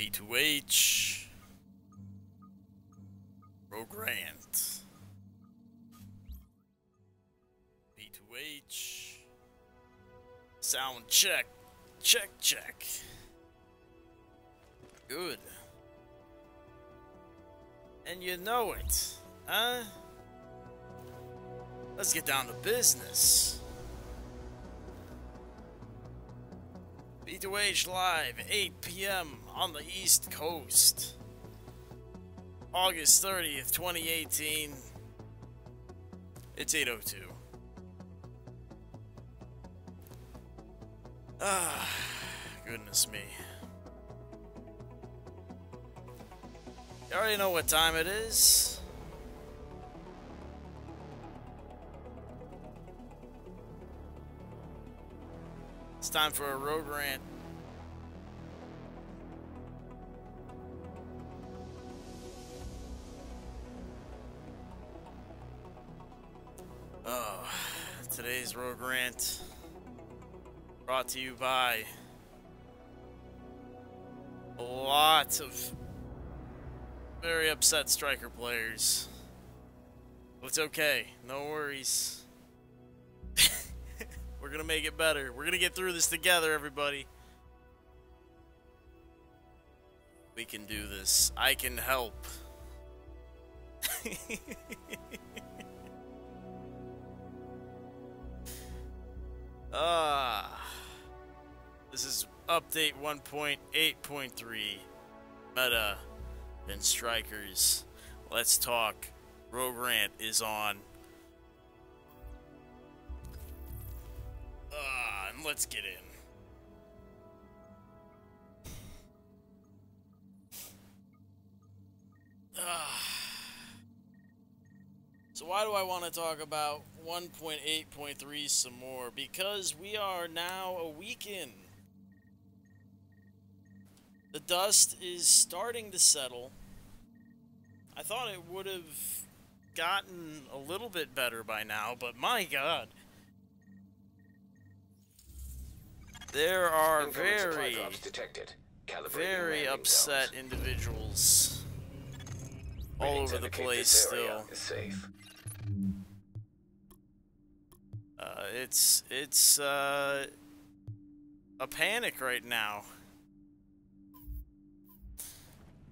P2H. Rogue Rant. P2H. Sound check. Check, check. Good. And you know it, huh? Let's get down to business. P2H Live, 8 p.m. on the East Coast. August 30th, 2018. It's 8:02. Ah, goodness me. You already know what time it is. It's time for a Rogue Rant. Oh, today's Rogue Rant brought to you by lots of very upset Striker players. It's okay, no worries. We're gonna make it better. We're gonna get through this together, everybody. We can do this. I can help. This is update 1.8.3 meta and strikers. Let's talk. Rogue Rant is on. And let's get in. So why do I want to talk about 1.8.3 some more? Because we are now a week in. The dust is starting to settle. I thought it would have gotten a little bit better by now, but my God. There are very upset individuals all over the place still. It's a panic right now.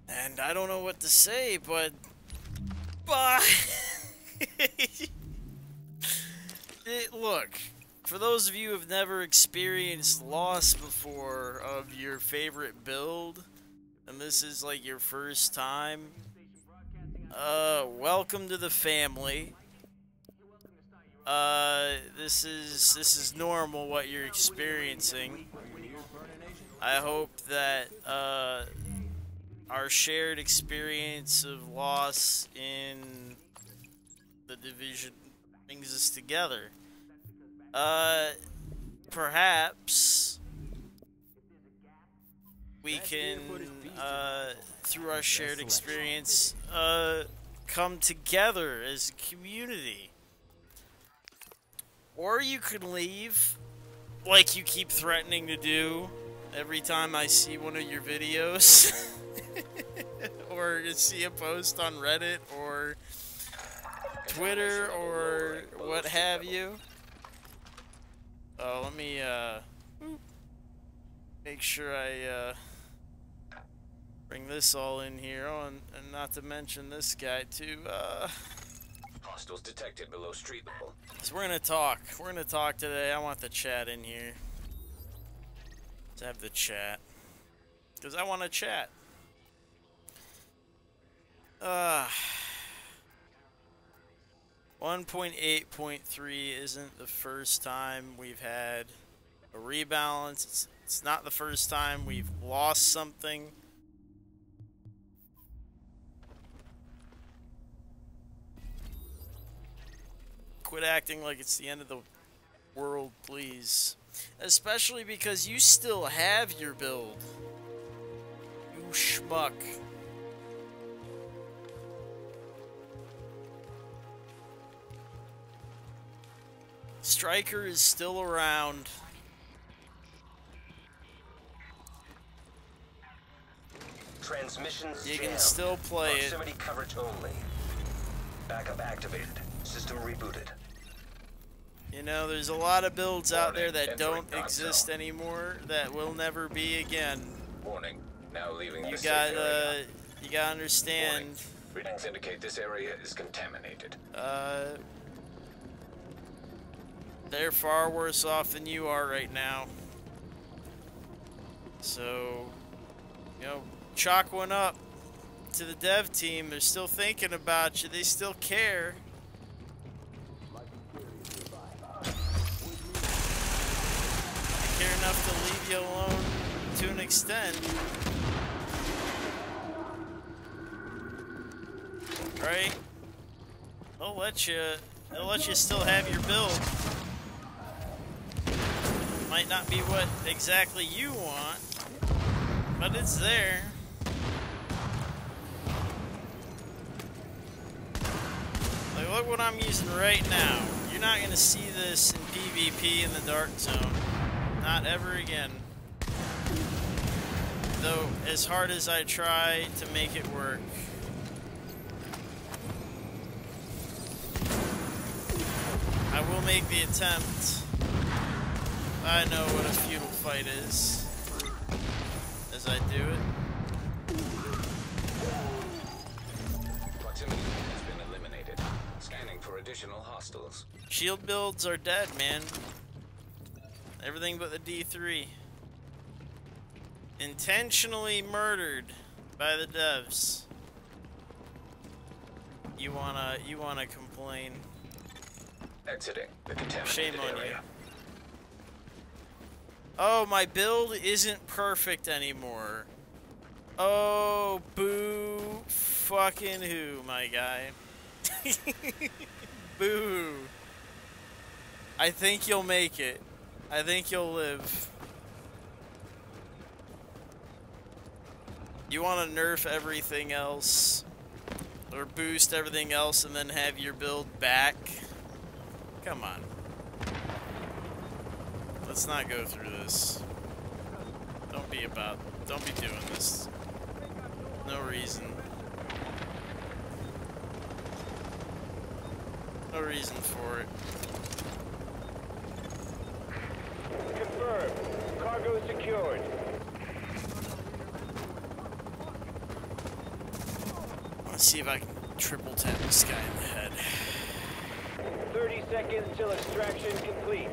And I don't know what to say, but look, for those of you who have never experienced loss before of your favorite build, and this is like your first time, welcome to the family. This is normal what you're experiencing. I hope that our shared experience of loss in the division brings us together. Perhaps we can, through our shared experience, come together as a community. Or you can leave, like you keep threatening to do every time I see one of your videos. Or to see a post on Reddit or Twitter or what have you. Let me make sure I bring this all in here. Oh, and not to mention this guy too. Hostiles detected below street level. So we're gonna talk. We're gonna talk today. I want the chat in here. Let's have the chat, because I want to chat. 1.8.3 isn't the first time we've had a rebalance. It's not the first time we've lost something. Quit acting like it's the end of the world, please. Especially because you still have your build. You schmuck. Striker is still around. Transmissions you can jammed. still play it. Proximity coverage only. Backup activated. System rebooted. You know, there's a lot of builds out there that Warning, don't exist zone. anymore, that will never be again. Warning. Now leaving You the safe area. gotta understand. Warning. Readings indicate this area is contaminated. They're far worse off than you are right now. So, you know, chalk one up to the dev team. They're still thinking about you. They still care. They care enough to leave you alone to an extent. Right? They'll let you still have your build. Might not be what exactly you want, but it's there. Like, look what I'm using right now. You're not gonna see this in PvP in the Dark Zone. Not ever again. Though, as hard as I try to make it work. I will make the attempt. I know what a futile fight is, as I do it. Proximity has been eliminated. Scanning for additional hostiles. Shield builds are dead, man. Everything but the D3. Intentionally murdered by the devs. You wanna complain? Exiting the contaminated Shame on you. area. Oh, my build isn't perfect anymore. Oh, boo fucking who, my guy. Boo. I think you'll make it. I think you'll live. You want to nerf everything else, or boost everything else, and then have your build back? Come on. Let's not go through this. Don't be doing this. No reason. No reason for it. Confirmed. Cargo secured. Let's see if I can triple tap this guy in the head. 30 seconds till extraction complete.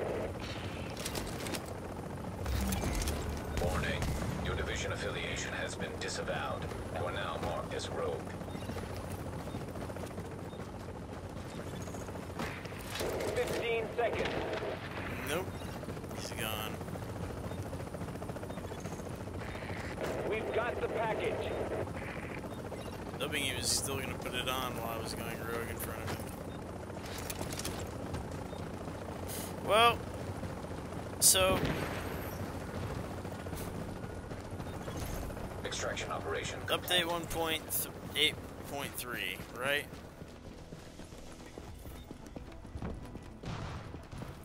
Warning. Your division affiliation has been disavowed. You are now marked as rogue. 15 seconds. Nope. He's gone. We've got the package. Hoping he was still gonna put it on while I was going rogue in front of him. Well, so Extraction operation. update 1.8.3, right?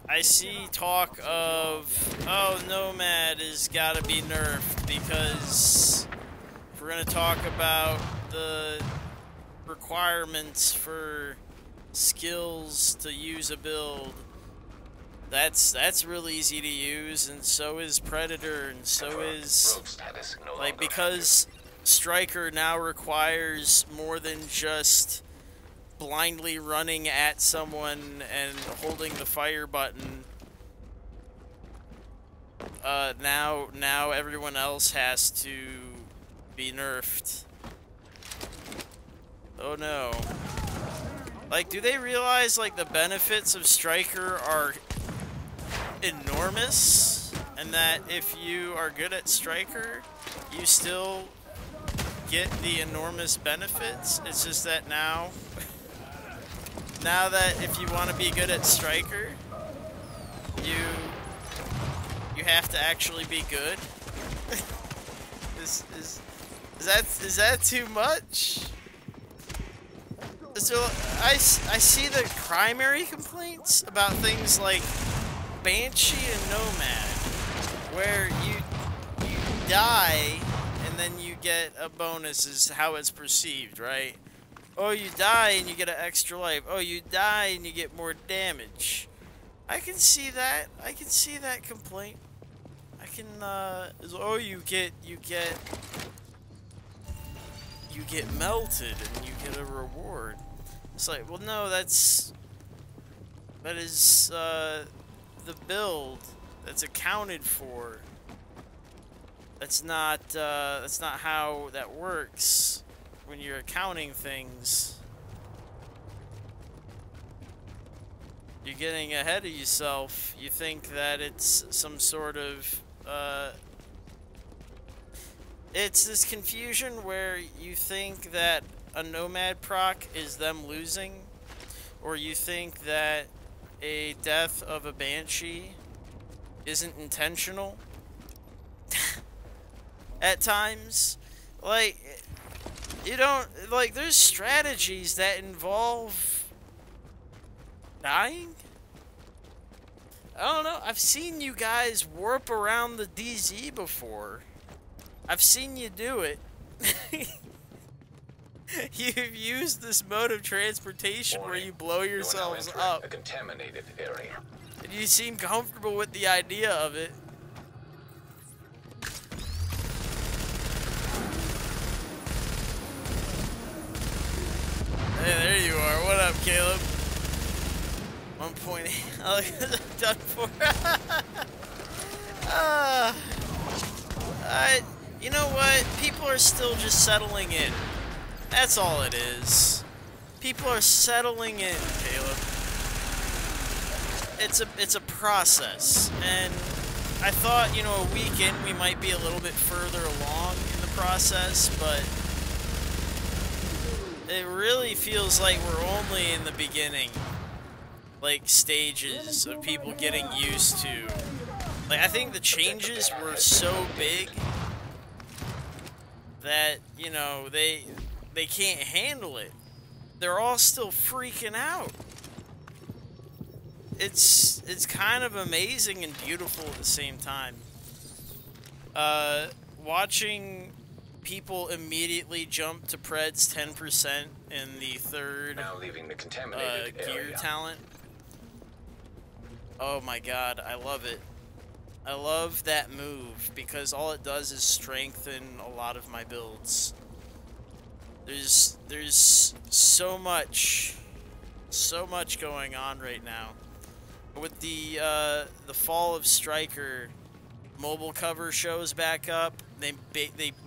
I see talk of, oh, Nomad has got to be nerfed because if we're going to talk about the requirements for skills to use a build, that's real easy to use, and so is Predator, and so is, Rogue status no like, longer because Striker now requires more than just blindly running at someone and holding the fire button. Now everyone else has to be nerfed. Oh no. Like, do they realize, like, the benefits of Striker are enormous? And that if you are good at Striker, you still get the enormous benefits? It's just that now... Now that if you want to be good at Striker, you have to actually be good. is that too much? So I see the primary complaints about things like Banshee and Nomad, where you die and then you get a bonus is how it's perceived, right? Oh, you die and you get an extra life. Oh, you die and you get more damage. I can see that. I can see that complaint. I can, oh, you get melted and you get a reward. It's like, well, no, that is, the build that's accounted for. That's not how that works when you're accounting things. You're getting ahead of yourself. You think that it's some sort of, it's this confusion where you think that a Nomad proc is them losing, or you think that a death of a Banshee isn't intentional. At times, like, you don't, like, there's strategies that involve dying? I don't know, I've seen you guys warp around the DZ before. I've seen you do it. You've used this mode of transportation where you blow yourselves up. A contaminated area. And you seem comfortable with the idea of it. Hey, there you are. What up, Caleb? 1.8. Oh, done for. You know what? People are still just settling in. That's all it is. People are settling in, Caleb. It's a process, and I thought, you know, a week in we might be a little bit further along in the process, but it really feels like we're only in the beginning, like, stages of people getting used to. Like, I think the changes were so big that, you know, they can't handle it. They're all still freaking out. It's kind of amazing and beautiful at the same time. Watching people immediately jump to Pred's 10% in the third now leaving the contaminated gear area. talent. Oh my god, I love it. I love that move because all it does is strengthen a lot of my builds. There's so much going on right now. With the fall of Striker, mobile cover shows back up. They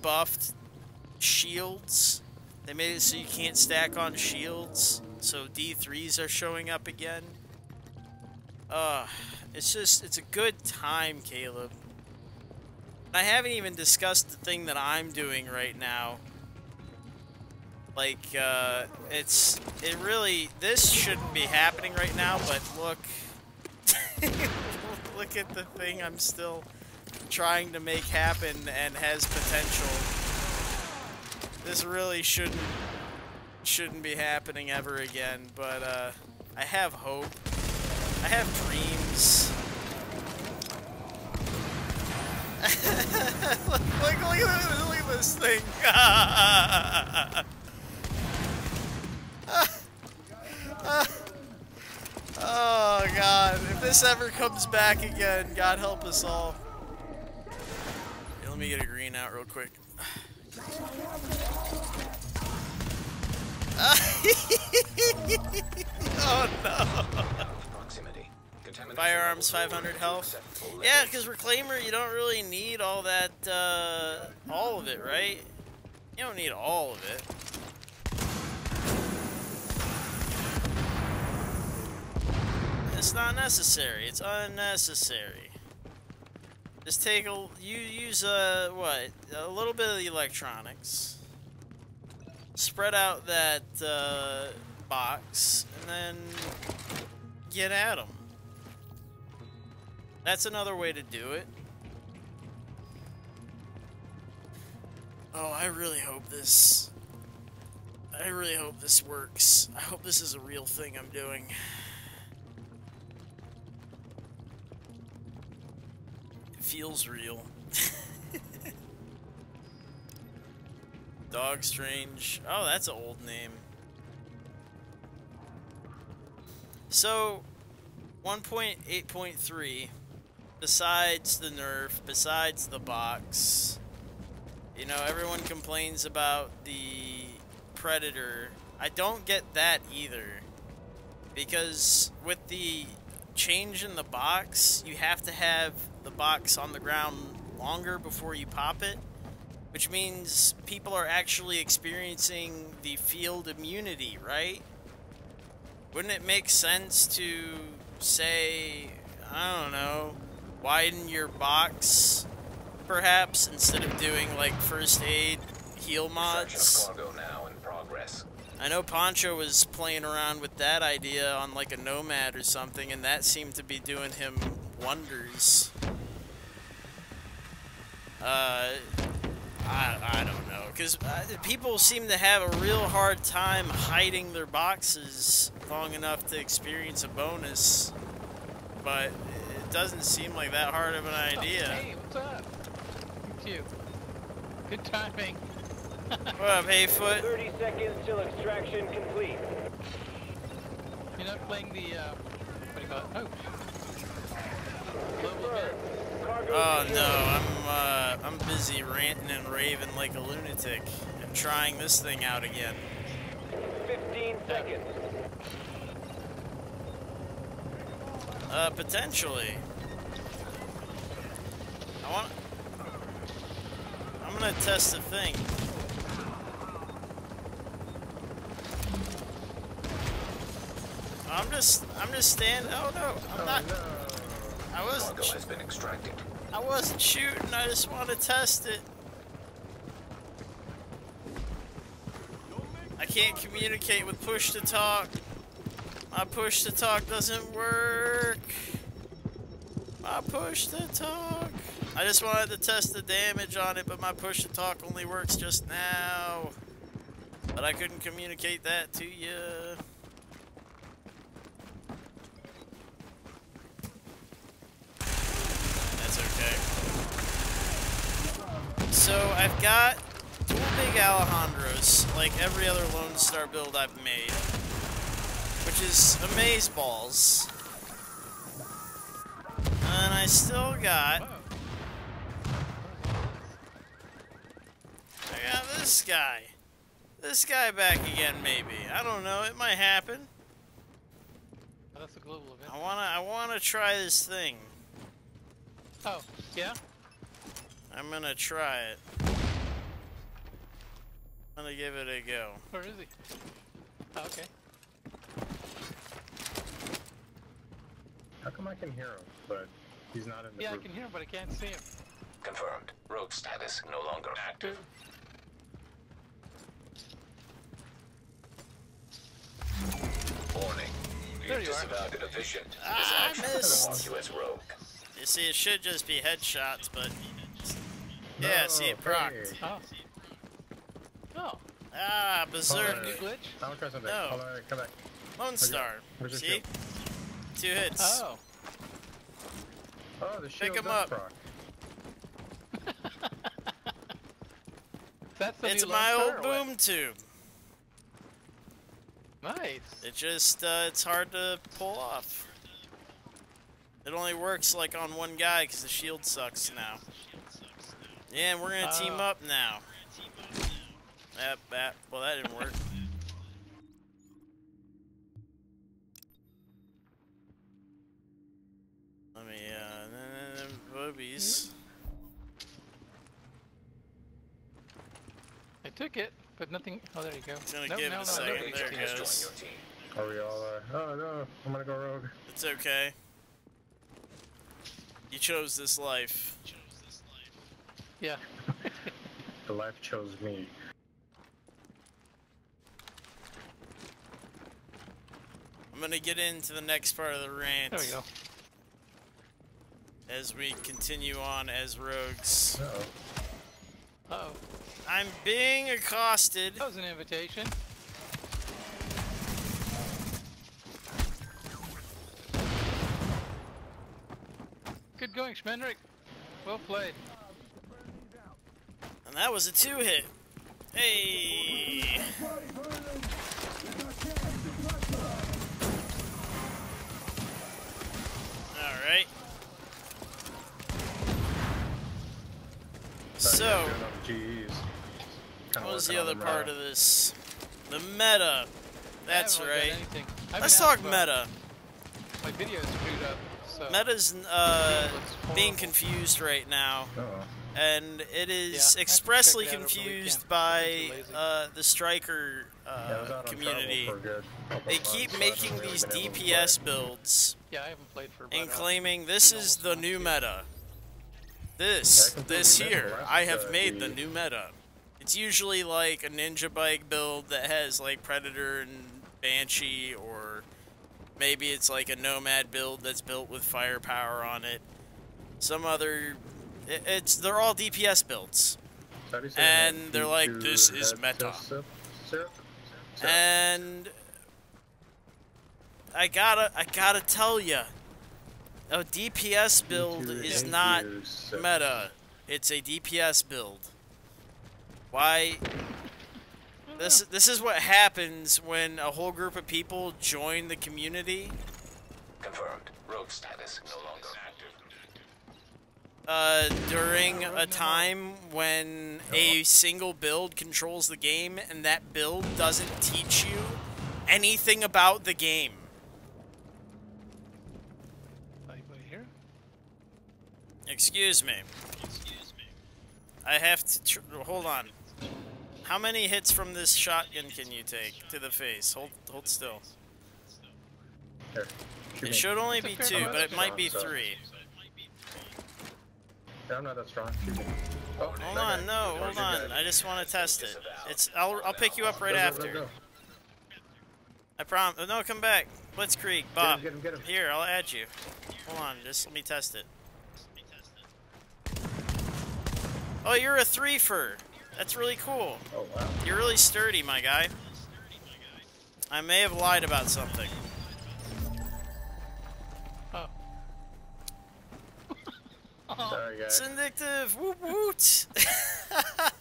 buffed shields. They made it so you can't stack on shields. So D3s are showing up again. It's a good time, Caleb. I haven't even discussed the thing that I'm doing right now. Like, this shouldn't be happening right now, but look. Look at the thing I'm still trying to make happen and has potential. This really shouldn't be happening ever again, but I have hope. I have dreams. look at this thing. Oh god, if this ever comes back again, God help us all. Here, let me get a green out real quick. Oh no. Firearms 500 health. Yeah, because Reclaimer, you don't really need all that, all of it, right? You don't need all of it. It's not necessary. It's unnecessary. Just take use what? A little bit of the electronics. Spread out that box, and then get at them. That's another way to do it. Oh, I really hope this works. I hope this is a real thing I'm doing. It feels real. Dog Strange. Oh, that's an old name. So, 1.8.3, besides the nerf, besides the box, you know, everyone complains about the Predator. I don't get that either. Because with the change in the box, you have to have the box on the ground longer before you pop it, which means people are actually experiencing the field immunity, right? Wouldn't it make sense to say, I don't know, widen your box, perhaps, instead of doing, like, first aid heal mods? Cargo now in progress. I know Poncho was playing around with that idea on, like, a Nomad or something, and that seemed to be doing him wonders. I don't know, because people seem to have a real hard time hiding their boxes long enough to experience a bonus, but it doesn't seem like that hard of an idea. Oh, hey, what's up? Thank you. Good timing. What up, Hayfoot? 30 seconds till extraction complete. You're not playing the, what do you call it? Oh. Global event. Cargo Oh secured. no, I'm busy ranting and raving like a lunatic and trying this thing out again. 15 seconds. Potentially. I'm gonna test the thing. I'm just standing. Oh no, I'm not. Cargo has been extracted. I wasn't shooting. I just want to test it. I can't communicate with push to talk. My push to talk doesn't work. My push to talk. I just wanted to test the damage on it, but my push to talk only works just now. But I couldn't communicate that to you. That's okay. So I've got dual big Alejandros, like every other Lone Star build I've made, which is amazeballs. And I still got... I got this guy. This guy back again, maybe. I don't know. It might happen. Oh, that's a global event. I wanna try this thing. Oh, yeah? I'm gonna try it. I'm gonna give it a go. Where is he? Oh, okay. How come I can hear him, but he's not in the Yeah, I group? can hear him, but I can't see him. Confirmed. Rogue status no longer active. Warning. There You've you are. disavowed a vision. Ah, I This action missed. marks you as rogue. You see, it should just be headshots, but... No, Yeah, see, it procced. hey. Oh. Oh. Ah, Berserk. Alright. New glitch? I want to try something. No. Hold on, come back. Lone Star. Where's your See? shield? 2 hits. Oh. Oh, the shield him does up. proc. That's the It's new my Lone old Star, or what? boom tube. Nice. It just, it's hard to pull off. It only works, like, on one guy, because the shield sucks now. Yeah, and we're gonna team Oh. up now. Well, that didn't work. Let me, boobies. I took it, but nothing. Oh, there you go. It's gonna Nope, give it no, a no, second. no. Agent There it has goes. joined your team. Are we all, oh no, I'm gonna go rogue. It's okay. You chose this life. Yeah. The life chose me. I'm gonna get into the next part of the rant There we go. as we continue on as rogues. Uh-oh. Uh oh. I'm being accosted. That was an invitation. Good going, Schmendrick. Well played. And that was a 2-hit. Hey! Alright. So, what was the other part of this? The meta. That's right. Let's talk meta. My video is screwed up. So Meta's being confused right now. And it is expressly confused by the Striker community. They keep making these DPS builds yeah, I haven't played for and claiming this is the new meta. This here, I have made the new meta. It's usually like a ninja bike build that has like Predator and Banshee, or maybe it's like a Nomad build that's built with firepower on it. Some other... they're all DPS builds. And they're like, this is meta. And... I gotta tell ya, a DPS build is not meta. It's a DPS build. Why? This is what happens when a whole group of people join the community. Confirmed. Rogue status no longer active. During a time when a single build controls the game, and that build doesn't teach you anything about the game. Anybody here? Excuse me. I have to hold on. How many hits from this shotgun can you take to the face? Hold still. Here, shoot It me. should only be 2, but it might be 3. Yeah, I'm not that strong. Shoot me. Oh, Hold on, no, hold on. I just want to test it. I'll pick you up right after. I promise. No, come back. Blitzkrieg, Bob. Get him. Here, I'll add you. Hold on, just let me test it. Oh, you're a 3-fer. That's really cool. Oh, wow. You're really sturdy, my guy. I may have lied about something. Oh. Sorry, guys. Syndictive, woot woot!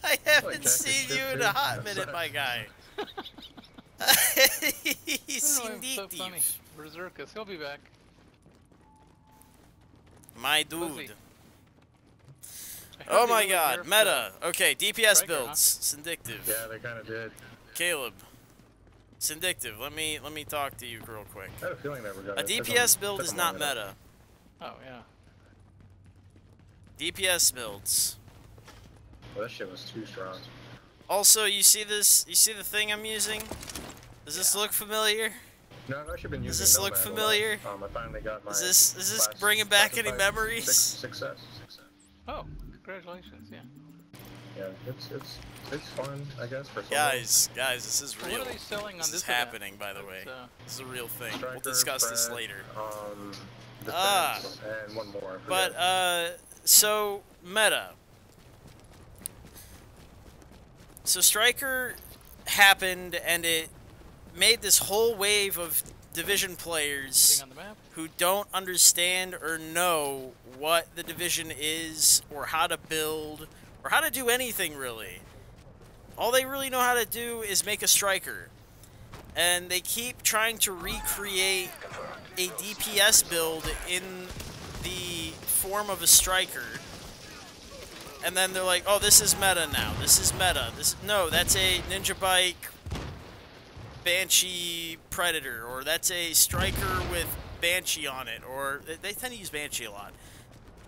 I haven't seen you in a hot minute, my guy. He's So funny. Syndictive. Berserkus, he'll be back. My Who's he? dude. I heard Oh they my really god, nerfed, meta. Okay, DPS Striker, builds. Syndictive. Yeah, they kind of did. Caleb. Syndictive, let me talk to you real quick. I had a feeling they were going A DPS build is not meta. Oh, yeah. DPS builds. Well, that shit was too strong. Also, you see this? You see the thing I'm using? Does this look familiar? No, I've actually been using Does this look Nomad a lot. familiar? I finally got my Is this class- bringing back any classified memories? Success. Oh, congratulations, yeah. Yeah, it's fun, I guess, for some. Guys, this is So real. what are they selling on This this is event? happening, by the way. This is a real thing. Striker, We'll discuss this Brad, later. Defense, and one more. I But, forget. so, meta. So Striker happened, and it made this whole wave of Division players Thing on the map? who don't understand or know what the Division is, or how to build, or how to do anything, really. All they really know how to do is make a Striker. And they keep trying to recreate a DPS build in the form of a Striker. And then they're like, oh, this is meta now. This is meta. No, that's a Ninja Bike Banshee Predator, or that's a Striker with Banshee on it, or they tend to use Banshee a lot.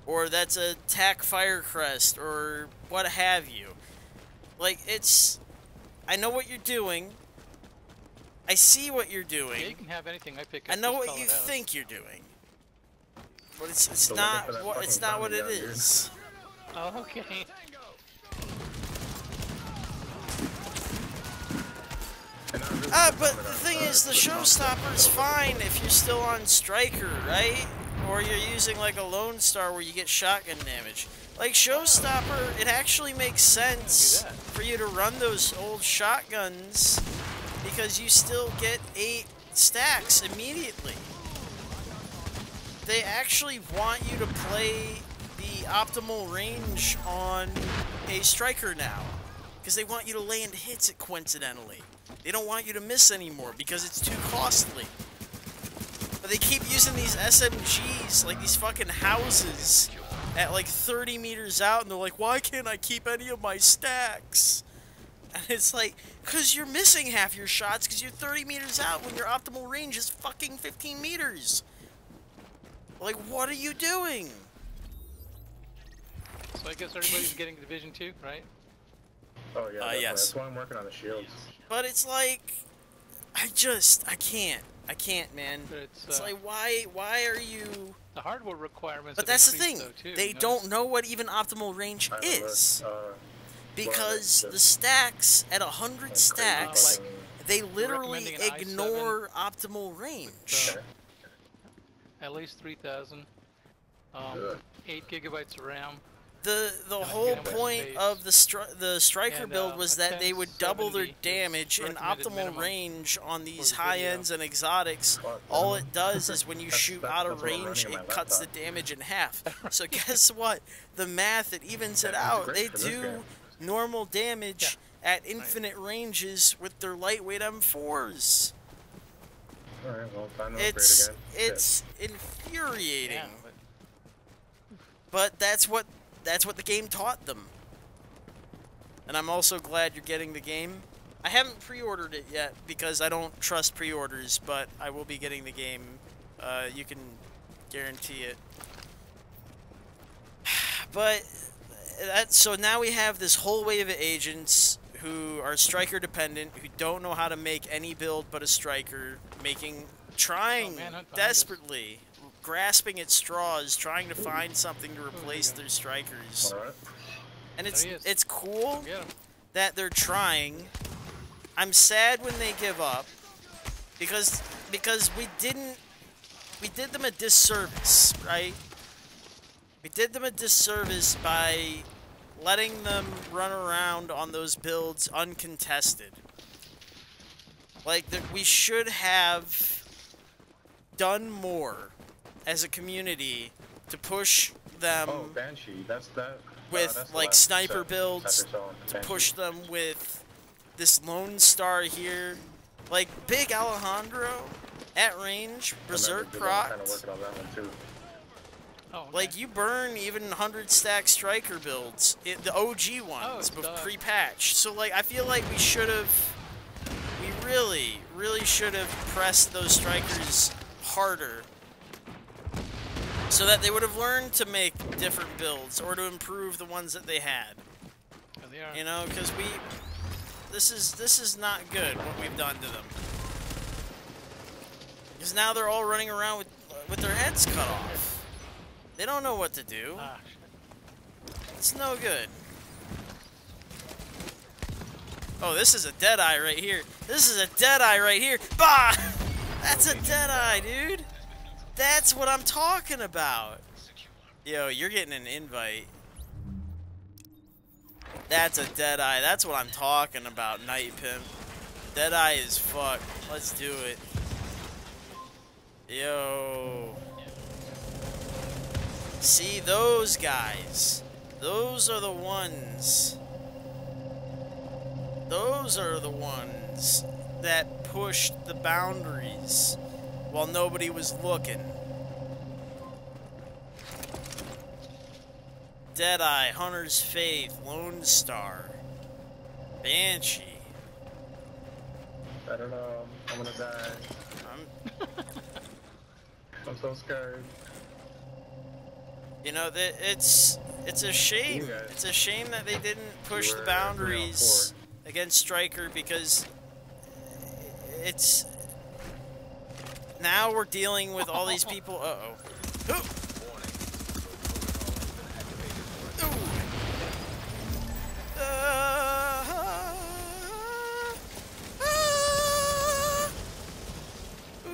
Or that's a TAC Firecrest, or what have you. Like, I know what you're doing. I see what you're doing. Yeah, you can have anything I pick I up, know just what call you it out. think you're doing. But it's Still not looking for that what fucking what it Tommy gun, dude. is. Oh, okay. And I'm really But disappointed the on, thing is, the the Showstopper's concept. fine if you're still on Striker, right? Or you're using like a Lone Star where you get shotgun damage. Like Showstopper, it actually makes sense that. for you to run those old shotguns because you still get 8 stacks immediately. They actually want you to play the optimal range on a Striker now. Because they want you to land hits coincidentally. They don't want you to miss anymore because it's too costly. But they keep using these SMGs, like these fucking houses, at like 30 meters out, and they're like, why can't I keep any of my stacks? And it's like, because you're missing half your shots because you're 30 meters out when your optimal range is fucking 15 meters. Like, what are you doing? So I guess everybody's getting Division 2, right? Oh yeah, yes. that's why I'm working on the shields. But it's like, I can't, man. But It's like, why are you... the hardware requirements. But have that's the increased, thing, though, too, they you know? don't know what even optimal range I is. Because well, the stacks, at 100 stacks, like, they literally recommending an ignore optimal range. Okay. At least 3,000. Good. 8 gigabytes of RAM. The whole point of the striker And, build was that they would double their 1070 damage and recommended optimal minimum range on these for the high video. ends and exotics. Fuck, All man. it does is when you shoot out of that's what I'm range, running on it my cuts the laptop. damage in half. So guess what? The math, it evens it That's out. great They for this do game. normal damage at infinite ranges with their lightweight M4s. Alright, well, time to upgrade It's again. it's infuriating. Yeah, but But that's what the game taught them. And I'm also glad you're getting the game. I haven't pre-ordered it yet because I don't trust pre-orders, but I will be getting the game. You can guarantee it. But so now we have this whole wave of agents who are striker dependent, who don't know how to make any build but a striker, trying man, I'm behind us. desperately, grasping at straws, trying to find something to replace their strikers. Alright. And There he is. it's cool get 'em. that they're trying. I'm sad when they give up because we did them a disservice, right? We did them a disservice by letting them run around on those builds uncontested. Like, we should have done more as a community to push them Oh, Banshee. That's that. with, that's the like, last sniper set builds, they're selling, to Banshee. push them with this Lone Star here. Like, Big Alejandro, at range, Berserk Kind of proc. working on that one too. Oh, okay. Like, you burn even 100 stack striker builds, the OG ones, Oh, duh. pre-patch. So, like, I feel like we should have, we really, really should have pressed those strikers harder so that they would have learned to make different builds or to improve the ones that they had. There they are. You know, because this is not good what we've done to them. Because now they're all running around with their heads cut off. They don't know what to do. Ah, shit. It's no good. Oh, this is a Deadeye right here. This is a Deadeye right here. Bah! That's a Deadeye, dude. That's what I'm talking about. Yo, you're getting an invite. That's a Deadeye. That's what I'm talking about, Night Pimp. Deadeye is fuck. Let's do it. Yo. See, those guys. Those are the ones. Those are the ones that pushed the boundaries while nobody was looking. Deadeye, Hunter's Faith, Lone Star, Banshee. I don't know. I'm gonna die. I'm so scared. You know, it's a shame. You guys. It's a shame that they didn't push the We're boundaries 3-on-4. against Striker because it's now we're dealing with all these people. Uh-oh. Ooh.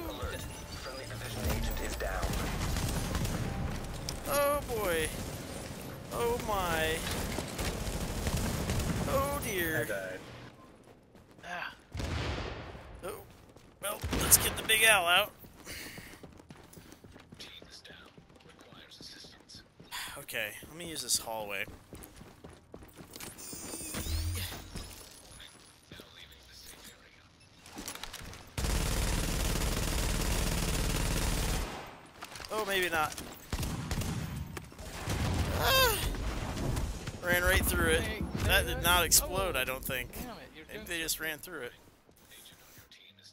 Alert. Friendly division agent is down. Oh boy. Oh my. Oh I dear. died. Ah. Oh. Well, let's get the big Al out. Team is down. Requires assistance. Okay, let me use this hallway. Well, maybe not. Ah! Ran right through it. That did not explode, I don't think. Damn it, you're I think doing they just ran through it.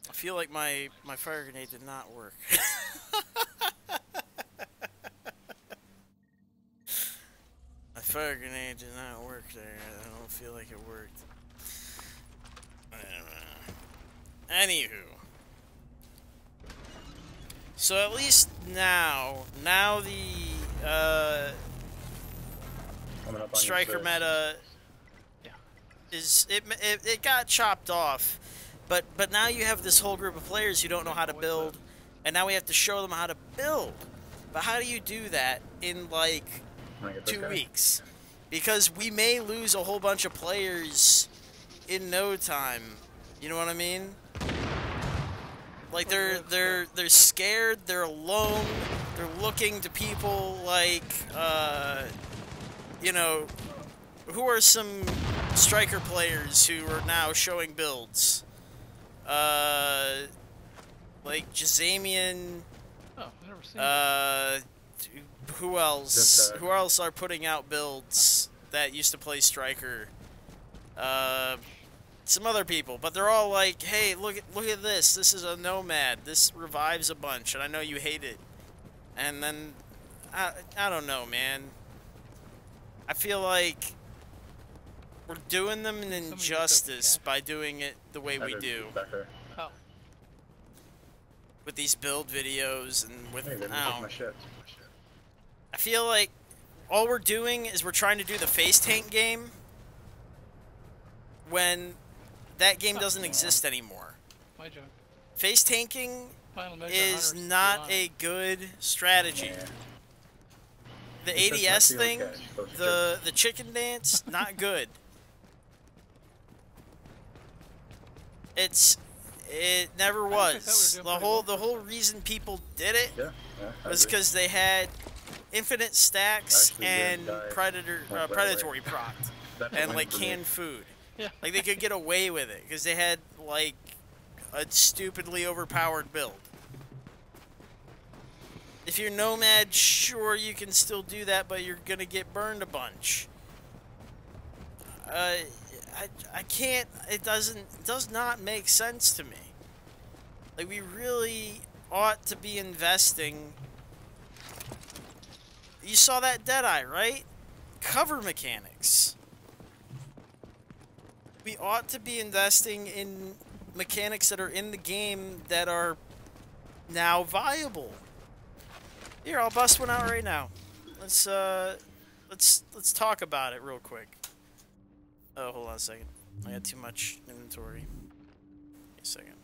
I feel like my fire grenade did not work. My fire grenade did not work there. I don't feel like it worked. Anywho. So at least now the Coming up on striker your meta is it got chopped off, but now you have this whole group of players who don't know how to build, and now we have to show them how to build. But how do you do that in like 2 weeks? Because we may lose a whole bunch of players in no time. You know what I mean? Like they're scared, they're alone, they're looking to people like you know, who are some striker players who are now showing builds? Like Jazamian. Oh, I've never seen that. Who else? Who else are putting out builds that used to play striker? Some other people, but they're all like, "Hey, look at this. This is a nomad. This revives a bunch, and I know you hate it." And then I don't know, man. I feel like we're doing them an injustice by doing it the way we do. Oh. With these build videos and with, Hey, I my shit. I feel like all we're doing is we're trying to do the face tank game when that game doesn't exist anymore. My joke. Face tanking Final measure is 100 not a good strategy. Yeah. The It just might ADS be thing, okay. Supposed to the chicken dance, not good. It never was. The whole reason people did it was because they had infinite stacks Actually, and good guy. predatory proc That's and a like win for me. canned food. Yeah. Like they could get away with it because they had like a stupidly overpowered build. If you're nomad, sure you can still do that, but you're gonna get burned a bunch. I can't. It does not make sense to me. Like we really ought to be investing. You saw that Deadeye, right? Cover mechanics. We ought to be investing in mechanics that are in the game that are now viable. Here, I'll bust one out right now. Let's talk about it real quick. Oh, hold on a second. I got too much inventory. Wait a second.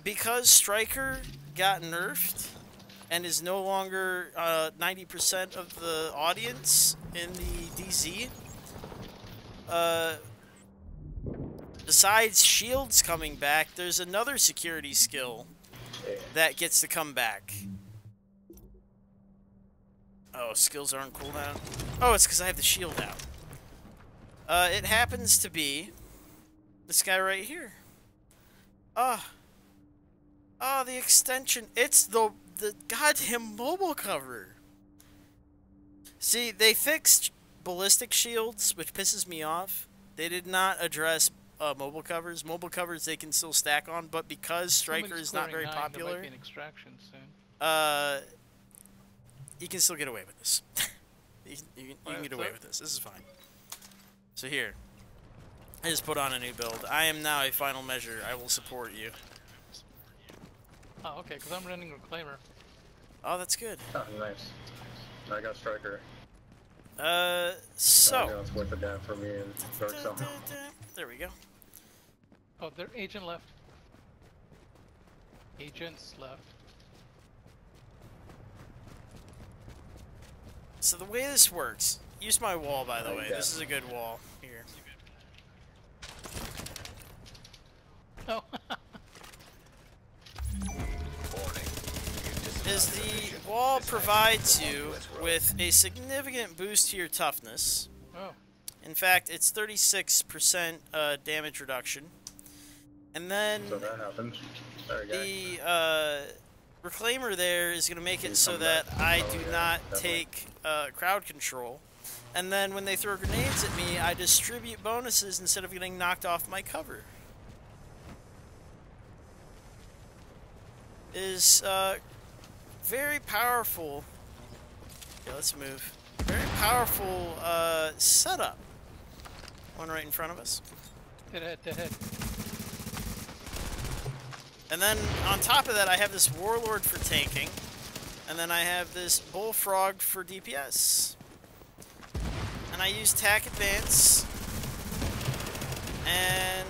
Because Striker got nerfed and is no longer 90% of the audience in the DZ, besides shields coming back, there's another security skill that gets to come back. Oh, skills are on cooldown? Oh, it's because I have the shield out. It happens to be this guy right here. The extension. It's the goddamn mobile cover. See, they fixed ballistic shields, which pisses me off. They did not address mobile covers. Mobile covers they can still stack on, but because Striker is not very popular, there might be an extraction soon. you can still get away with this. you can get away with this. This is fine. So here, I just put on a new build. I am now a final measure. I will support you. Oh, okay, because I'm running Reclaimer. Oh, that's good. Oh, nice. I got Striker. So. It's worth it down for me and Dark Zone. There we go. Oh, their agent left. Agents left. So the way this works, use my wall, by the way. This is a good wall. Here. Oh. Is the wall provides you with a significant boost to your toughness. Oh. In fact, it's 36% damage reduction. And then So that happened. There we go. the reclaimer there is going to make it You so come that back. I Oh, do yeah, not definitely. take crowd control. And then when they throw grenades at me, I distribute bonuses instead of getting knocked off my cover. Is very powerful. Okay, let's move. Very powerful setup. One right in front of us. Dead ahead, dead ahead. And then on top of that, I have this Warlord for tanking. And then I have this Bullfrog for DPS. And I use Tac Advance. And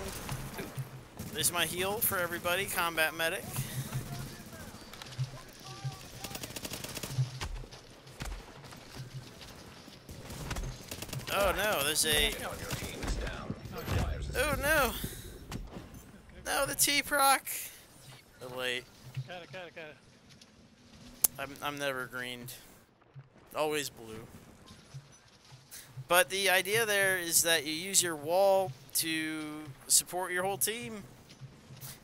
there's my heal for everybody, Combat Medic. Oh no, there's a... Your team is down. Requires Oh no! No, the T-Proc! Late. Got it, got it, got it. I'm never greened. Always blue. But the idea there is that you use your wall to support your whole team.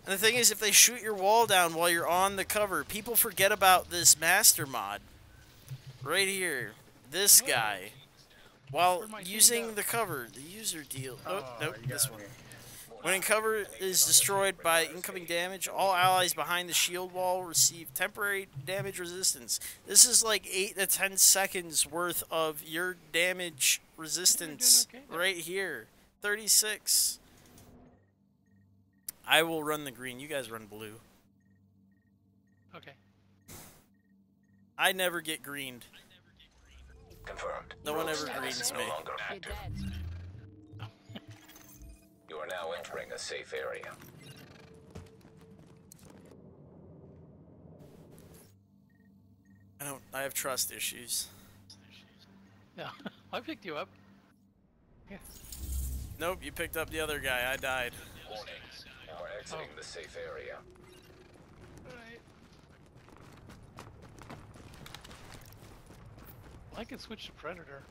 And the thing is, if they shoot your wall down while you're on the cover, people forget about this master mod. Right here. This guy. While Where'd my team using go? the cover, the user deal. Oh, nope, you got this me. one. When cover is destroyed by incoming damage, all allies behind the shield wall receive temporary damage resistance. This is like 8 to 10 seconds worth of your damage resistance okay there. right here. 36. I will run the green. You guys run blue. Okay. I never get greened. confirmed. No one ever Rogue greens status me. no longer You're active. dead. You are now entering a safe area. I have trust issues. Yeah, I picked you up. Yeah. Nope, you picked up the other guy. I died. Warning. You are exiting the safe area. Alright. I can switch to Predator.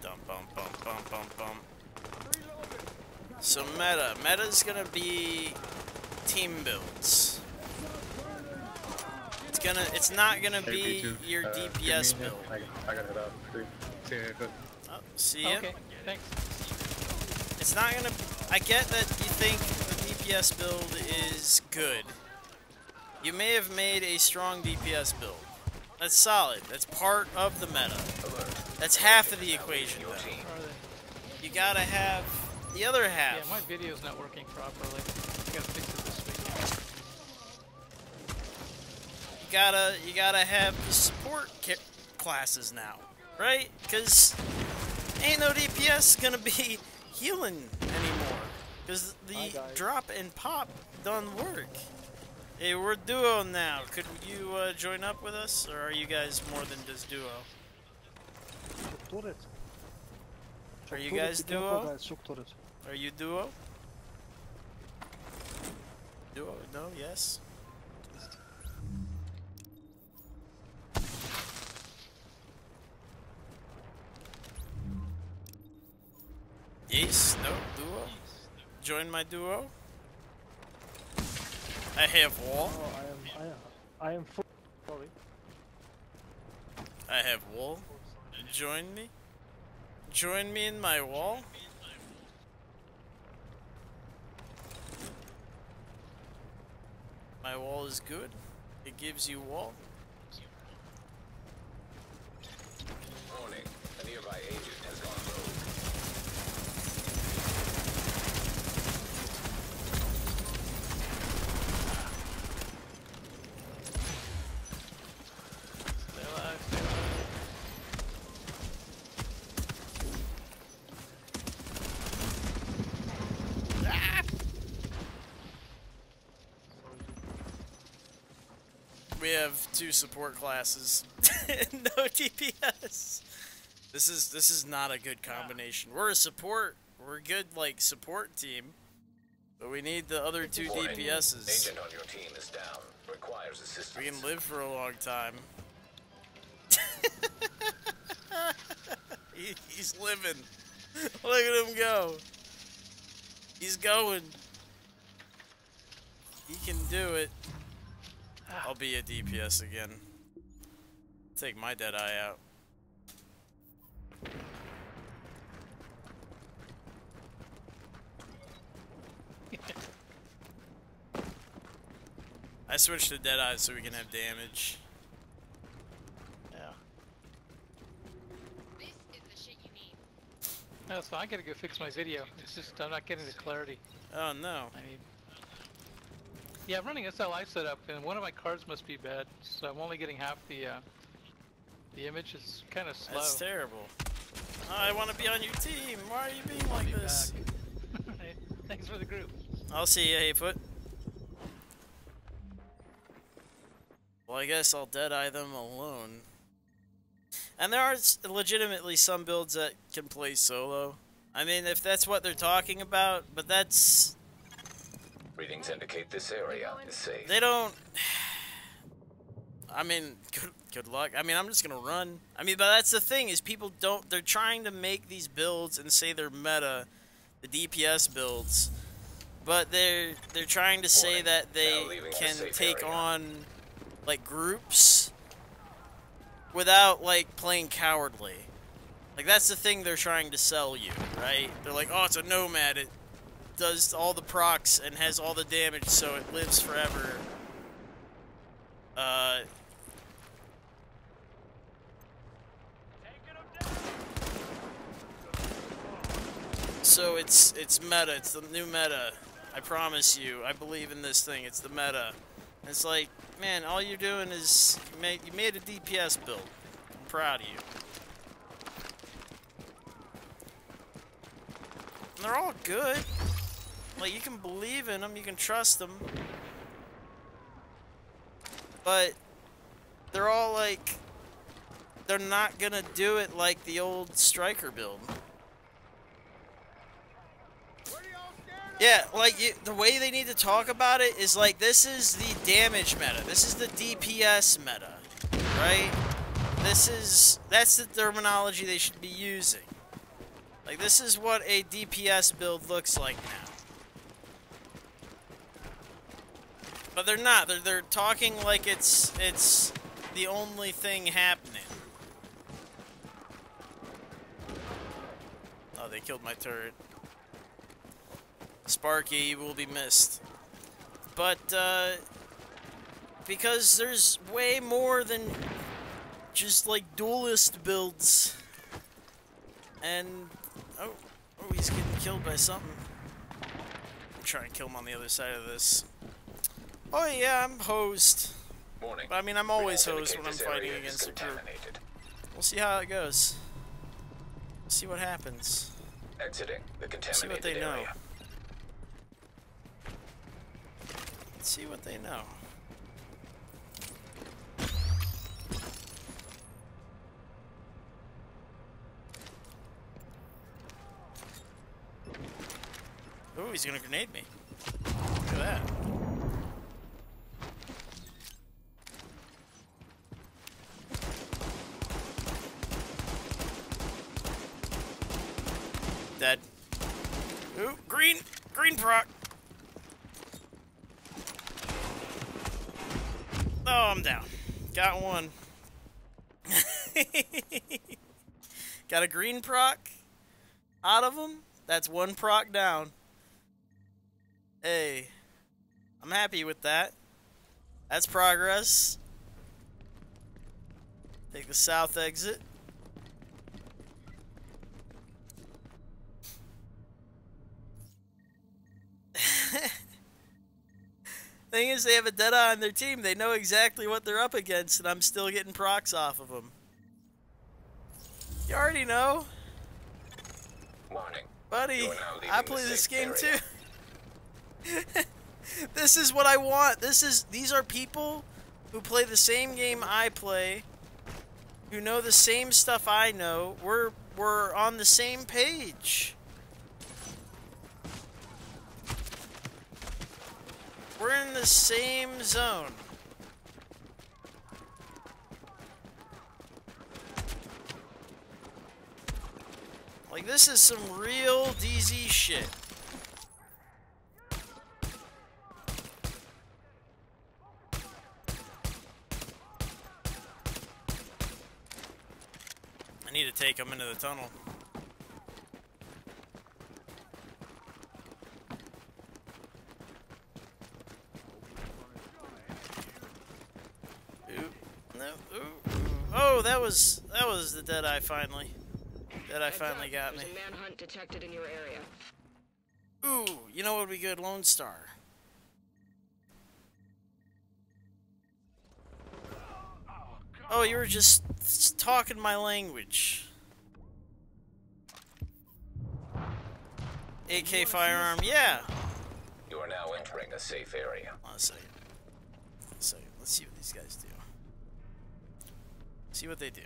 Dum bum bum bum bum bum. So meta's gonna be team builds. It's not gonna be P2, your give DPS me a build. hint. I got it out. See ya, good. Oh, see ya. Okay, thanks. It's not gonna. I get that you think the DPS build is good. You may have made a strong DPS build. That's solid. That's part of the meta. That's half of the equation, Your though. team. Where are they? You gotta have the other half. Yeah, my video's not working properly. I gotta fix it this week. You gotta have the support classes now, right? Because ain't no DPS gonna be healing anymore. Because the drop and pop done work. Hey, we're duo now. Could you join up with us, or are you guys more than just duo? Turret. Are you Turret, guys be careful, duo? guys, shock turret. Are you duo? Duo? No? Yes? Yes? No? Duo? Join my duo? I have wall. Oh, I am full. Sorry. I have wall. Join me? Join me in my wall? My wall is good. It gives you wall. Warning. A nearby agent has gone rogue. Stay alive, stay alive. We have 2 support classes. No DPS. This is not a good combination. We're a support. We're a good like support team. But we need the other 2 Warning. DPSs. Agent on your team is down. Requires assistance. We can live for a long time. He's living. Look at him go. He's going. He can do it. I'll be a DPS again. Take my dead eye out. I switched to dead eyes so we can have damage. Yeah. No, so I gotta go fix my video. It's just I'm not getting the clarity. Oh no. I mean, yeah, I'm running SLI setup, and one of my cards must be bad, so I'm only getting half the image. Is kind of slow. That's terrible. Oh, I want to be on your team. Why are you being like this? Hey, thanks for the group. I'll see you, Hayfoot. Well, I guess I'll dead-eye them alone. And there are legitimately some builds that can play solo. I mean, if that's what they're talking about, but that's... Readings indicate this area is safe. They don't... I mean, good luck. I mean, I'm just gonna run. I mean, but that's the thing, is people don't... They're trying to make these builds and say they're meta, the DPS builds. But they're trying to say that they can take on... like groups without like playing cowardly. Like that's the thing they're trying to sell you, right? They're like, oh, it's a nomad, it does all the procs and has all the damage so it lives forever. So it's meta, it's the new meta. I promise you, I believe in this thing, it's the meta. It's like, man, all you're doing is you made a DPS build. I'm proud of you. And they're all good. Like, you can believe in them, you can trust them. But they're all like, they're not gonna do it like the old Striker build. Yeah, like, the way they need to talk about it is like, this is the damage meta. This is the DPS meta, right? That's the terminology they should be using. Like, this is what a DPS build looks like now. But they're not. They're talking like it's the only thing happening. Oh, they killed my turret. Sparky will be missed. But, because there's way more than just, like, duelist builds. And, oh, he's getting killed by something. I'm trying to kill him on the other side of this. Oh, yeah, I'm hosed. Warning. But, I mean, I'm always hosed when I'm fighting against a group. We'll see how it goes. See what happens. Exiting the contaminated See what they know. area. See what they know. Oh, he's gonna grenade me. Look at that. Dead. Ooh, green proc. Oh, I'm down. Got one. Got a green proc out of him. That's one proc down. Hey, I'm happy with that. That's progress. Take the south exit. Thing is, they have a Deadeye on their team. They know exactly what they're up against, and I'm still getting procs off of them. You already know. Warning. Buddy, I play this game area. too. This is what I want. These are people who play the same game I play, who know the same stuff I know. We're on the same page. We're in the same zone. Like, this is some real DZ shit. need to take them into the tunnel. Ooh, no, ooh, ooh. Oh, that was the Deadeye finally. Deadeye finally got me. There's a manhunt detected in your area. Ooh, you know what would be good? Lone Star. Oh, you were just talking my language. AK firearm, yeah. You are now entering a safe area. Hold on a second. Let's see what these guys do. See what they do.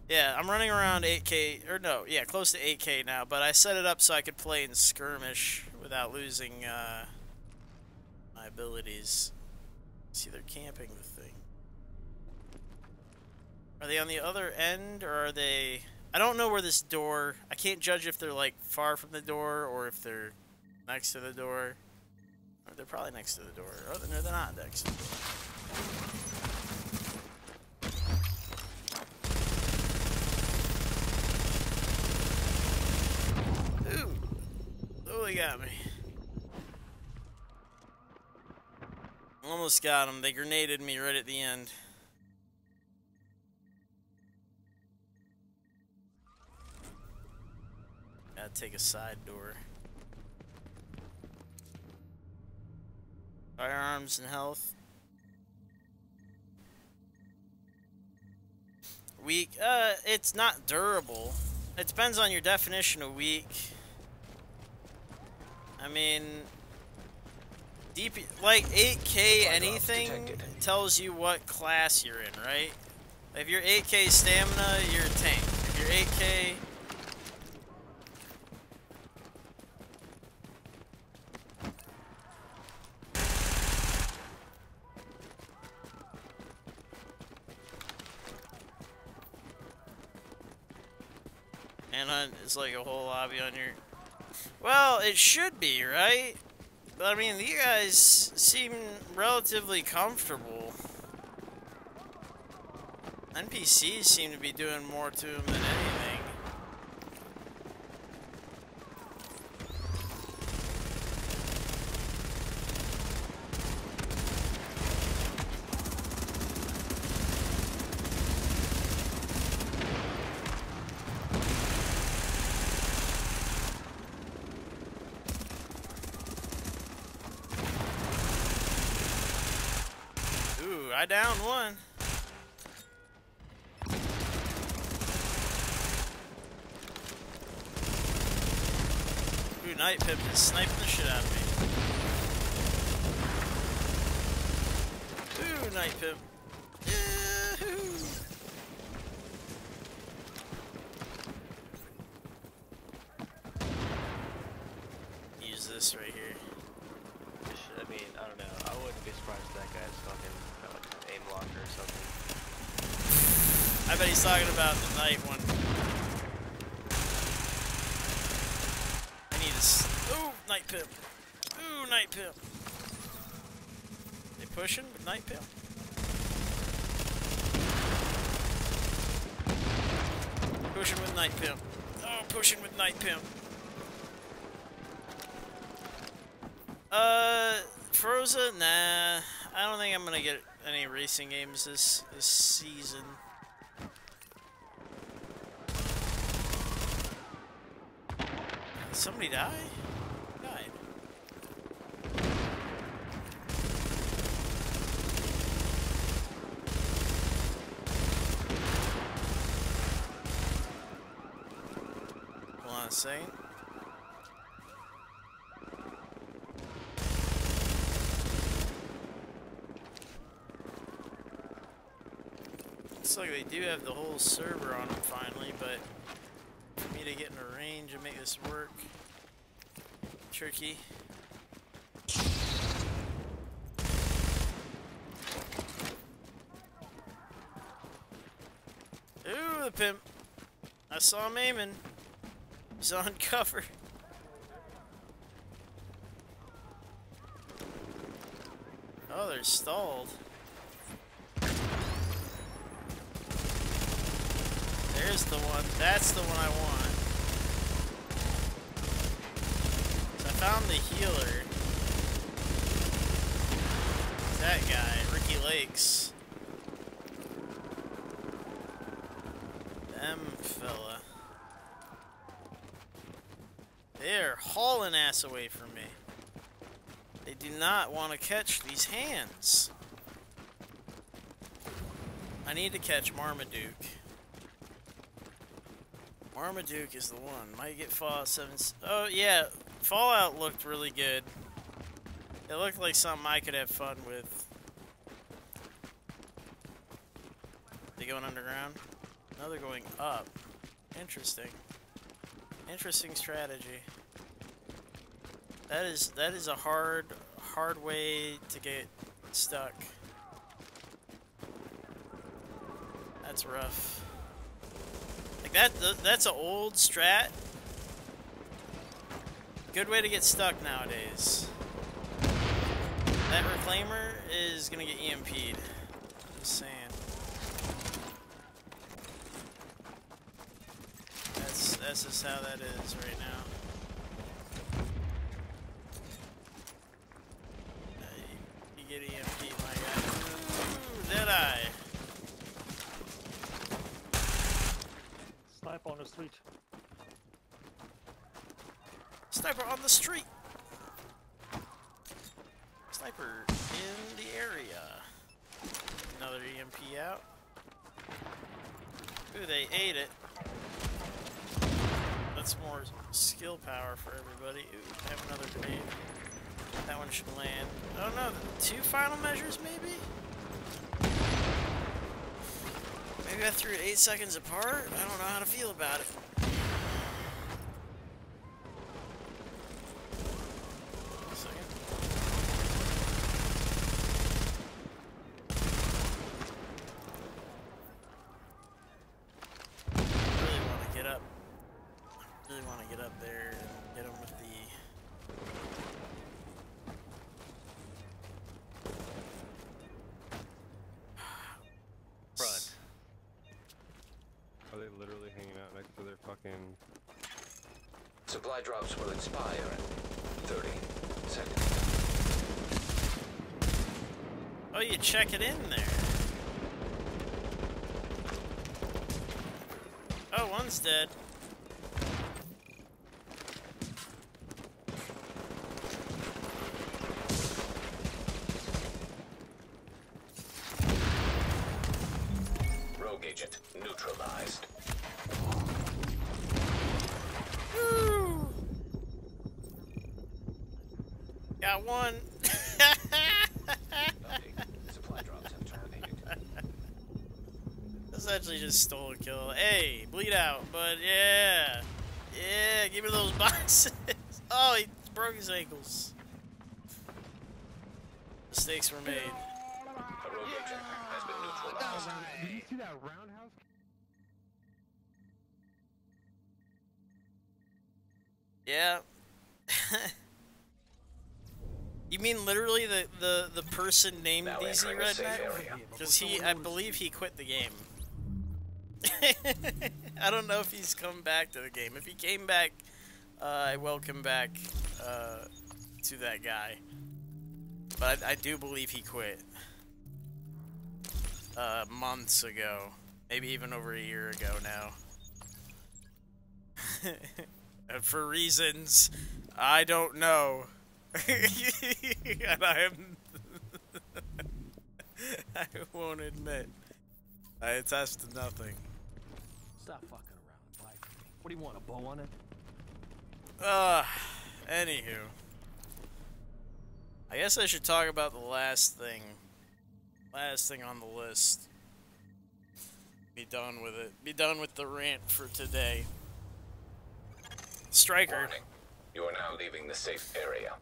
Yeah, I'm running around 8K, or no, yeah, close to 8K now, but I set it up so I could play in skirmish without losing my abilities. See, they're camping the thing. Are they on the other end, or are they... I don't know where this door... I can't judge if they're, like, far from the door, or if they're next to the door. Or they're probably next to the door. Oh, no, they're not next to the door. Ooh! Oh, they got me. Almost got them. They grenaded me right at the end. Gotta take a side door. Firearms and health. Weak. It's not durable. It depends on your definition of weak. I mean, like 8K anything tells you what class you're in, right? If you're 8K stamina, you're a tank. If you're 8K... Manhunt is like a whole lobby on your... Well, it should be, right? But I mean, you guys seem relatively comfortable. NPCs seem to be doing more to them than anything. I downed one. Ooh, Night Pip is sniping the shit out of me. Ooh, Night Pip. Yahoo! Use this right here. I mean, I don't know. I wouldn't be surprised if that guy's fucking like an aim locker or something. I bet he's talking about the night one. I need to... Ooh, Night Pip. Ooh, Night Pip. They pushing with Night Pip? Pushing with Night Pip. Oh, pushing with Night Pip. Froza? Nah. I don't think I'm gonna get any racing games this season. Did somebody die? Who died? Hold on a second. Looks like they do have the whole server on them finally, but for me to get in a range and make this work, tricky. Ooh, the pimp. I saw him aiming. He's on cover. Oh, they're stalled. There's the one. That's the one I want. So I found the healer. That guy, Ricky Lakes. Them fella. They're hauling ass away from me. They do not want to catch these hands. I need to catch Marmaduke. Marmaduke is the one. Might get Fallout 7. Oh, yeah. Fallout looked really good. It looked like something I could have fun with. They going underground? No, they're going up. Interesting. Interesting strategy. That is a hard way to get stuck. That's rough. Like that's an old strat. Good way to get stuck nowadays. That reclaimer is gonna get EMP'd. Just saying. That's just how that is right now. You get EMP'd, my guy. Ooh, Deadeye. Sniper on the street. Sniper on the street. Sniper in the area. Another EMP out. Ooh, they ate it. That's more skill power for everybody. Ooh, I have another grenade. That one should land. Oh no, 2 final measures maybe? Maybe I threw it 8 seconds apart? I don't know how to feel about it. Supply drops will expire in 30 seconds. Oh, you check it in there. Oh, one's dead. Rogue agent neutralized. Got one. Supply drops have terminated. This actually just stole a kill. Hey, bleed out, but yeah. Yeah, give me those boxes. Oh, he broke his ankles. Mistakes were made. A rogue agent has been neutralized. Did you see that roundhouse? Yeah. You mean literally the person named Now DZ entering a safe Redneck? area. Because I believe he quit the game. I don't know if he's come back to the game. If he came back, I welcome back to that guy. But I do believe he quit. Months ago. Maybe even over a year ago now. For reasons I don't know. And I won't admit. I attest to nothing. Stop fucking around, Mike. What do you want, a bow on it? Anywho. I guess I should talk about the last thing. Last thing on the list. Be done with it. Be done with the rant for today. Striker. Warning. You are now leaving the safe area.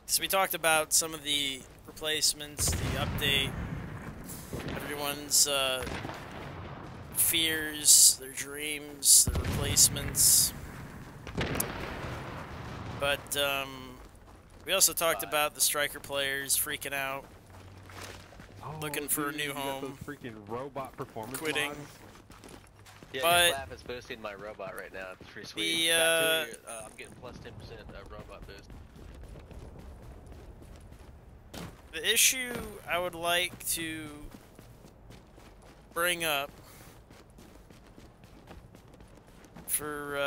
So we talked about some of the replacements, the update, everyone's fears, their dreams, the replacements. But we also talked about the Striker players freaking out. Oh, looking for a new You got home. those freaking robot performance Quitting. mods? Yeah, But your clap is boosting my robot right now. It's pretty sweet. the, I'm getting plus 10% robot boost. The issue I would like to bring up for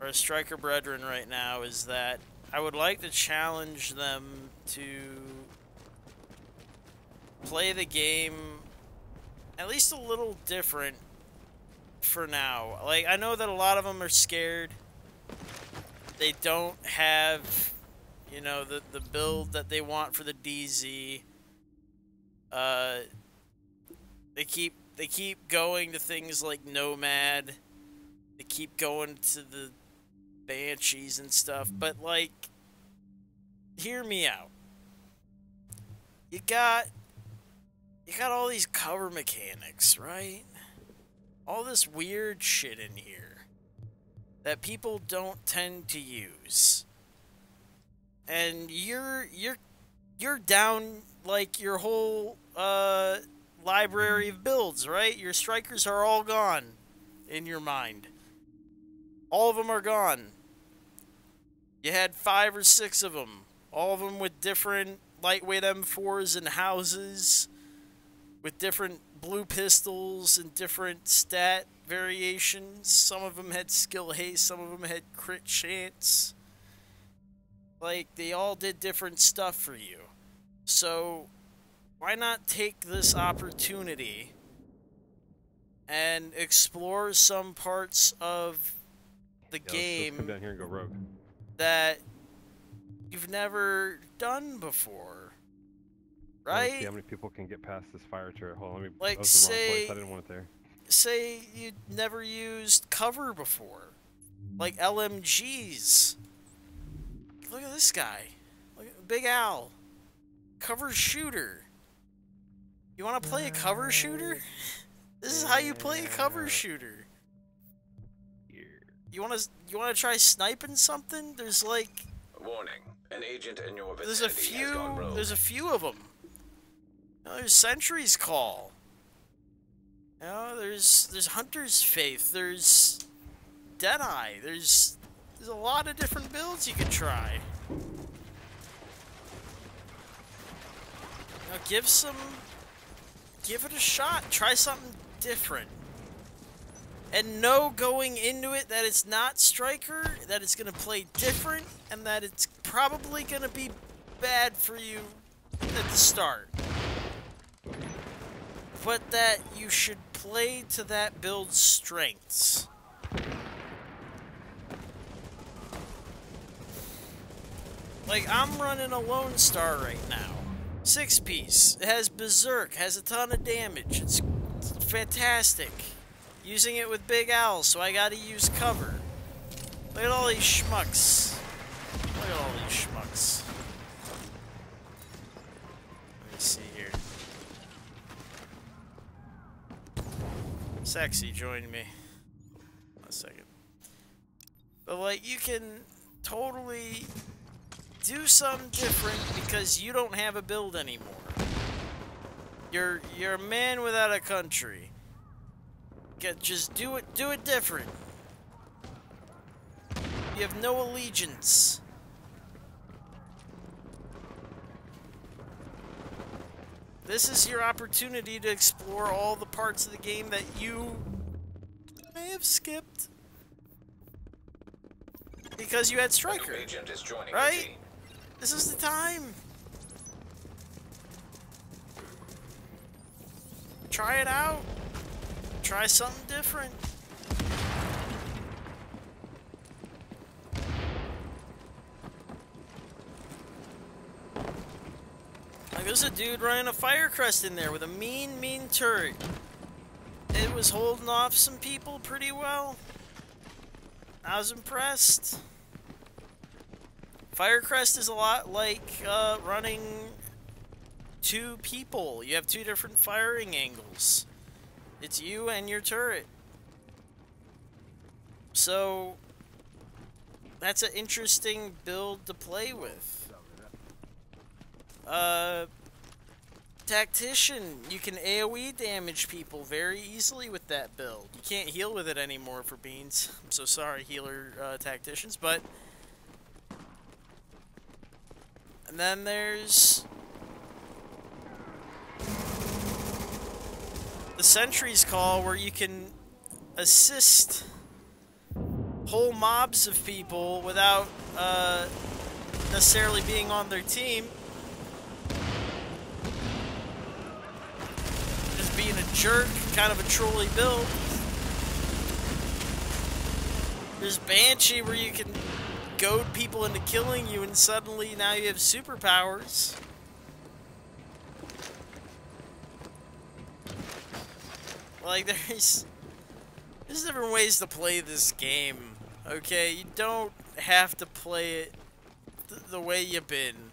our striker brethren right now is that I would like to challenge them to play the game at least a little different for now. Like, I know that a lot of them are scared. They don't have, you know, the build that they want for the DZ. They keep going to things like Nomad. They keep going to the Banshees and stuff, but like, hear me out. You got all these cover mechanics, right? All this weird shit in here that people don't tend to use. And you're down like your whole library of builds, right? Your strikers are all gone in your mind. All of them are gone. You had 5 or 6 of them. All of them with different lightweight M4s and houses, with different blue pistols and different stat variations. Some of them had skill haste, some of them had crit chance. Like, they all did different stuff for you. So, why not take this opportunity and explore some parts of the game Let's come down here and go rogue. that you've never done before, right? See how many people can get past this fire turret. Hold on, let me. Like, that was the wrong say- place. I didn't want it there. Say you never used cover before, like LMGs. Look at this guy, look at Big Al, cover shooter. You want to play a cover shooter? This is how you play a cover shooter. You want to try sniping something? There's like, Warning. An agent in your there's a vicinity has gone rogue. few of them. You know, there's Sentry's Call. You know, there's Hunter's Faith. There's Deadeye. There's a lot of different builds you can try. Now give it a shot. Try something different. And know going into it that it's not Striker, that it's going to play different, and that it's probably going to be bad for you at the start. But that you should play to that build's strengths. Like, I'm running a Lone Star right now. 6-piece. It has Berserk, has a ton of damage. It's fantastic. Using it with Big Al, so I gotta use cover. Look at all these schmucks. Look at all these schmucks. Let me see here. Sexy joined me. A second. But like, you can totally do something different because you don't have a build anymore. You're a man without a country. Just do it different. You have no allegiance. This is your opportunity to explore all the parts of the game that you may have skipped because you had Striker, A new agent is joining the right? team. This is the time. Try it out. Try something different. Like, there's a dude running a Firecrest in there with a mean turret. It was holding off some people pretty well. I was impressed. Firecrest is a lot like running 2 people. You have 2 different firing angles. It's you and your turret. So, that's an interesting build to play with. Tactician, you can AoE damage people very easily with that build. You can't heal with it anymore for beans. I'm so sorry, healer tacticians, but... And then there's... the Sentry's Call, where you can assist whole mobs of people without necessarily being on their team. Just being a jerk, kind of a trolly build. There's Banshee, where you can goad people into killing you, and suddenly now you have superpowers. Like, there's different ways to play this game, okay? You don't have to play it the way you've been.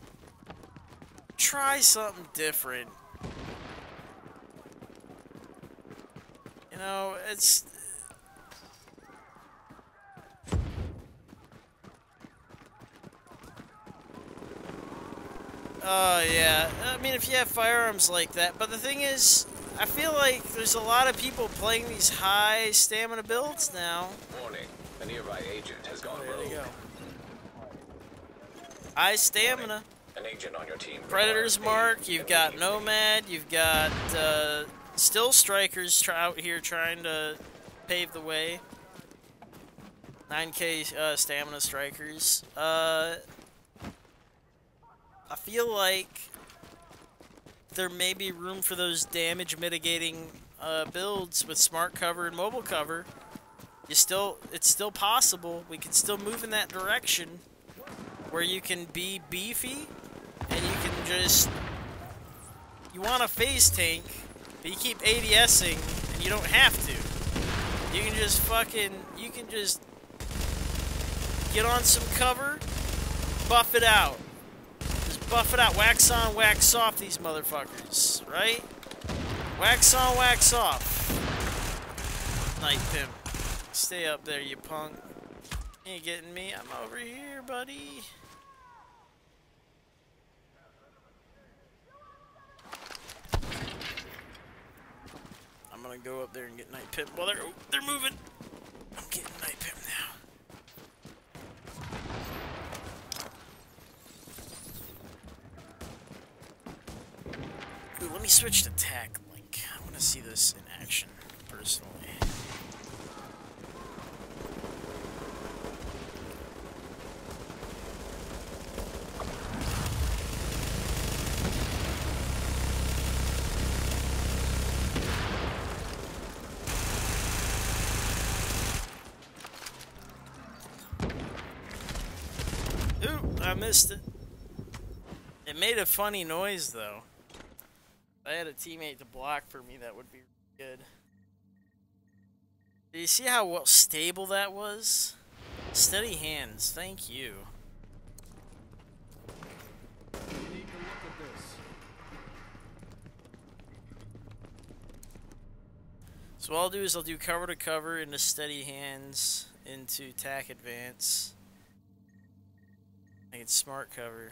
Try something different. You know, it's... Oh, yeah. I mean, if you have firearms like that, but the thing is... I feel like there's a lot of people playing these high stamina builds now. Warning, a nearby agent has gone There rogue. you go. High stamina. An agent on your team. Predator's requires Mark, aid you've got immediately. Nomad, you've got Still Strikers out here trying to pave the way. 9k stamina strikers. I feel like there may be room for those damage mitigating builds with smart cover and mobile cover. It's still possible. We can still move in that direction where you can be beefy and you can just... You want a phase tank, but you keep ADSing and you don't have to. You can just you can just get on some cover, buff it out. Buff it out. Wax on, wax off these motherfuckers, right? Wax on, wax off. Night Pimp. Stay up there, you punk. You ain't getting me. I'm over here, buddy. I'm gonna go up there and get Night Pimp. Well, they're moving. I'm getting Night Pimp now. Ooh, let me switch to TAC Link. I want to see this in action, personally. Ooh, I missed it. It made a funny noise, though. If I had a teammate to block for me, that would be good. Did you see how well stable that was? Steady hands, thank you. So what I'll do is I'll do cover to cover into steady hands into tack advance. I can smart cover.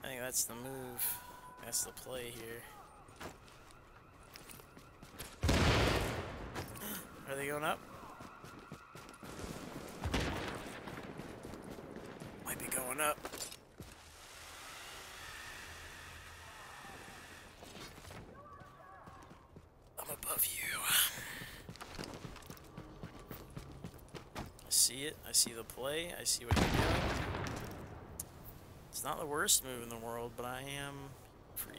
I think that's the move. That's the play here. Are they going up? Might be going up. I'm above you. I see it. I see the play. I see what you're doing. It's not the worst move in the world, but I am for you.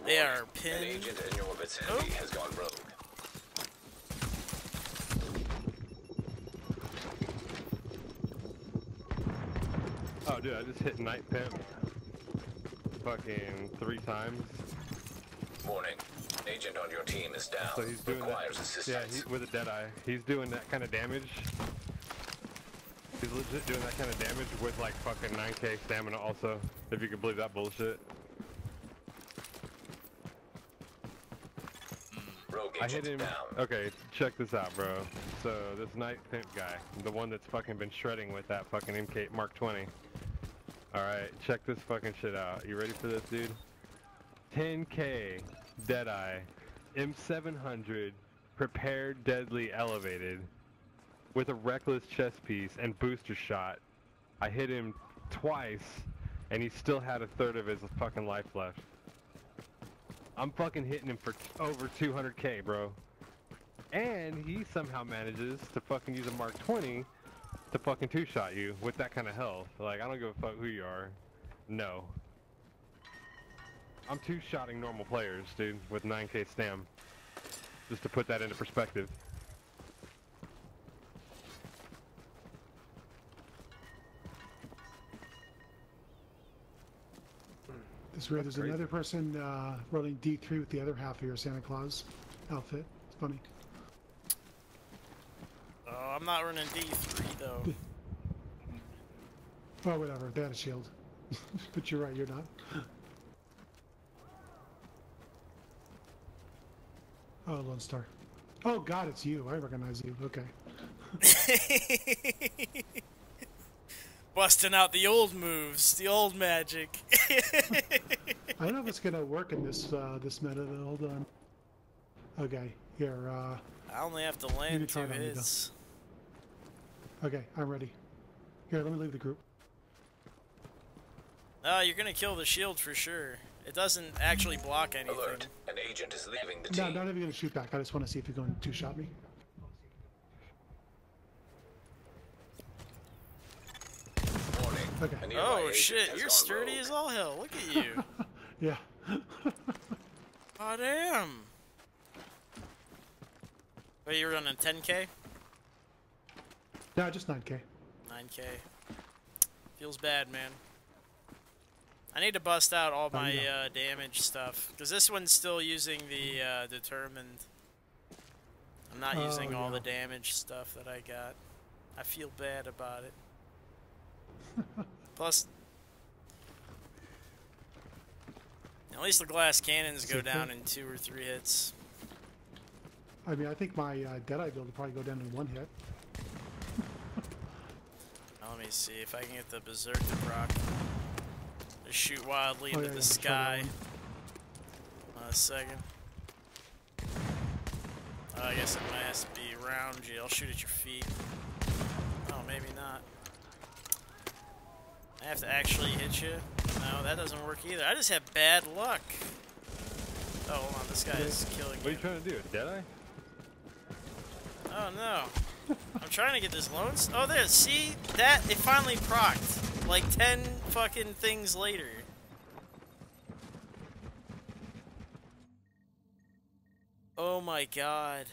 They are An pinned. agent in your vicinity has gone rogue. Oh, dude, I just hit Night Pimp fucking 3 times. Warning, Agent on your team is down. So he's doing Requires that. assistance. Yeah, with a Deadeye. He's doing that kind of damage. He's legit doing that kind of damage with like fucking 9k stamina also, if you can believe that bullshit. Rogue I hit agent him. down. Okay, check this out, bro. So this Night Pimp guy, the one that's fucking been shredding with that fucking MK Mark 20. Alright, check this fucking shit out. You ready for this, dude? 10k Deadeye, M700, prepared deadly elevated, with a reckless chest piece and booster shot. I hit him twice, and he still had a third of his fucking life left. I'm fucking hitting him for over 200k, bro. And he somehow manages to fucking use a Mark 20 to fucking two-shot you with that kind of health. Like, I don't give a fuck who you are. No. I'm two-shotting normal players, dude, with 9k stam. Just to put that into perspective. This way, there's crazy. another person rolling D3 with the other half of your Santa Claus outfit. It's funny. Oh, I'm not running D3 though. Oh, whatever. They had a shield. But you're right, you're not. Oh, Lone Star. Oh, God, it's you. I recognize you. Okay. Busting out the old moves, the old magic. I don't know if it's going to work in this this meta, though. Hold on. Okay, here. I only have to You land can try 2 it on me, hits. Okay, I'm ready. Here, let me leave the group. Oh, you're gonna kill the shield for sure. It doesn't actually block anything. Alert. An agent is leaving the No, team. not even going to shoot back. I just want to see if you're going to two-shot me. Warning. Okay. A nearby Oh agent shit, has you're gone sturdy rogue. as all hell. Look at you. Yeah. Oh damn. Wait, you're running 10k? No, just 9k. 9k. Feels bad, man. I need to bust out all my damage stuff, because this one's still using the determined. I'm not using all the damage stuff that I got. I feel bad about it. Plus, at least the glass cannons go down in 2 or 3 hits. I mean, I think my Deadeye build will probably go down in 1 hit. Now, let me see if I can get the Berserk to proc. Just shoot wildly into the try sky. that one. A second. I guess it might have to be around you. I'll shoot at your feet. Oh, maybe not. I have to actually hit you. No, that doesn't work either. I just have bad luck. Oh, hold on. This guy is killing What are you. you trying to do? Deadeye? Oh, no. I'm trying to get this lone... Oh, there. See? That, it finally procced. Like 10 fucking things later. Oh my god.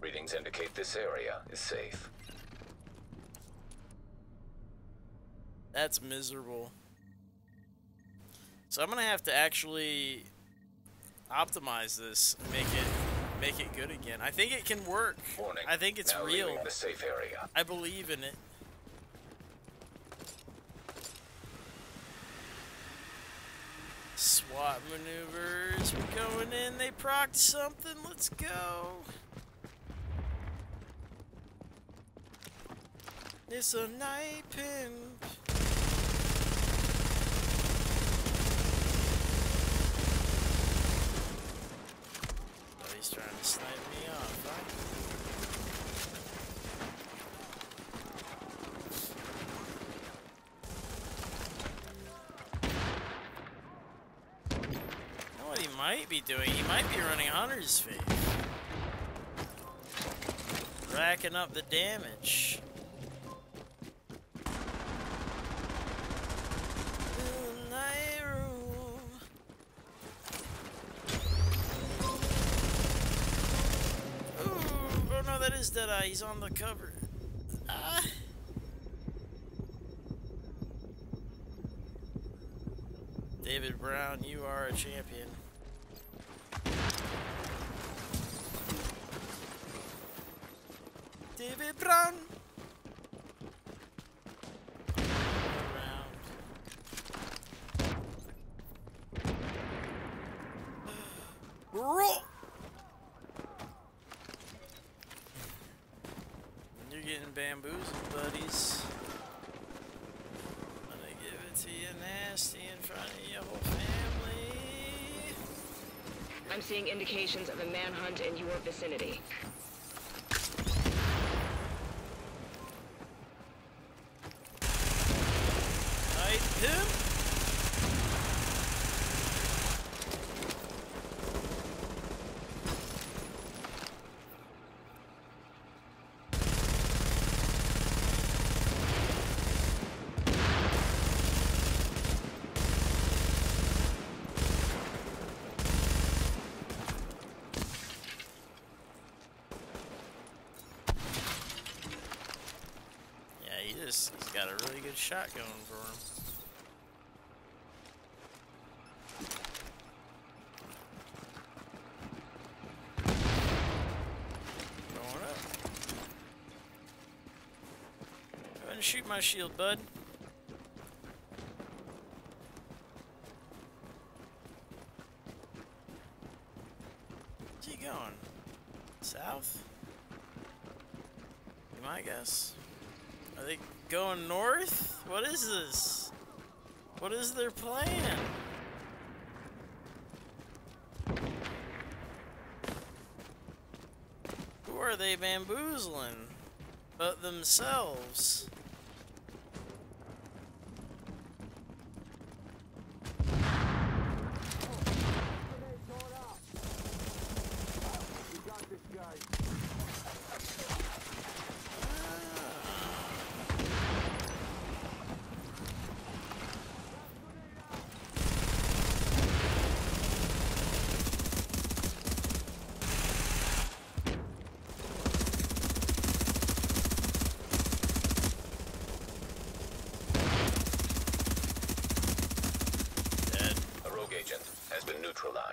Readings indicate this area is safe. That's miserable. So I'm gonna have to actually optimize this and make it good again. I think it can work. Warning. I think it's now real. leaving the safe area. I believe in it. SWAT maneuvers. We're going in. They procced something. Let's go. It's a night pimp. Oh, he's trying to snipe me off, huh? You know what he might be doing? He might be running Hunter's Faith. Racking up the damage. Oh no, that is Deadeye. He's on the cover. Ah. David Brown, you are a champion. David Brown. Roll. You're getting bamboozled, buddies. I'm gonna give it to you nasty in front of your whole family. I'm seeing indications of a manhunt in your vicinity. Hide him. He's got a really good shot going for him. Going up. Go ahead and shoot my shield, bud. Where's he going? South? Be my guess. Are they going north? What is this? What is their plan? Who are they bamboozling? But themselves.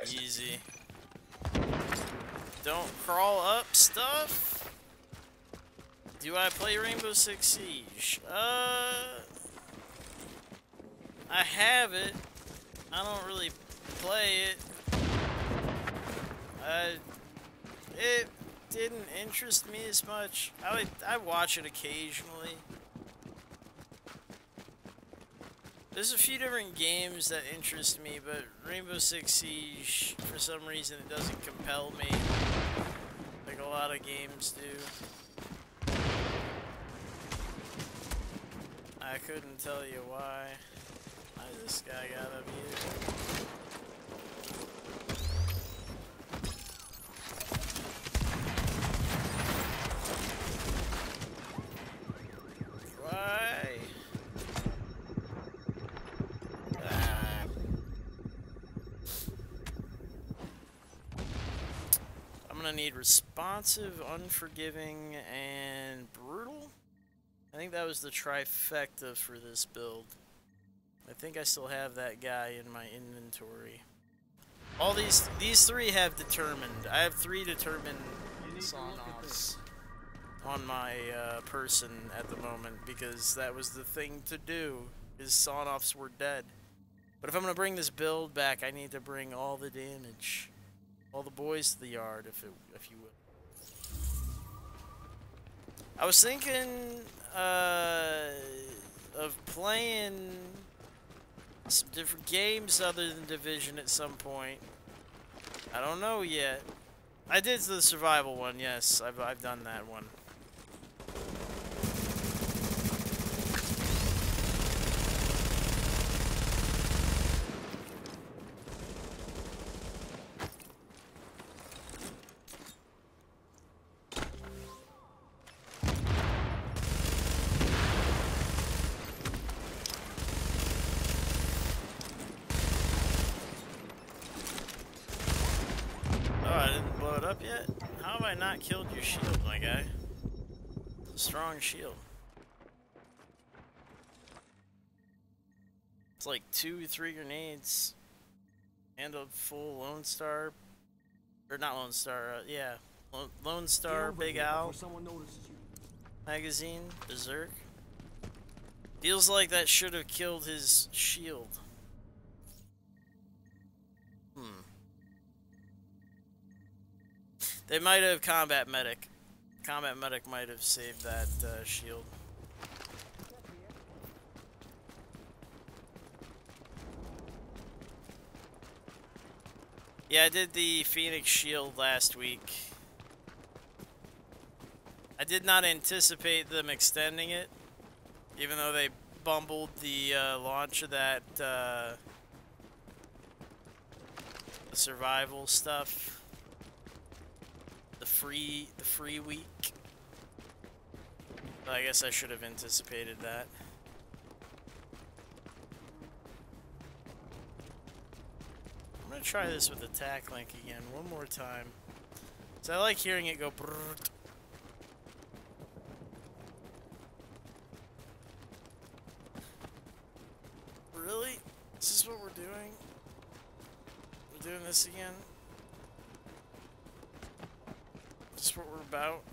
Easy. Don't crawl up stuff. Do I play Rainbow Six Siege? I have it. I don't really play it. It didn't interest me as much. I watch it occasionally. There's a few different games that interest me, but Rainbow Six Siege, for some reason, it doesn't compel me like a lot of games do. I couldn't tell you why. Why this guy got up here? Need responsive, unforgiving, and brutal. I think that was the trifecta for this build. I think I still have that guy in my inventory. All these three have determined. I have 3 determined sawn-offs on my person at the moment because that was the thing to do. His sawn-offs were dead. But if I'm gonna bring this build back, I need to bring all the damage. All the boys to the yard, if you will. I was thinking of playing some different games other than Division at some point. I don't know yet. I did the survival one, yes. I've done that one. Up yet? How have I not killed your shield, my guy? It's a strong shield. It's like 2-3 grenades. And a full Lone Star, or not Lone Star, yeah, Lone Star Big Al magazine, Berserk. Feels like that should have killed his shield. They might have Combat Medic. Combat Medic might have saved that shield. Yeah, I did the Phoenix Shield last week. I did not anticipate them extending it, even though they bumbled the launch of that the survival stuff, the free week. But I guess I should have anticipated that. I'm gonna try this with the tack link again one more time. So I like hearing it go brrrt. Really? Is this what we're doing? We're doing this again? Is this what we're about?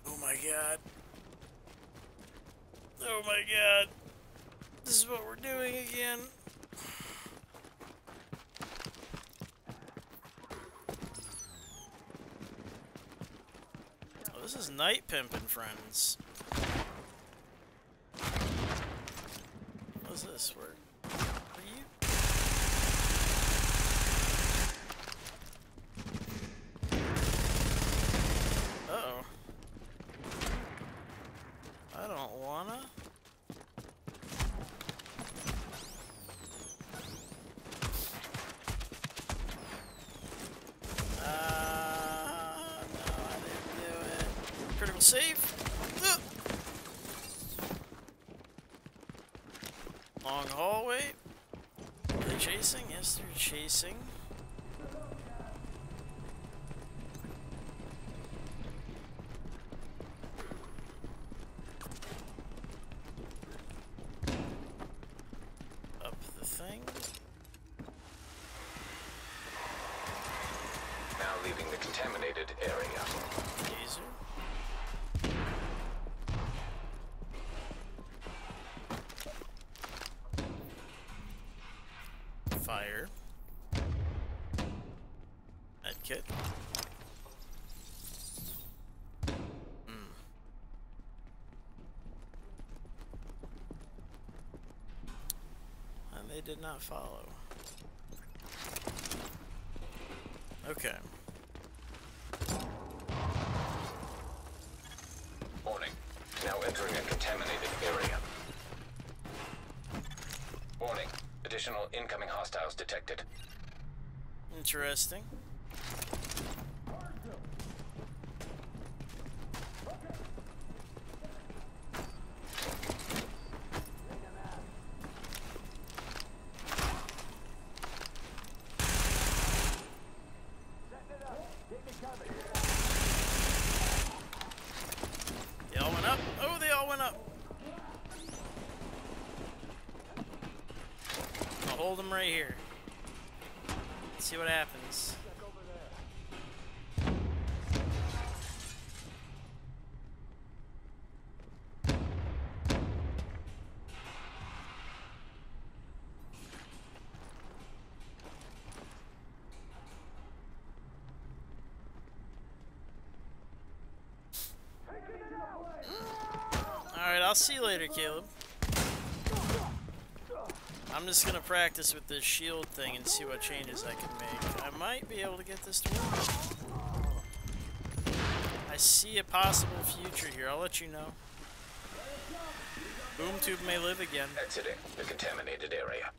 Oh my god. Oh my god. This is what we're doing again. Oh, this is Night Pimpin' Friends. What is this? Where are you? Uh-oh. I don't wanna. No, I didn't do it. Critical save. Ugh. Long hallway. Are they chasing? Yes, they're chasing. Up the thing. Now leaving the contaminated area. Laser. Fire. Medkit. And they did not follow. Okay. Warning. Now entering a contaminated area. Warning. Additional incoming hostiles detected. Interesting. They all went up. Oh, they all went up. I'll hold them right here. Let's see what happens. Alright, I'll see you later, Caleb. I'm just gonna practice with this shield thing and see what changes I can make. I might be able to get this to work. I see a possible future here. I'll let you know. BoomTube may live again. Exiting the contaminated area.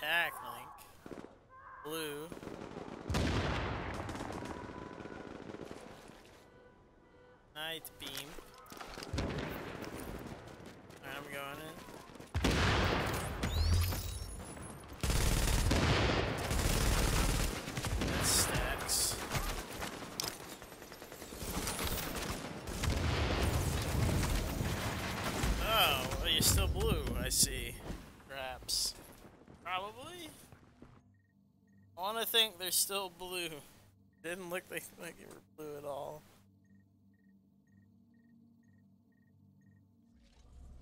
attack link. Blue. Night beam. Alright, I'm going in. That stacks. Oh, well, you're still blue, I see. Perhaps. Probably? I want to think they're still blue. Didn't look like you were blue at all.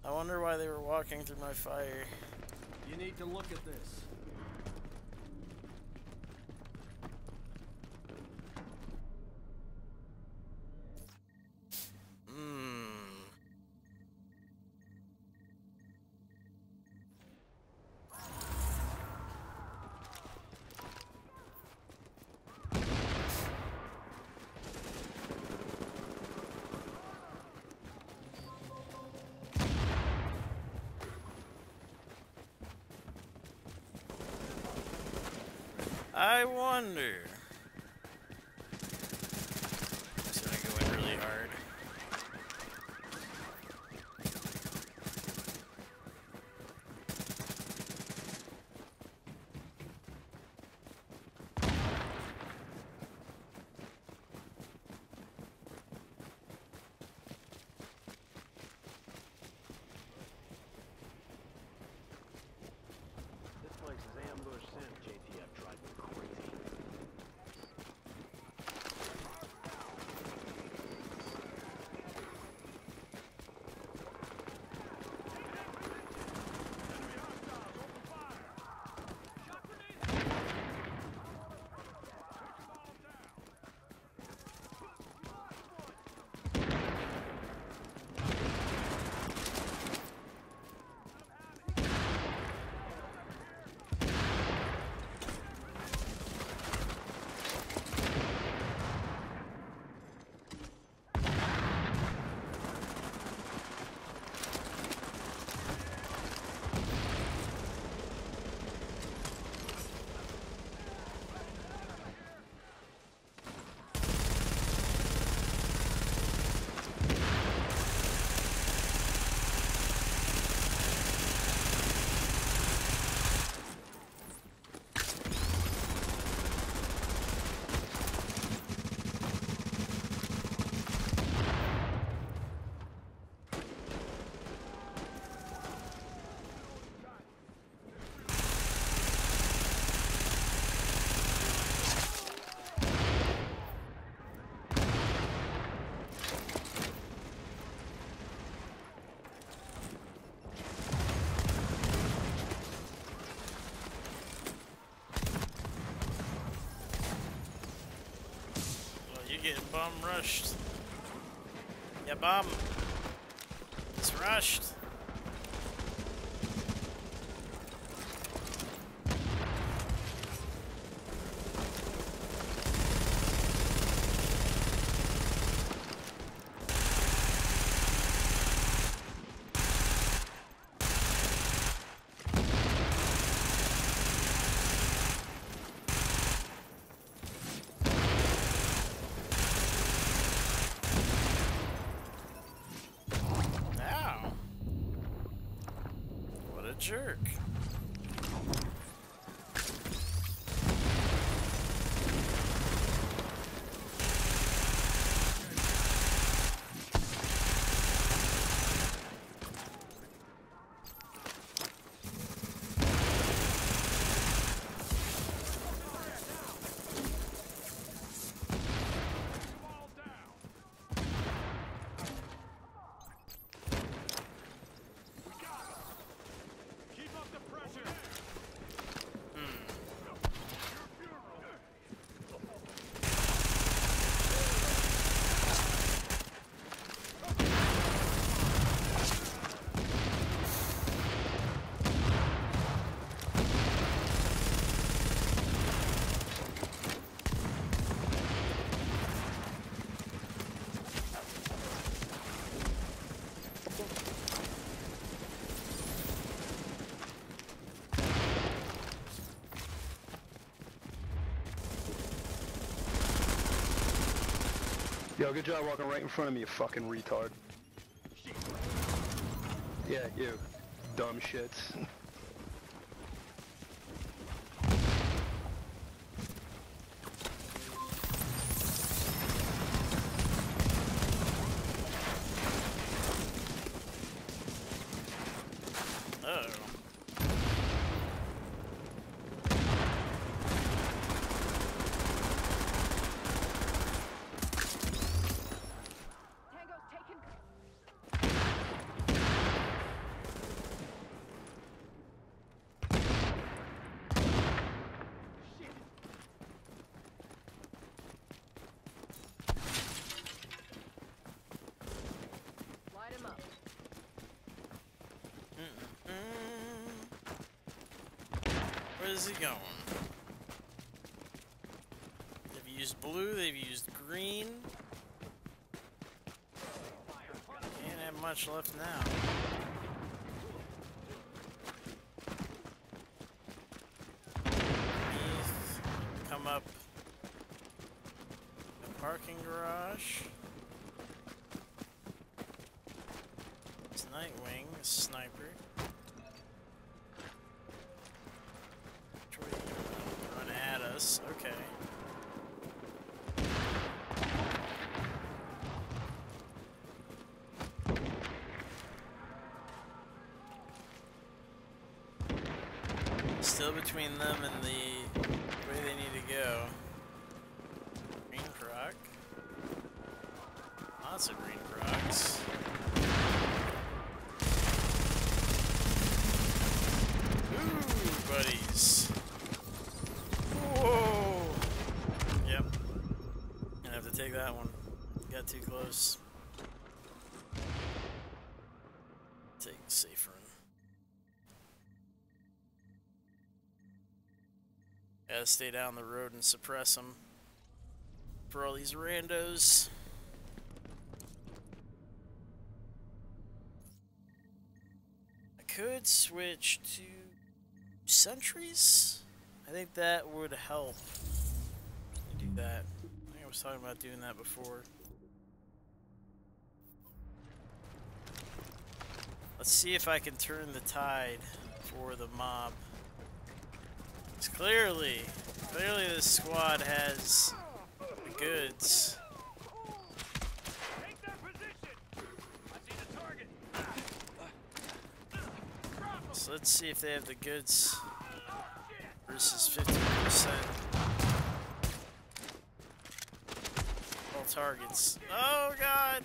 I wonder why they were walking through my fire. You need to look at this. I wonder. Just gonna go in really hard. This place is ambush since JTF tried me crazy. Getting bomb rushed. Yeah, bomb. It's rushed. Jerk. Yo, good job walking right in front of me, you fucking retard. Yeah, you. Dumb shits. Where's he going? They've used blue, they've used green. Can't have much left now. Come up the parking garage. It's Nightwing, a sniper. Run at us, okay. Still between them and the way they need to go. Green croc. Lots of green crocs. Ooh, buddies. Whoa! Yep. Gonna have to take that one. Got too close. Take a safe run. Gotta stay down the road and suppress them for all these randos. I could switch to sentries. I think that would help. Do that. I think I was talking about doing that before. Let's see if I can turn the tide for the mob. Because clearly this squad has the goods. Take that position. I see the target. So let's see if they have the goods versus 50%. All targets. Oh god!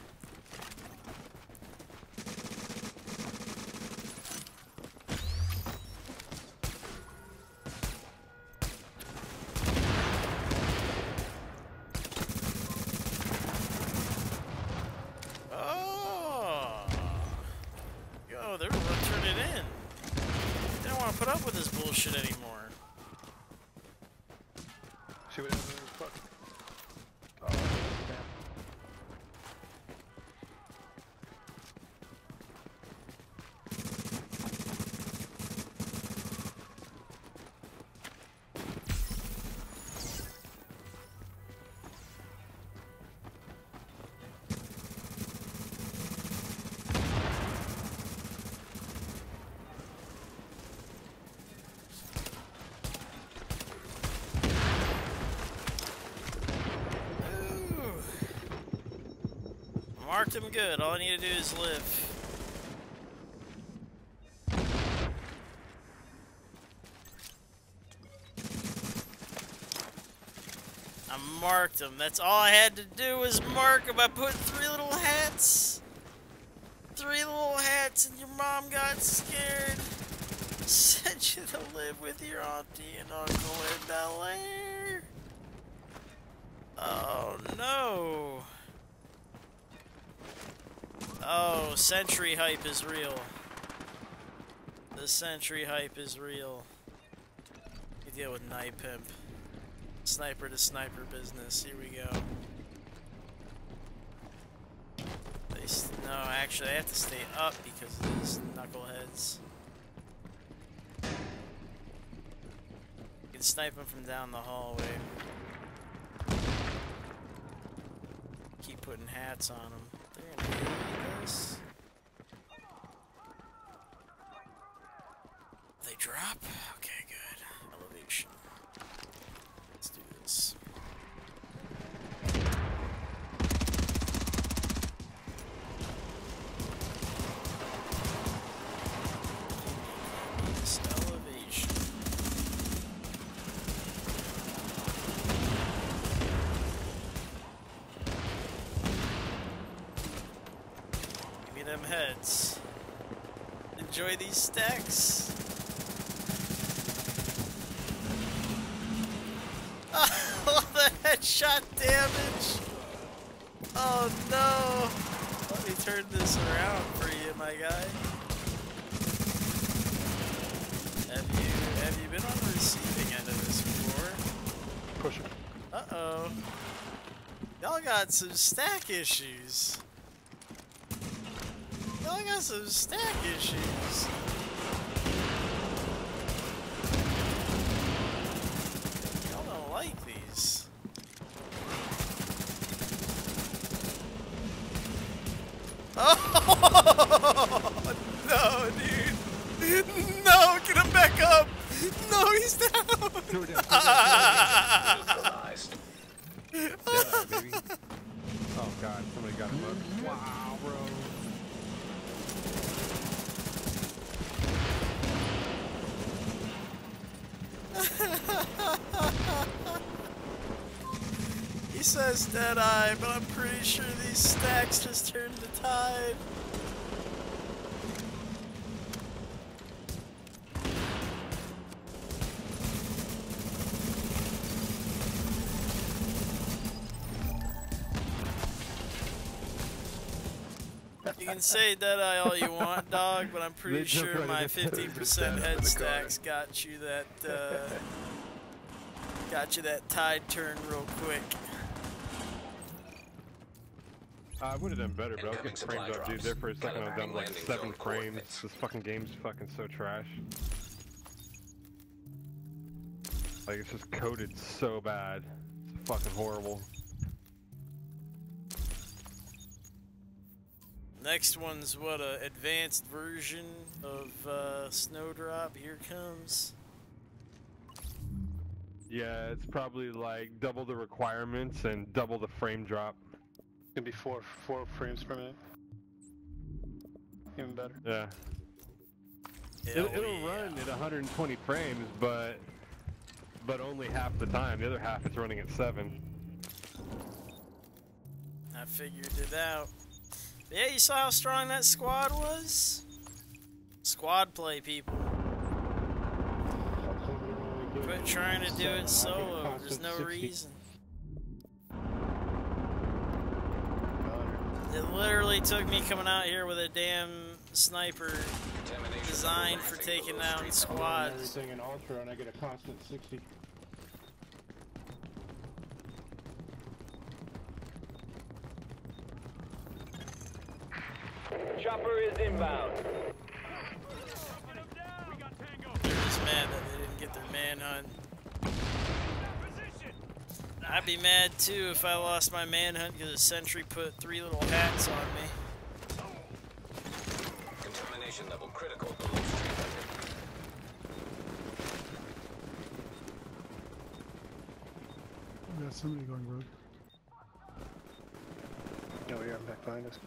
Put up with this bullshit anymore. See what happens? Fuck. Marked him good. All I need to do is live. I marked him. That's all I had to do was mark him. I put 3 little hats. 3 little hats and your mom got scared. Sent you to live with your auntie and uncle in Bel Air. Oh no. Oh, sentry hype is real. The sentry hype is real. You deal with Night Pimp. Sniper to sniper business. Here we go. No, actually, I have to stay up because of these knuckleheads. You can snipe them from down the hallway. Keep putting hats on them. They're gonna hate this. They drop? Okay, good. Elevation. Let's do this. This elevation. Give me them heads. Enjoy these stacks. Oh, the headshot damage! Oh no! Let me turn this around for you, my guy. Have you been on the receiving end of this before? Push it. Uh-oh. Y'all got some stack issues. Y'all got some stack issues. Y'all don't like these. Oh no, dude! No, get him back up! No, he's down! Deadeye, baby. Oh god, somebody got him up. Wow, bro. He says Deadeye, but I'm pretty sure these stacks just turned the tide. You can say Deadeye all you want, dog, but I'm pretty sure my 50% head stacks got you that tide turn real quick. I would have done better, but I was getting framed up, dude. There for a second, I was down like 7 frames. This fucking game's fucking so trash. Like, it's just coded so bad. It's fucking horrible. Next one's what, a advanced version of Snowdrop. Here comes. Yeah, it's probably like double the requirements and double the frame drop. It's gonna be four frames per minute. Even better. Yeah. It'll run at 120 frames, but only half the time. The other half it's running at 7. I figured it out. Yeah, you saw how strong that squad was? Squad play, people. Quit trying to do it solo. There's no reason. It literally took me coming out here with a damn sniper designed for taking down squads. Everything in Ultra, and I get a constant 60. Chopper is inbound. They're just mad that they didn't get their manhunt. I'd be mad too if I lost my manhunt because a sentry put 3 little hats on me. Contamination level critical. We got somebody going rogue. Oh yeah, I'm back behind us.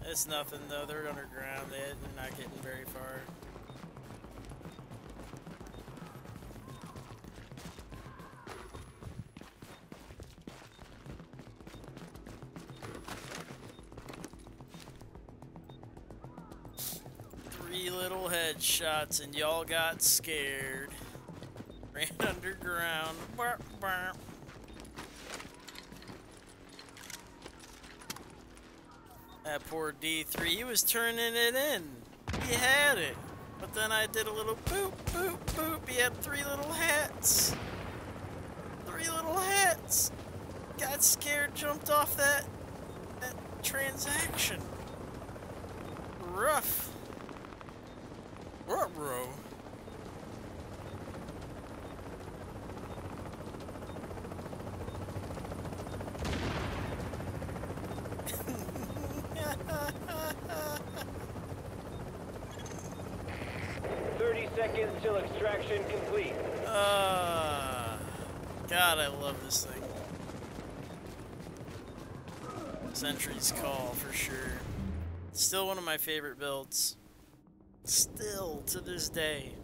It's nothing though, they're underground, they're not getting very far. Three little headshots and y'all got scared. Ran underground. Burp, burp. That poor D3, he was turning it in. He had it. But then I did a little boop, boop, boop. He had 3 little hats. 3 little hats. Got scared, jumped off that transaction. Rough. Ruh-roh. seconds till extraction complete. God, I love this thing. Sentry's Call, for sure. Still one of my favorite builds. Still, to this day.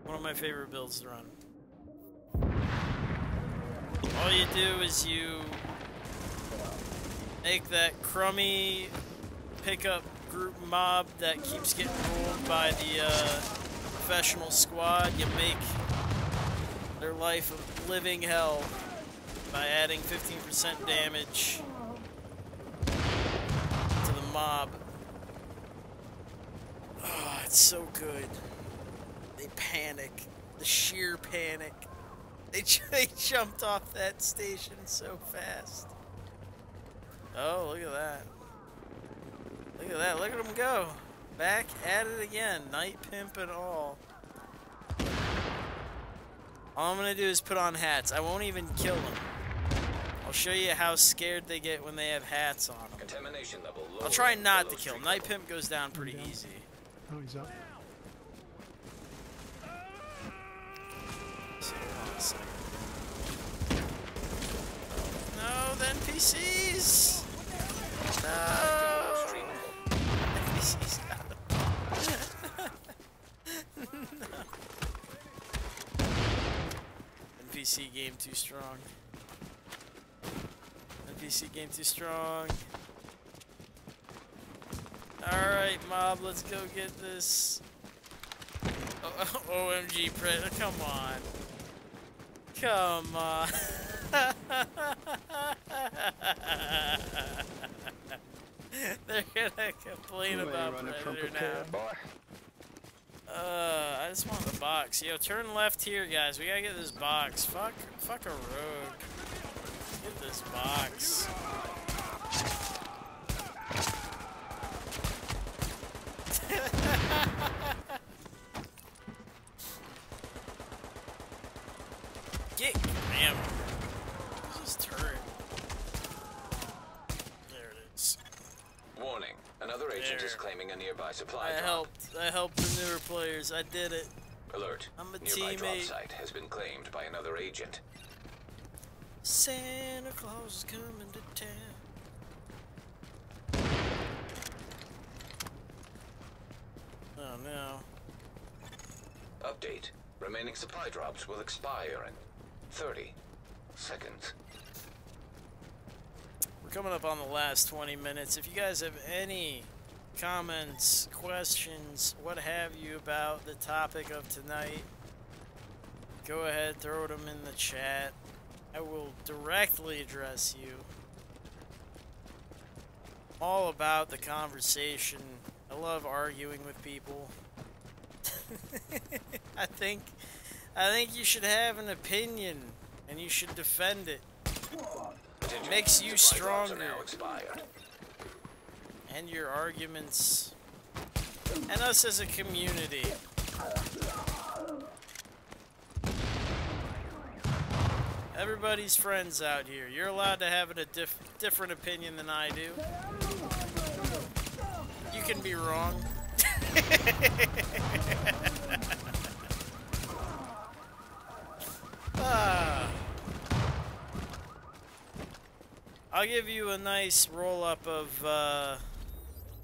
One of my favorite builds to run. All you do is you make that crummy pickup group mob that keeps getting ruled by the professional squad. You make their life a living hell by adding 15% damage to the mob. Oh, it's so good. They panic. The sheer panic. They jumped off that station so fast. Oh, look at that. Look at that. Look at them go. Back at it again. Night Pimp and all. All I'm going to do is put on hats. I won't even kill them. I'll show you how scared they get when they have hats on them. Contamination level low. I'll try not to kill them. Night Pimp goes down pretty easy. Oh, he's up. So, hold on a second. No, the NPCs! No! NPCs got him. No. NPC game too strong. NPC game too strong. Alright, mob, let's go get this. OMG, Predator, come on. Come on. They're gonna complain about Predator now. I just want the box. Yo, turn left here, guys. We gotta get this box. Fuck a road. Get this box. Get damn. Where's this turret? There it is. Warning. Another agent is claiming a nearby supply drop. I helped the newer players. I did it. Alert. I'm a Nearby drop teammate. site has been claimed by another agent. Santa Claus is coming to town. Oh no. Update. Remaining supply drops will expire in 30 seconds. We're coming up on the last 20 minutes. If you guys have any comments, questions, what have you about the topic of tonight, go ahead, throw them in the chat. I will directly address you. All about the conversation. I love arguing with people. I think you should have an opinion and you should defend it. It makes you stronger. And your arguments. And us as a community. Everybody's friends out here. You're allowed to have a different opinion than I do. You can be wrong. I'll give you a nice roll-up of,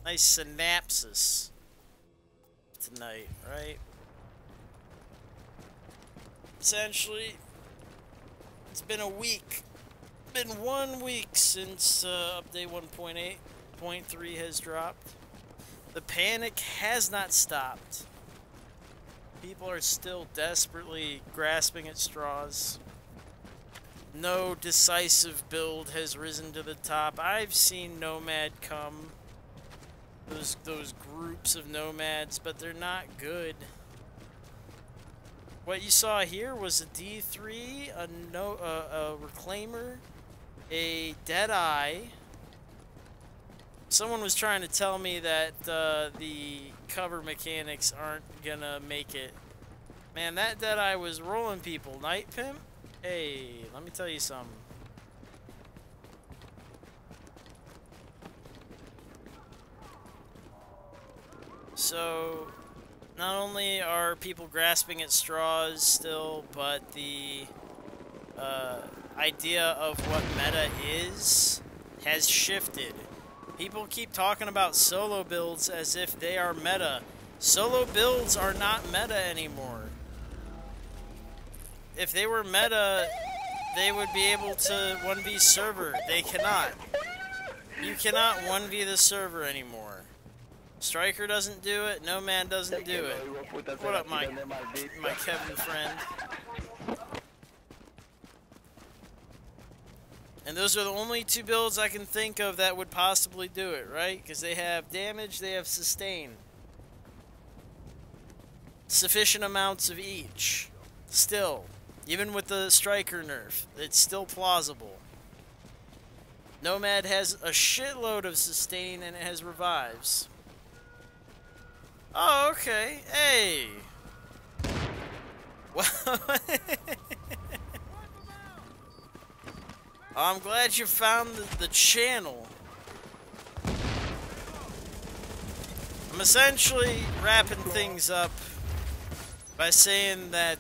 nice synopsis tonight, right? Essentially, it's been a week. Been 1 week since update 1.8.3 has dropped. The panic has not stopped. People are still desperately grasping at straws. No decisive build has risen to the top. I've seen Nomad come. Those groups of nomads, but they're not good. What you saw here was a D3, a Reclaimer, a Deadeye. Someone was trying to tell me that the cover mechanics aren't gonna make it. Man, that Deadeye was rolling people. Night Pimp? Hey, let me tell you something. So, not only are people grasping at straws still, but the idea of what meta is has shifted. People keep talking about solo builds as if they are meta. Solo builds are not meta anymore. If they were meta, they would be able to 1v server. They cannot. You cannot 1v the server anymore. Striker doesn't do it. Nomad doesn't do it. What up, my Kevin friend? And those are the only two builds I can think of that would possibly do it, right? Because they have damage, they have sustain. Sufficient amounts of each. Still. Even with the Striker nerf, it's still plausible. Nomad has a shitload of sustain and it has revives. Oh, okay. Hey! Well, I'm glad you found the channel. I'm essentially wrapping things up by saying that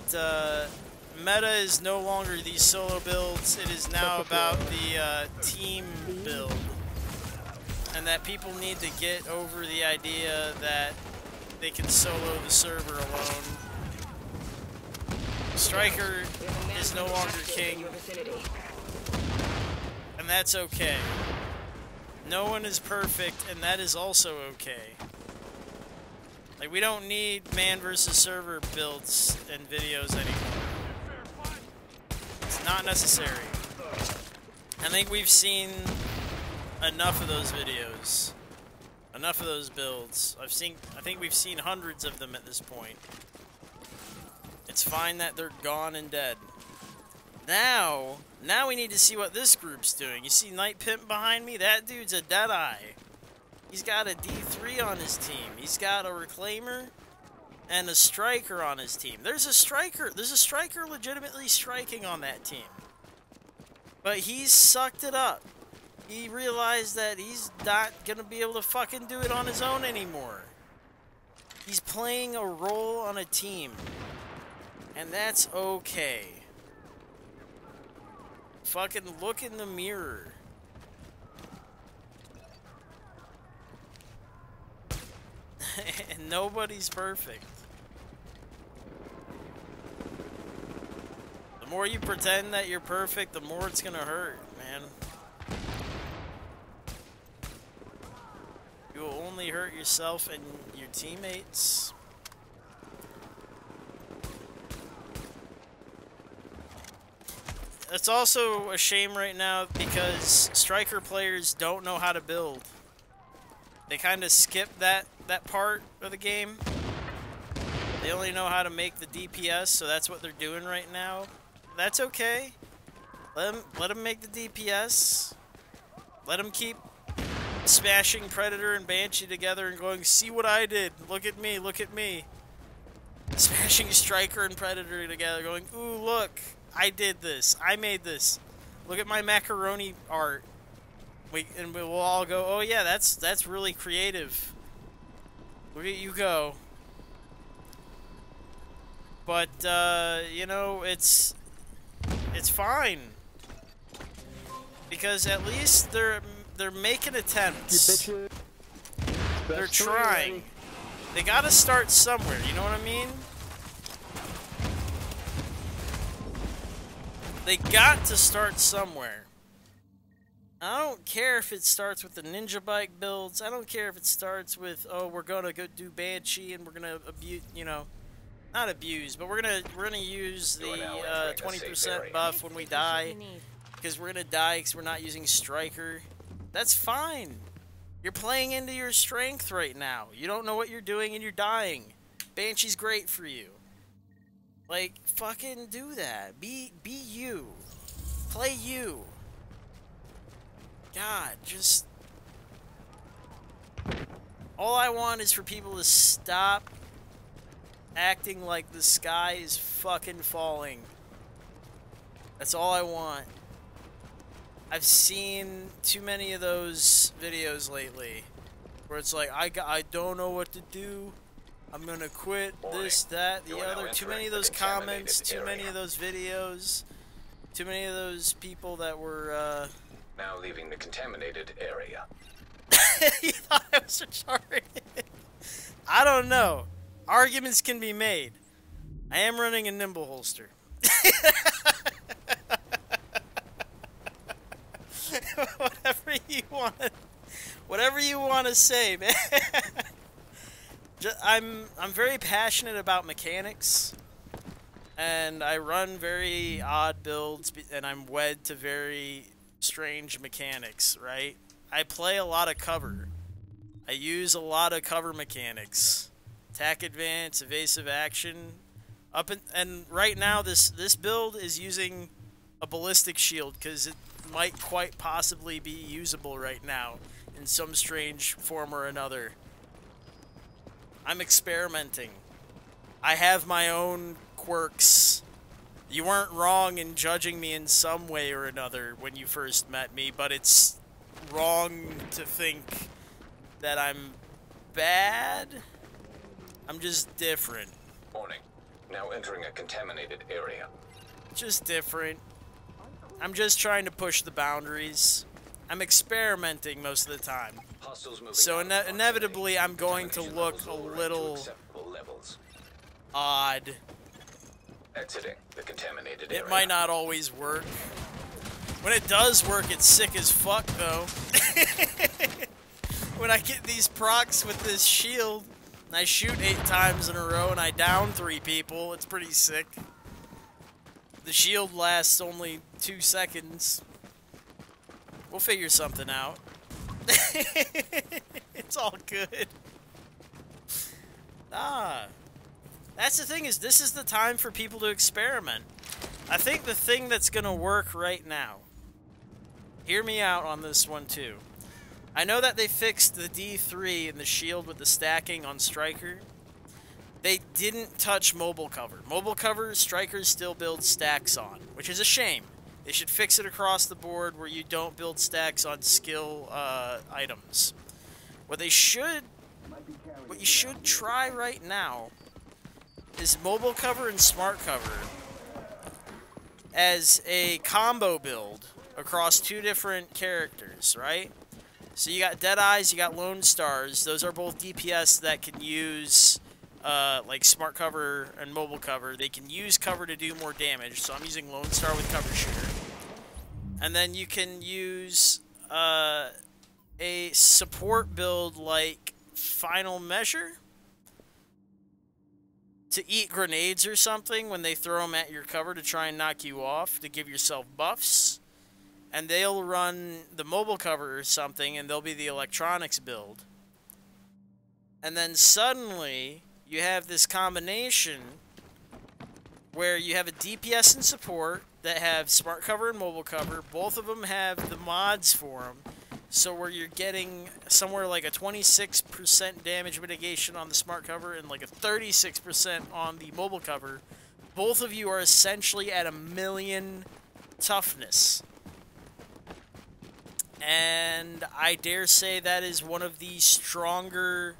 meta is no longer these solo builds. It is now about the team build. And that people need to get over the idea that they can solo the server alone. Striker is no longer king. And that's okay. No one is perfect, and that is also okay. Like, we don't need man versus server builds and videos anymore. It's not necessary. I think we've seen enough of those videos. Enough of those builds. I think we've seen hundreds of them at this point. It's fine that they're gone and dead. Now we need to see what this group's doing. You see Night Pimp behind me? That dude's a Deadeye. He's got a D3 on his team. He's got a Reclaimer and a Striker on his team. There's a Striker legitimately striking on that team. But he's sucked it up. He realized that he's not gonna be able to fucking do it on his own anymore. He's playing a role on a team. And that's okay. Fucking look in the mirror. And nobody's perfect. The more you pretend that you're perfect, the more it's gonna hurt, man. You will only hurt yourself and your teammates. It's also a shame right now because Striker players don't know how to build. They kind of skip that part of the game. They only know how to make the DPS, so that's what they're doing right now. That's okay. Let them make the DPS. Let them keep smashing Predator and Banshee together and going, see what I did. Look at me, look at me. Smashing Striker and Predator together going, ooh, look. I did this. I made this. Look at my macaroni art. And we'll all go, oh yeah, that's really creative. Look at you go. But you know, it's fine. Because at least they're making attempts. They're trying. They gotta start somewhere, you know what I mean? They got to start somewhere. I don't care if it starts with the ninja bike builds. I don't care if it starts with, oh, we're gonna go do Banshee and we're gonna abuse, you know, not abuse, but we're gonna use the 20% buff when we die, because we're gonna die because we're not using Striker. That's fine. You're playing into your strength right now. You don't know what you're doing and you're dying. Banshee's great for you. Like, fucking do that. Be you. Play you. God, just... all I want is for people to stop acting like the sky is fucking falling. That's all I want. I've seen too many of those videos lately where it's like, I don't know what to do. I'm gonna quit this, that, the other. Too many of those comments, too many of those videos, too many of those people that were, Now leaving the contaminated area. You thought I was retarded? I don't know. Arguments can be made. I am running a nimble holster. Whatever you want to say, man. I'm very passionate about mechanics, and I run very odd builds, and I'm wed to very strange mechanics, right? I play a lot of cover. I use a lot of cover mechanics. Attack advance, evasive action. And right now this build is using a ballistic shield because it might quite possibly be usable right now in some strange form or another. I'm experimenting. I have my own quirks. You weren't wrong in judging me in some way or another when you first met me, but it's wrong to think that I'm bad. I'm just different. Warning. Now entering a contaminated area. Just different. I'm just trying to push the boundaries. I'm experimenting most of the time. So inevitably I'm going to look a little odd. Exiting the contaminated area. It might not always work. When it does work, it's sick as fuck, though. When I get these procs with this shield, and I shoot 8 times in a row, and I down 3 people, it's pretty sick. The shield lasts only 2 seconds. We'll figure something out. It's all good. That's the thing, is this is the time for people to experiment. I think the thing that's gonna work right now, hear me out on this one too. I know that they fixed the D3 and the shield with the stacking on Striker. They didn't touch mobile cover. Mobile cover, Strikers still build stacks on, which is a shame. They should fix it across the board where you don't build stacks on skill items. What you should try right now is mobile cover and smart cover as a combo build across 2 different characters, right? So you got Deadeyes, you got Lone Stars. Those are both DPS that can use like smart cover and mobile cover. They can use cover to do more damage, so I'm using Lone Star with cover shooter. And then you can use a support build like Final Measure to eat grenades or something when they throw them at your cover to try and knock you off, to give yourself buffs. And they'll run the mobile cover or something, and they'll be the electronics build. And then suddenly, you have this combination where you have a DPS and support that have smart cover and mobile cover. Both of them have the mods for them. So where you're getting somewhere like a 26% damage mitigation on the smart cover and like a 36% on the mobile cover. Both of you are essentially at 1,000,000 toughness. And I dare say that is one of the stronger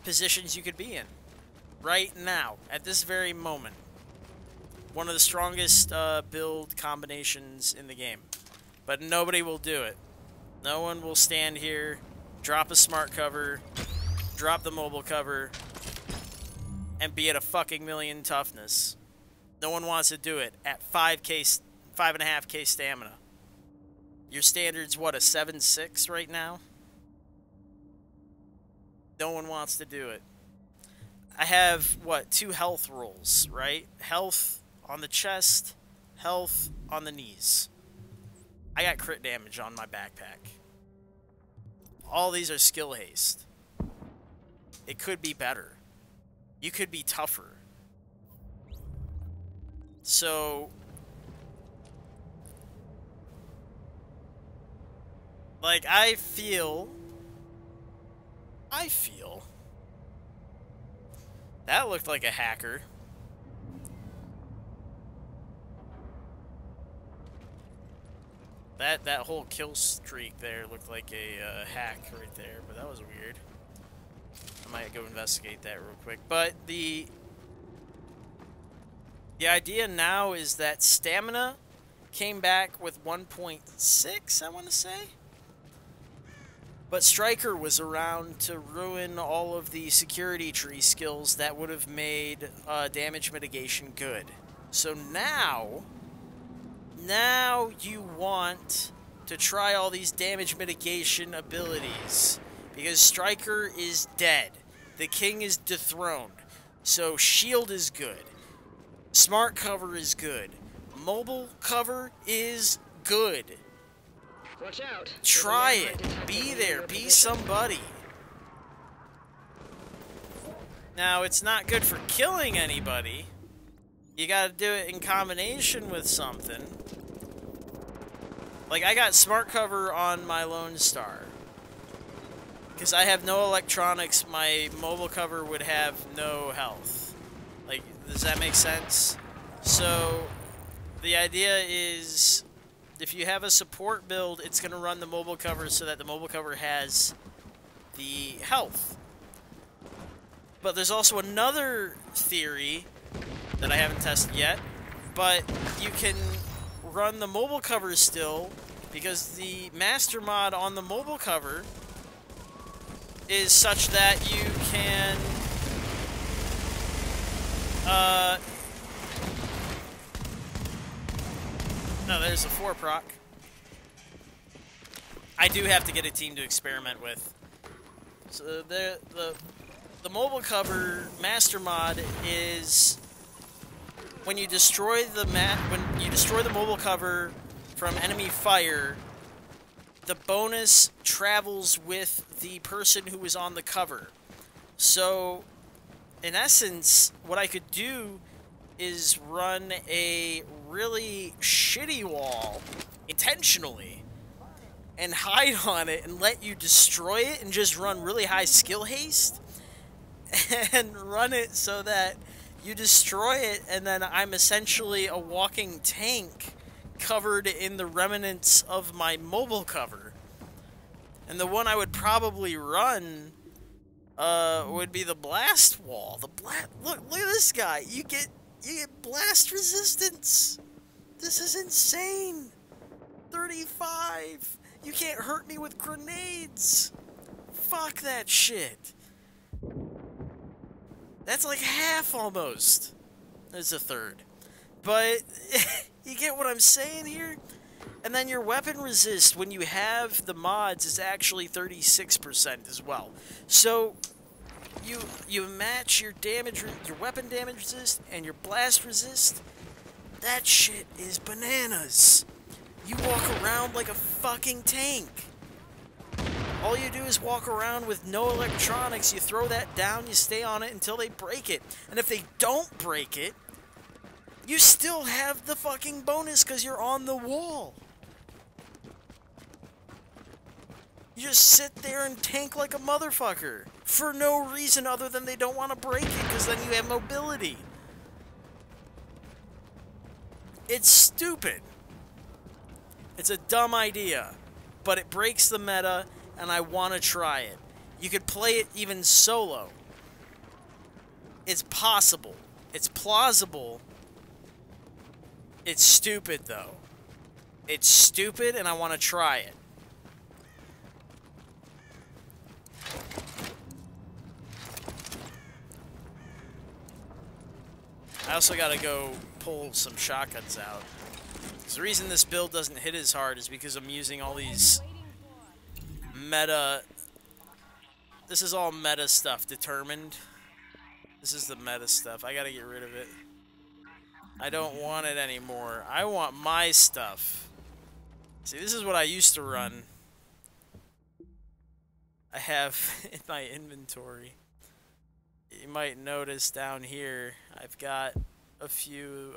positions you could be in. Right now, at this very moment. One of the strongest build combinations in the game. But nobody will do it. No one will stand here, drop a smart cover, drop the mobile cover, and be at a fucking 1,000,000 toughness. No one wants to do it at 5.5k stamina. Your standard's what, a 7.6 right now? No one wants to do it. I have, what, 2 health rolls, right? Health on the chest, health on the knees. I got crit damage on my backpack. All these are skill haste. It could be better. You could be tougher. So, like, I feel that looked like a hacker. That whole kill streak there looked like a hack right there, but that was weird. I might go investigate that real quick. But the idea now is that stamina came back with 1.6, I want to say. But Striker was around to ruin all of the security tree skills that would have made damage mitigation good. So now you want to try all these damage mitigation abilities. Because Striker is dead. The king is dethroned. So shield is good. Smart cover is good. Mobile cover is good. Watch out. Try it. Be there. Be somebody. Now, it's not good for killing anybody. You gotta do it in combination with something. Like, I got smart cover on my Lone Star. Because I have no electronics, my mobile cover would have no health. Like, does that make sense? So, the idea is, if you have a support build, it's going to run the mobile cover so that the mobile cover has the health. But there's also another theory that I haven't tested yet, but you can run the mobile cover still, because the master mod on the mobile cover is such that you can no, there's a 4 proc. I do have to get a team to experiment with. So the mobile cover master mod is when you destroy the mobile cover from enemy fire, the bonus travels with the person who is on the cover. So, in essence, what I could do is run a really shitty wall intentionally and hide on it and let you destroy it and just run really high skill haste and run it so that you destroy it and then I'm essentially a walking tank covered in the remnants of my mobile cover. And the one I would probably run would be the blast wall. Look at this guy. You get blast resistance. This is insane. 35. You can't hurt me with grenades. Fuck that shit. That's like half almost. There's a third. But you get what I'm saying here? And then your weapon resist when you have the mods is actually 36% as well. So you match your weapon damage resist and your blast resist. That shit is bananas. You walk around like a fucking tank. All you do is walk around with no electronics. You throw that down, you stay on it until they break it. And if they don't break it, you still have the fucking bonus because you're on the wall. You just sit there and tank like a motherfucker. For no reason other than they don't want to break it, because then you have mobility. It's stupid. It's a dumb idea. But it breaks the meta, and I want to try it. You could play it even solo. It's possible. It's plausible. It's stupid, though. It's stupid, and I want to try it. I also gotta go pull some shotguns out. The reason this build doesn't hit as hard is because I'm using all these meta... This is all meta stuff determined. This is the meta stuff. I gotta get rid of it. I don't want it anymore. I want my stuff. See, this is what I used to run. I have in my inventory. You might notice down here, I've got a few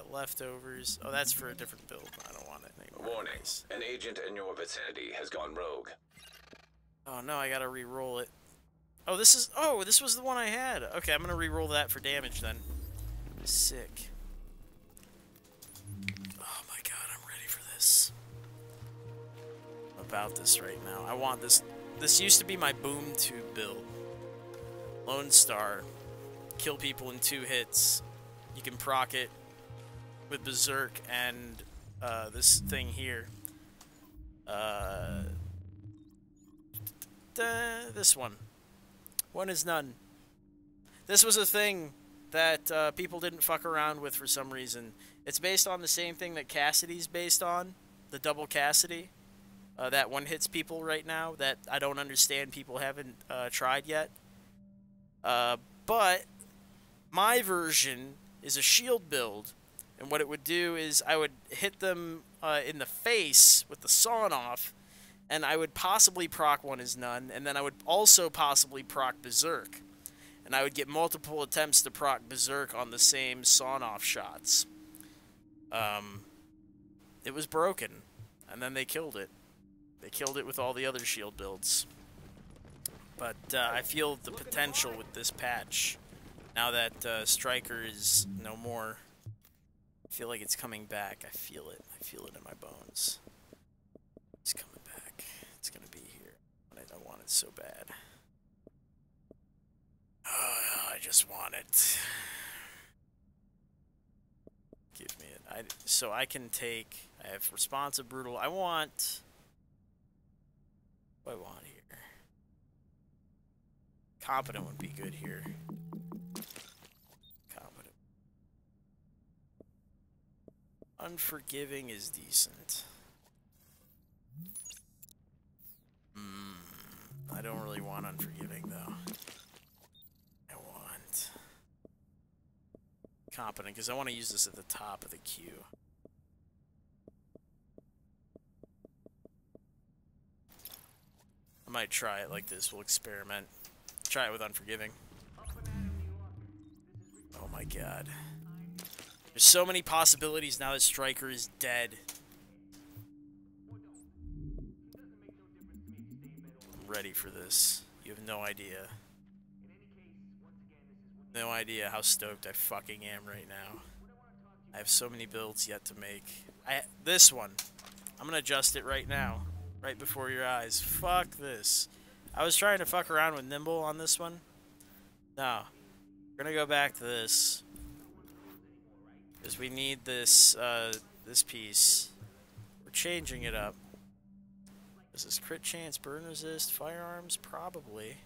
leftovers. Oh, that's for a different build. I don't want it anymore. Warning, an agent in your vicinity has gone rogue. Oh no, I gotta re-roll it. Oh, this was the one I had. Okay, I'm gonna re-roll that for damage then. Sick. Oh my god, I'm ready for this. I'm about this right now. I want this. This used to be my boom tube build. Lone Star. Kill people in 2 hits. You can proc it with Berserk and this thing here. This one. One is none. This was a thing that people didn't fuck around with for some reason. It's based on the same thing that Cassidy's based on, the double Cassidy. That one hits people right now that I don't understand people haven't tried yet. But my version is a shield build, and what it would do is I would hit them in the face with the sawn off, and I would possibly proc one as none, and then I would also possibly proc Berserk. And I would get multiple attempts to proc Berserk on the same sawn-off shots. It was broken, and then they killed it. They killed it with all the other shield builds. But I feel the potential with this patch. Now that Striker is no more, I feel like it's coming back. I feel it. I feel it in my bones. It's coming back. It's gonna be here. I want it so bad. I just want it. Give me it. So I can take... I have Responsive Brutal. I want... What do I want here? Competent would be good here. Competent. Unforgiving is decent. I don't really want Unforgiving, though. I want... Competent, because I want to use this at the top of the queue. I might try it like this. We'll experiment. Try it with Unforgiving. Oh my god. There's so many possibilities now that Striker is dead. I'm ready for this. You have no idea. No idea how stoked I fucking am right now. I have so many builds yet to make. This one. I'm gonna adjust it right now. Right before your eyes. Fuck this. I was trying to fuck around with Nimble on this one. No. We're gonna go back to this. Because we need this, this piece. We're changing it up. Is this crit chance, burn resist, firearms? Probably.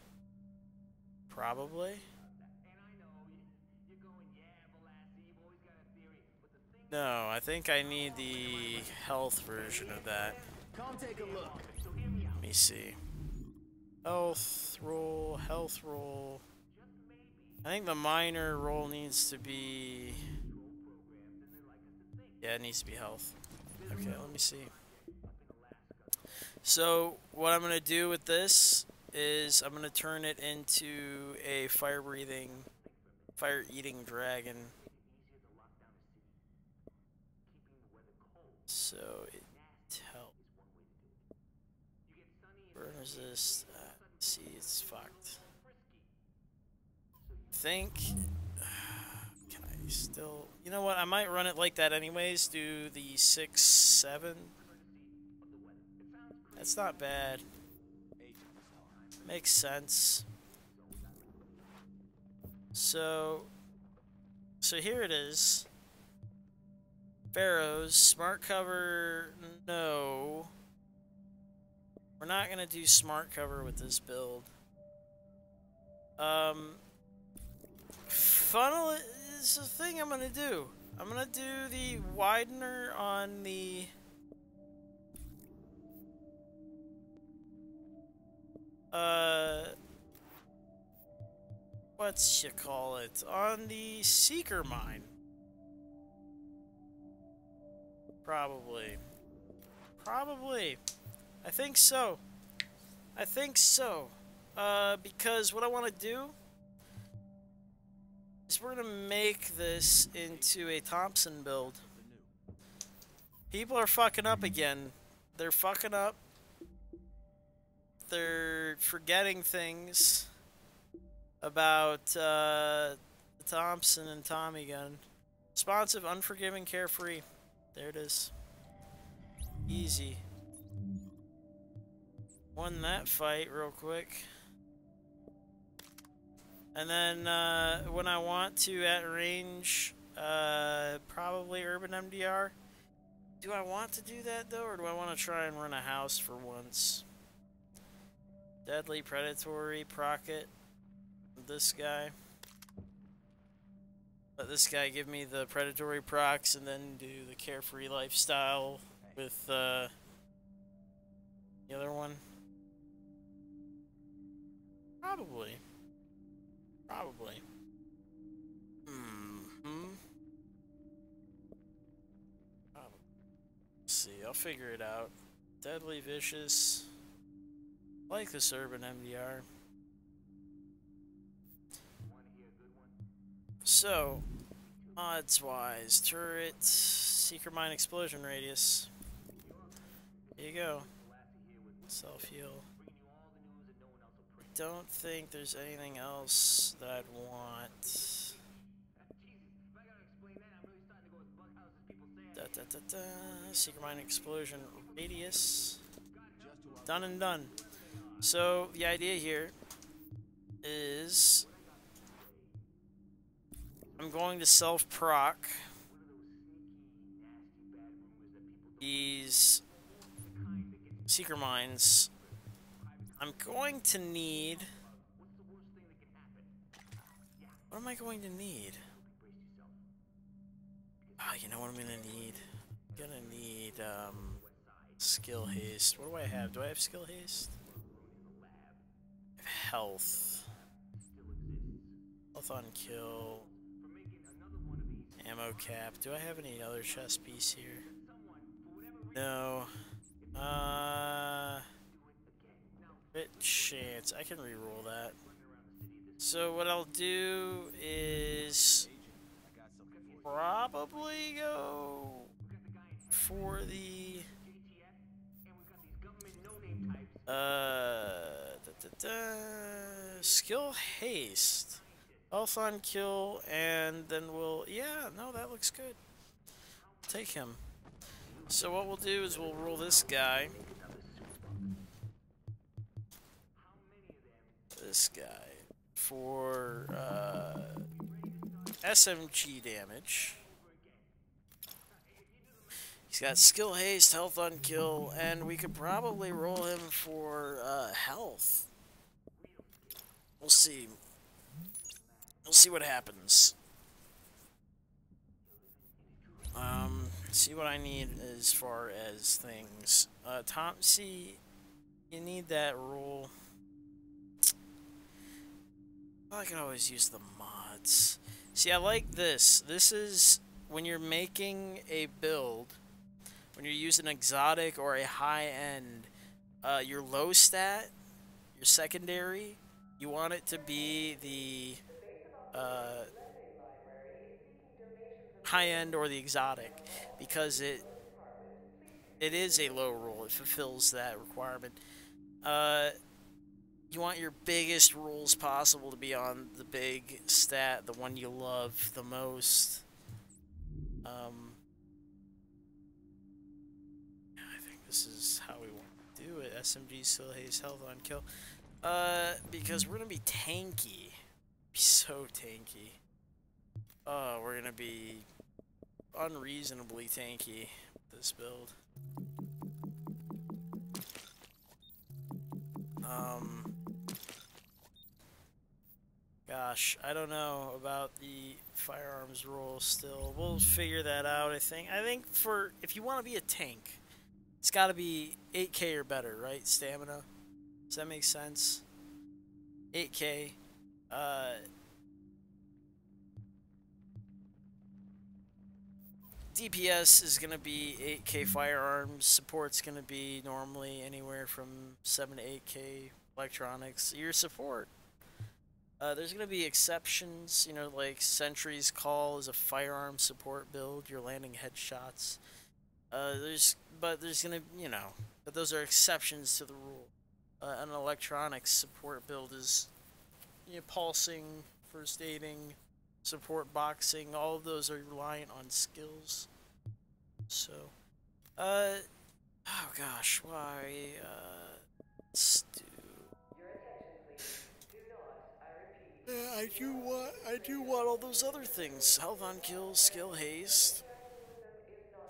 Probably. No, I think I need the health version of that. Come take a look. Let me see. Health roll, health roll. I think the minor roll needs to be... Yeah, it needs to be health. Okay, let me see. So, what I'm going to do with this is I'm going to turn it into a fire-breathing, fire-eating dragon. So, it helps. Burn resist. See, it's fucked. Think. Can I still. You know what? I might run it like that anyways. Do the 6, 7. That's not bad. Makes sense. So here it is. Pharaohs, smart cover, no. We're not gonna do smart cover with this build. Funnel is the thing I'm gonna do. I'm gonna do the widener on the... what's you call it? On the Seeker Mine. Probably. Probably. I think so. I think so. Because what I want to do is we're going to make this into a Thompson build. People are fucking up again. They're fucking up. They're forgetting things about Thompson and Tommy gun. Responsive, unforgiving, carefree. There it is. Easy. Won that fight real quick. And then when I want to at range, probably Urban MDR. Do I want to do that though, or do I want to try and run a house for once? Deadly, predatory, procket. This guy. Let this guy give me the predatory procs, and then do the carefree lifestyle with the other one. Probably. Probably. Let's see, I'll figure it out. Deadly, vicious. I like this Urban MDR. So, odds wise, turret, secret mine explosion radius. Here you go. Self heal. Don't think there's anything else that I'd want. Secret mine explosion radius. Done and done. So the idea here is I'm going to self proc these secret mines. I'm going to need. What am I going to need? Ah, you know what I'm gonna need? I'm gonna need skill haste. What do I have? Do I have skill haste? I have health. Health on kill. Ammo cap. Do I have any other chest piece here? No. Bit chance. I can reroll that. So what I'll do is probably go for the skill haste, health on kill, and then we'll no, that looks good. Take him. So what we'll do is we'll roll this guy. This guy for SMG damage. He's got skill haste, health on kill, and we could probably roll him for health. We'll see. We'll see what happens. See what I need as far as things. Tom, see, you need that roll. I can always use the mods. See, I like this. This is when you're making a build, when you use an exotic or a high-end, your low stat, your secondary, you want it to be the high-end or the exotic, because it is a low roll. It fulfills that requirement. You want your biggest rolls possible to be on the big stat, the one you love the most. I think this is how we want to do it. SMG, skill haste, health on kill. Because we're gonna be tanky. Be so tanky. Oh, we're gonna be unreasonably tanky with this build. Gosh, I don't know about the firearms rule still. We'll figure that out, I think. I think for, if you want to be a tank, it's got to be 8k or better, right? Stamina. Does that make sense? 8k. DPS is going to be 8k firearms. Support's going to be normally anywhere from 7 to 8k electronics. Your support. There's going to be exceptions, you know, like Sentry's Call is a firearm support build. You're landing headshots. There's going to, you know, but those are exceptions to the rule. An electronics support build is, you know, pulsing, first aiding, support boxing. All of those are reliant on skills. So, oh gosh, why, let's do... I do want all those other things. Health on kill, skill haste.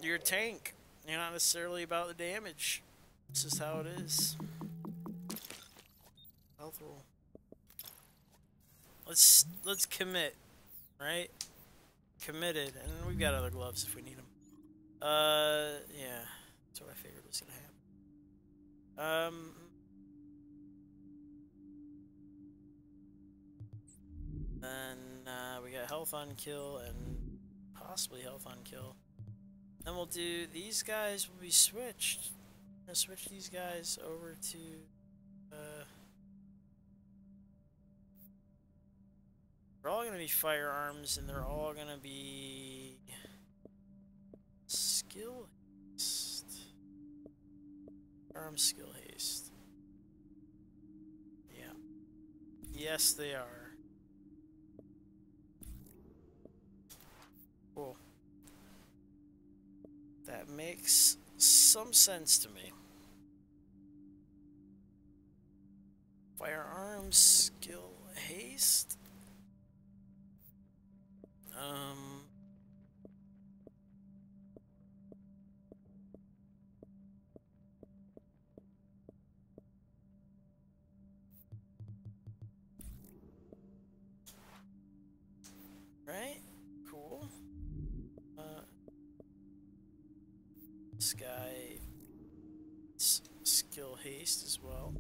You're a tank. You're not necessarily about the damage. It's just how it is. Health roll. Let's commit, right? Committed, and we've got other gloves if we need them. Yeah, that's what I figured was gonna happen. Then we got health on kill and possibly health on kill. Then we'll do these guys will be switched. I'm gonna switch these guys over to they're all gonna be firearms and they're all gonna be skill haste. Firearm skill haste. Yeah. Yes they are. Cool. That makes some sense to me. Firearms, skill, haste. Right? Cool. This guy skill haste as well.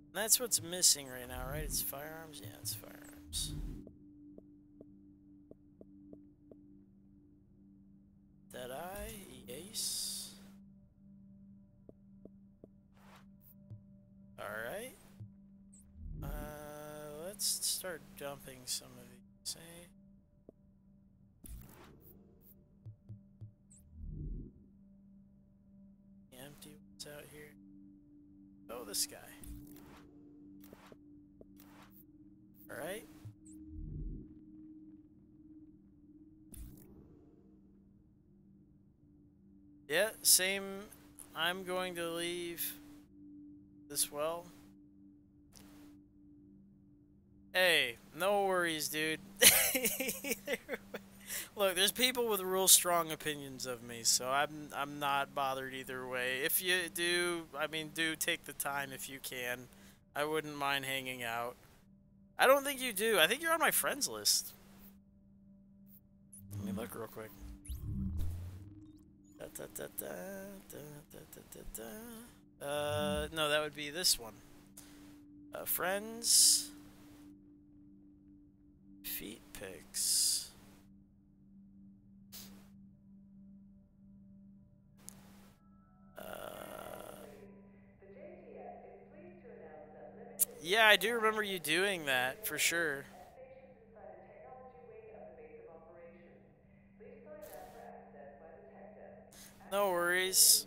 And that's what's missing right now, right? It's firearms? Yeah, it's firearms. Deadeye, Ace. Alright. Let's start dumping some of these, eh? Empty ones out here. Oh, this guy. Alright. Yeah, same. I'm going to leave this well. Hey, no worries, dude. Look, there's people with real strong opinions of me, so I'm not bothered either way. If you do, I mean, do take the time if you can. I wouldn't mind hanging out. I don't think you do. I think you're on my friends list. Let me look real quick. No, that would be this one. Friends. Feet pics. Yeah, I do remember you doing that, for sure. No worries.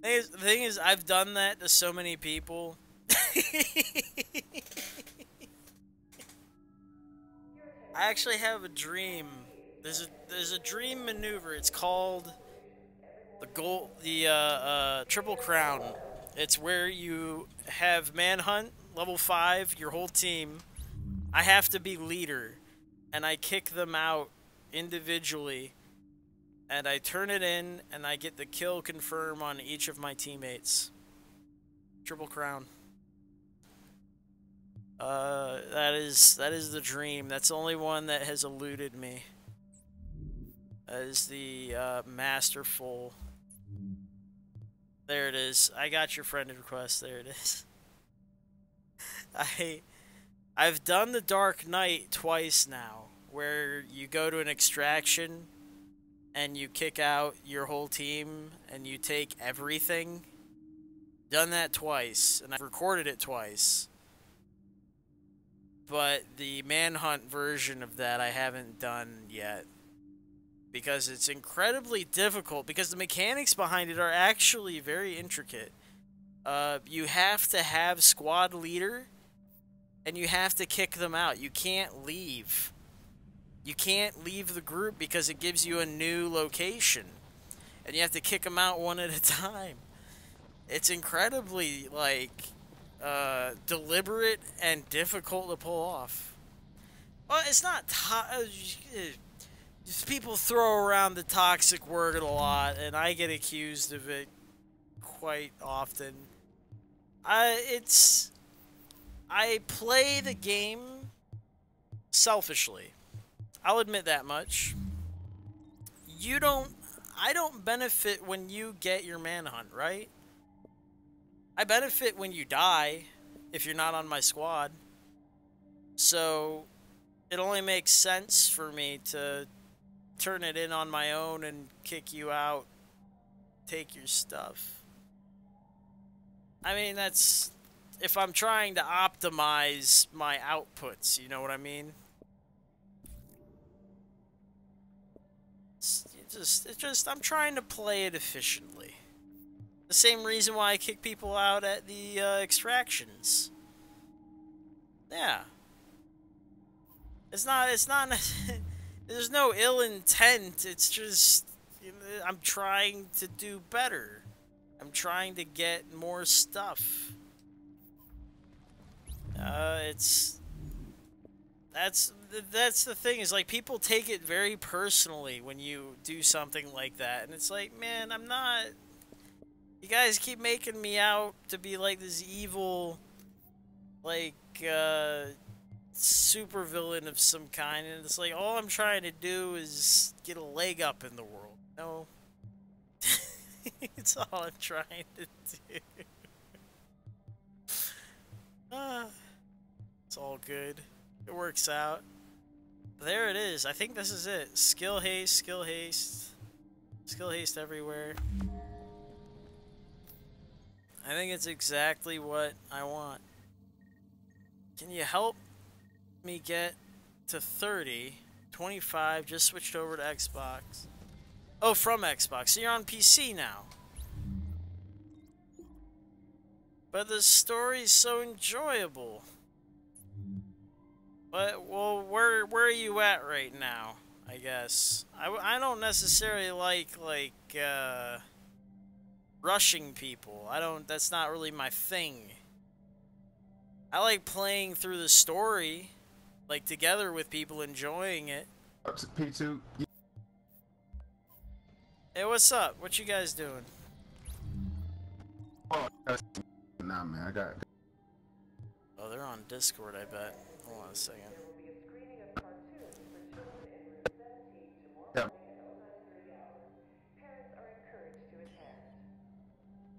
The thing is, I've done that to so many people. I actually have a dream. There's a dream maneuver. It's called the Triple Crown. It's where you have Manhunt, level 5, your whole team. I have to be leader, and I kick them out individually, and I turn it in, and I get the kill confirm on each of my teammates. Triple Crown. That is the dream. That's the only one that has eluded me. That is the masterful. There it is. I got your friend request. There it is. I've done the Dark Knight twice now, where you go to an extraction and you kick out your whole team and you take everything. Done that twice, and I've recorded it twice. But the Manhunt version of that I haven't done yet, because it's incredibly difficult, because the mechanics behind it are actually very intricate. You have to have squad leader, and you have to kick them out. You can't leave. You can't leave the group because it gives you a new location. and you have to kick them out one at a time. It's incredibly, like, deliberate and difficult to pull off. Well, it's not just people throw around the toxic word a lot, and I get accused of it quite often. I play the game selfishly. I'll admit that much. I don't benefit when you get your manhunt, right? I benefit when you die if you're not on my squad. So it only makes sense for me to turn it in on my own and kick you out, take your stuff. I mean, that's if I'm trying to optimize my outputs, you know what I mean? It's just I'm trying to play it efficiently. The same reason why I kick people out at the extractions. Yeah. It's not there's no ill intent. It's just, you know, I'm trying to do better. I'm trying to get more stuff. That's the thing, is like people take it very personally when you do something like that, and it's like, man, I'm not. You guys keep making me out to be like this evil, like super villain of some kind, and it's like all I'm trying to do is get a leg up in the world. No, it's all I'm trying to do. It's all good. It works out. There it is. I think this is it. Skill haste, skill haste. Skill haste everywhere. I think it's exactly what I want. Can you help me get to 30? 25, just switched over to Xbox. Oh, from Xbox. So you're on PC now. But the story's so enjoyable. But, well, where are you at right now, I guess? I don't necessarily like rushing people. That's not really my thing. I like playing through the story, like, together with people, enjoying it. Up to P2. Hey, what's up? What you guys doing? Oh, nah, man, I got. Oh, they're on Discord, I bet. Hold on a second. Yeah.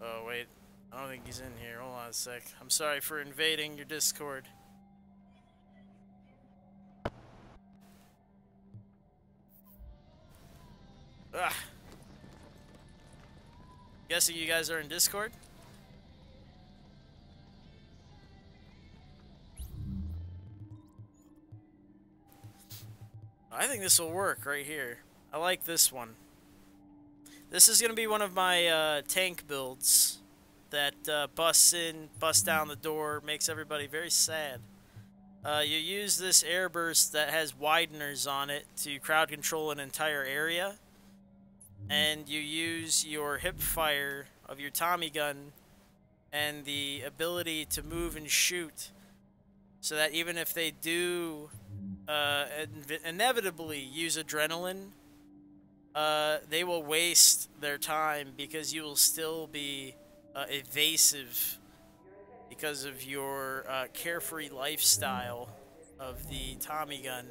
Oh, wait. I don't think he's in here. Hold on a sec. I'm sorry for invading your Discord. Ah. Guessing you guys are in Discord? I think this will work right here. I like this one. This is going to be one of my tank builds that busts in, busts down the door, makes everybody very sad. You use this airburst that has wideners on it to crowd control an entire area. And you use your hip fire of your Tommy gun and the ability to move and shoot, so that even if they do inevitably use adrenaline, they will waste their time because you will still be evasive because of your carefree lifestyle of the Tommy gun.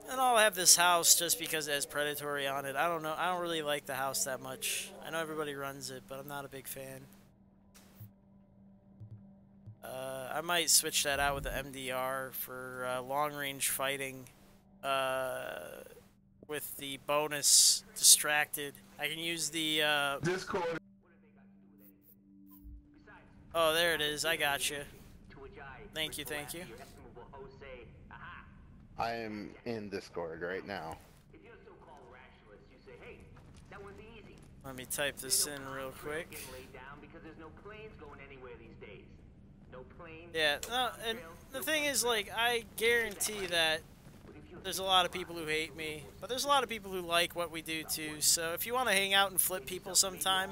And I'll have this house just because it has predatory on it. I don't know. I don't really like the house that much. I know everybody runs it, but I'm not a big fan. I might switch that out with the MDR for long-range fighting with the bonus distracted. I can use the Discord. Oh, there it is. I got you. Thank you, thank you. I am in Discord right now. Let me type this in real quick. Yeah, no, and the thing is, like, I guarantee that There's a lot of people who hate me, but there's a lot of people who like what we do too. So if you want to hang out and flip people sometime,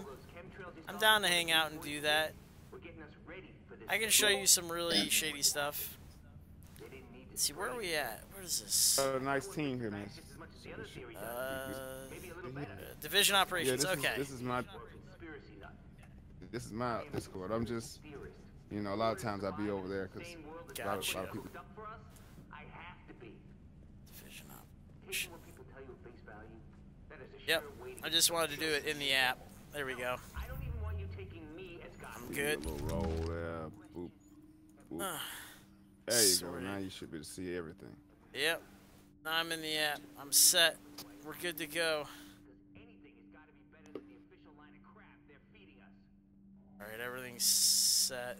I'm down to hang out and do that. I can show you some really shady stuff. Let's see, where are we at? Where is this? Nice team here, man. Division operations. Okay. This is my Discord. I'm just, you know, a lot of times I be over there because a lot of people. Division operations. Yep. I just wanted to do it in the app. There we go. I'm good. A little roll there. Boop. Boop. There you go. Now you should be able to see everything. Yep. Now I'm in the app. I'm set. We're good to go. Alright, everything's set.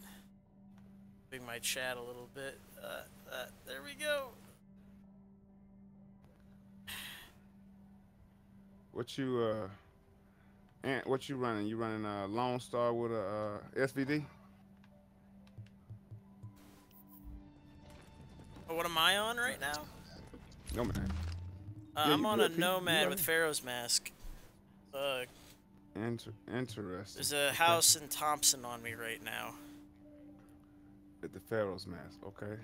Moving my chat a little bit. There we go. What you running? You running a Lone Star with a SVD? Oh, what am I on right now? Nomad. I'm on a Nomad with Pharaoh's Mask. Interesting. There's a house in Thompson on me right now. With the Pharaoh's Mask, okay.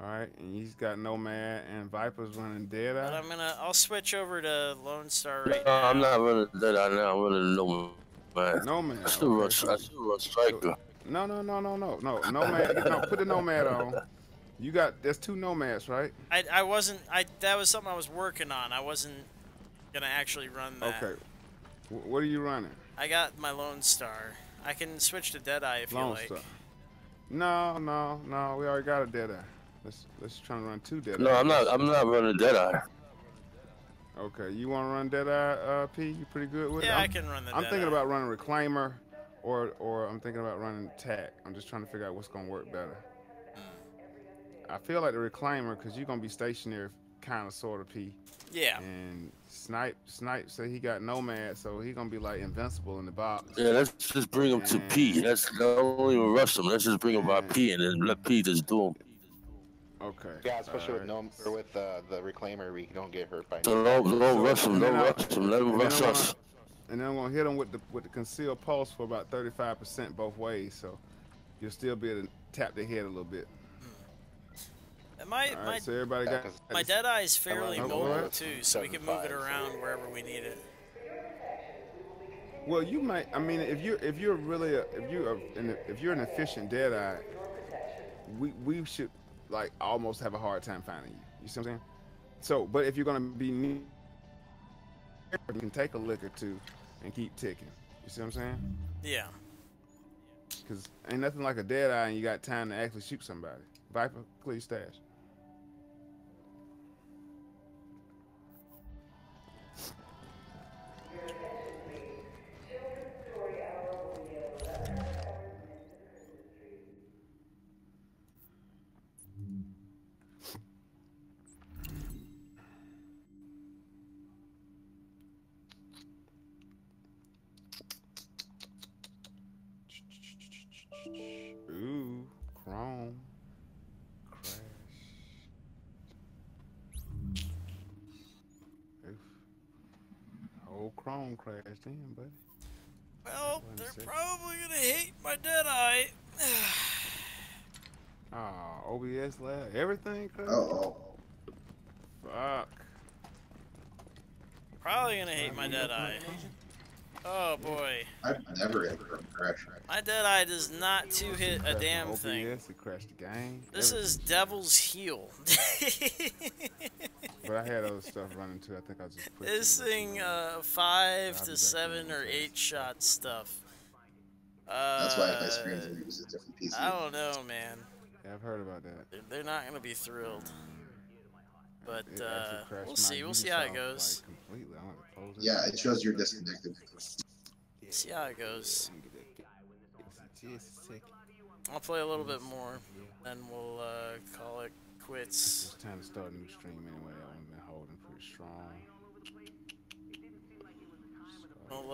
Alright, and he's got Nomad and Viper's running Deadeye. But I'll switch over to Lone Star right No, now. I'm not running Deadeye now, I'm running Nomad. Nomad. I still run Striker. No. Nomad, no, put the Nomad on. You got, there's 2 Nomads, right? I wasn't, that was something I was working on. I wasn't gonna actually run that. Okay. What are you running? I got my Lone Star. I can switch to Deadeye if you like. Star. No, we already got a Deadeye. Let's try to run 2 Deadeye. No, I'm not running Deadeye. Okay, you want to run Deadeye, P? You pretty good with it? Yeah, I can run the I'm Deadeye. thinking about running Reclaimer, or I'm thinking about running TAC. I'm just trying to figure out what's gonna work better. I feel like the Reclaimer, because you're gonna be stationary, kind of, sort of, P. Yeah. And Snipe said he got Nomad, so he gonna be like invincible in the box. Yeah, let's just bring him to P. Don't even rush him. Let's just bring him by P and then let P just do him. Okay. Yeah, especially with the Reclaimer, we don't get hurt by. So don't rush him. Don't rush him. Let him rush us. And then I'm gonna hit him with the concealed pulse for about 35% both ways, so you'll still be able to tap the head a little bit. So everybody got my Deadeye is fairly mobile too, so we can move it around wherever we need it. Well, you might. I mean, if you're an efficient Deadeye, we should like almost have a hard time finding you. You see what I'm saying? So, but if you're gonna be near, you can take a lick or 2 and keep ticking. You see what I'm saying? Yeah. Because ain't nothing like a Deadeye and you got time to actually shoot somebody. Viper, clear your stash. Ooh, Chrome. Crash. Oof. Whole Chrome crashed in, buddy. Well, they're probably gonna hate my Deadeye. OBS lag. Everything crashed? Fuck. Probably gonna hate my Deadeye. Oh boy. I've never ever crashed. My Deadeye does not 2-hit a damn thing. It crashed the game. This is Devil's Heel. But I had other stuff running too. I think I just put this thing 5 to 7 or 8 shot stuff. That's why my screens use a different PC. I don't know, man. Yeah, I've heard about that. They're not gonna be thrilled. But we'll see. We'll see how it goes. Yeah, it shows you're disconnected. See how it goes. I'll play a little bit more, then we'll call it quits. It's time to start a new stream anyway. I've been holding pretty strong. We'll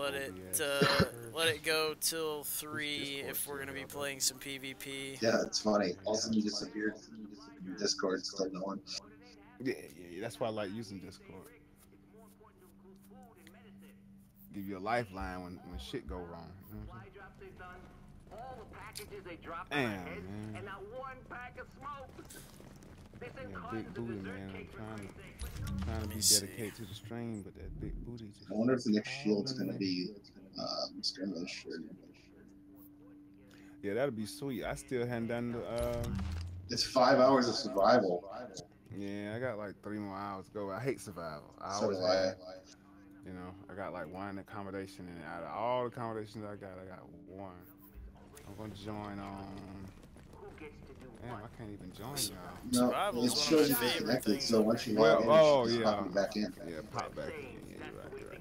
let it go till 3 if we're gonna be playing some PvP. Yeah, it's funny. All of a sudden you disappeared. Your Discord's still going. Yeah. That's why I like using Discord. Give you a lifeline when shit go wrong. You know what I'm saying? All the packages they dropped Damn, on my head, man. and not one pack of smoke. They sent Yeah, cartons big of booty, dessert man. cake for I'm Christ's sake. trying to be dedicated to the stream, but that big booty just. I wonder if the next shield's gonna be skirmish. Yeah, that'd be sweet. I still hadn't done the. It's 5 hours of survival. Yeah, I got like 3 more hours to go. I hate survival. I So always do I. have. You know, I got like one accommodation, and out of all the accommodations I got one. I'm gonna join on. Damn, I can't even join y'all. No, it shows you connected, so once you log in, oh just yeah, pop back in. Yeah, pop back in. Yeah, you're right.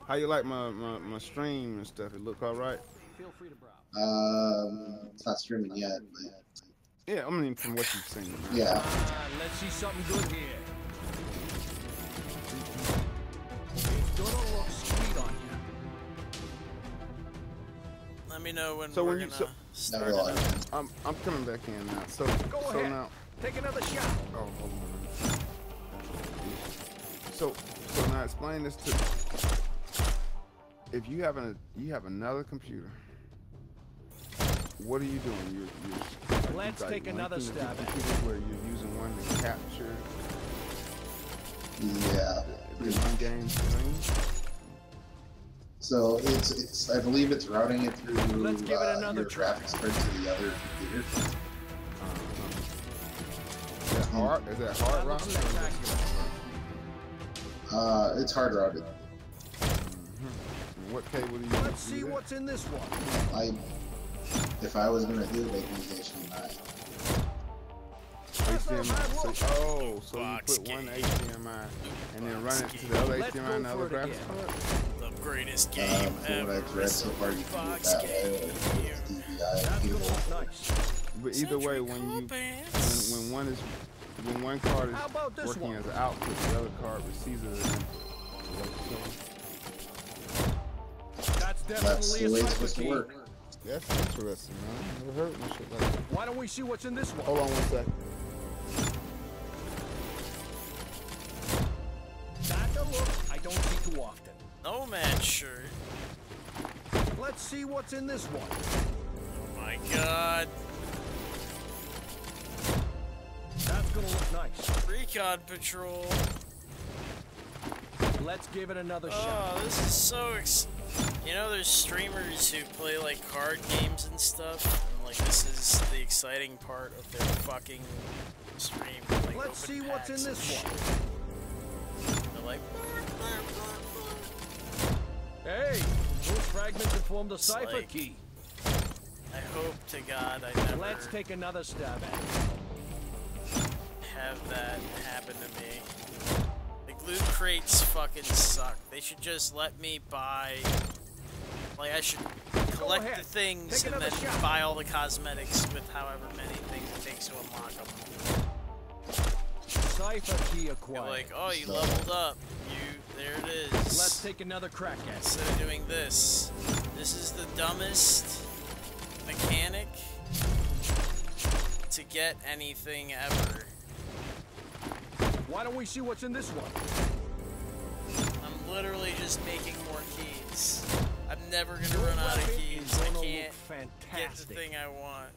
How you like my stream and stuff? It look all right? Feel free to browse. It's not streaming yet. But... Yeah, I mean from what you've seen. Yeah. Let's see something good here. It's gonna look sweet on you. Let me know when So we're when you gonna start it up. I'm coming back in now. So Go so ahead. now. Take another shot. Oh, hold on. So now explain this to. If you have another computer, what are you doing? You're Let's like take another linking the stab at it. computers where you're using one to capture Yeah. the in-game stream. So it's I believe it's routing it through Let's give it another your try. graphics card to the other computer. Is that hard routing? It's hard routed. What cable do you use? Let's see what's in this one. If I was gonna do it, I'd use HDMI. HDMI. So you put one HDMI and then run it to the other HDMI and the other graphics card? The greatest game From what I've read so far, you can do it that way. DVI cable. But either way, when one card is working as an output, the other card receives it as an input. That's That's definitely the way a it's cipher supposed to key. work. That's interesting, man. I never heard no shit like that. Why don't we see what's in this one? Hold on one second. That's a look I don't see too often. No man shirt. Let's see what's in this one. Oh my god. That's gonna look nice. Recon Patrol. Let's give it another shot. Oh, this is so you know, there's streamers who play like card games and stuff, and like this is the exciting part of their fucking stream. Like, let's see what's in this one. They're like, hey, those fragments have formed a cipher like, key. I hope to God I never Let's take another stab at it. have that happen to me. Like, loot crates fucking suck. They should just let me buy. Like, I should collect the things and then buy all the cosmetics with however many things it takes to unlock them. Cipher key acquired. You're like, oh, you leveled up. There it is. Let's take another crack at it. Instead of doing this. This is the dumbest mechanic to get anything ever. Why don't we see what's in this one? I'm literally just making more keys. I'm never gonna run out of keys. I can't get the thing I want.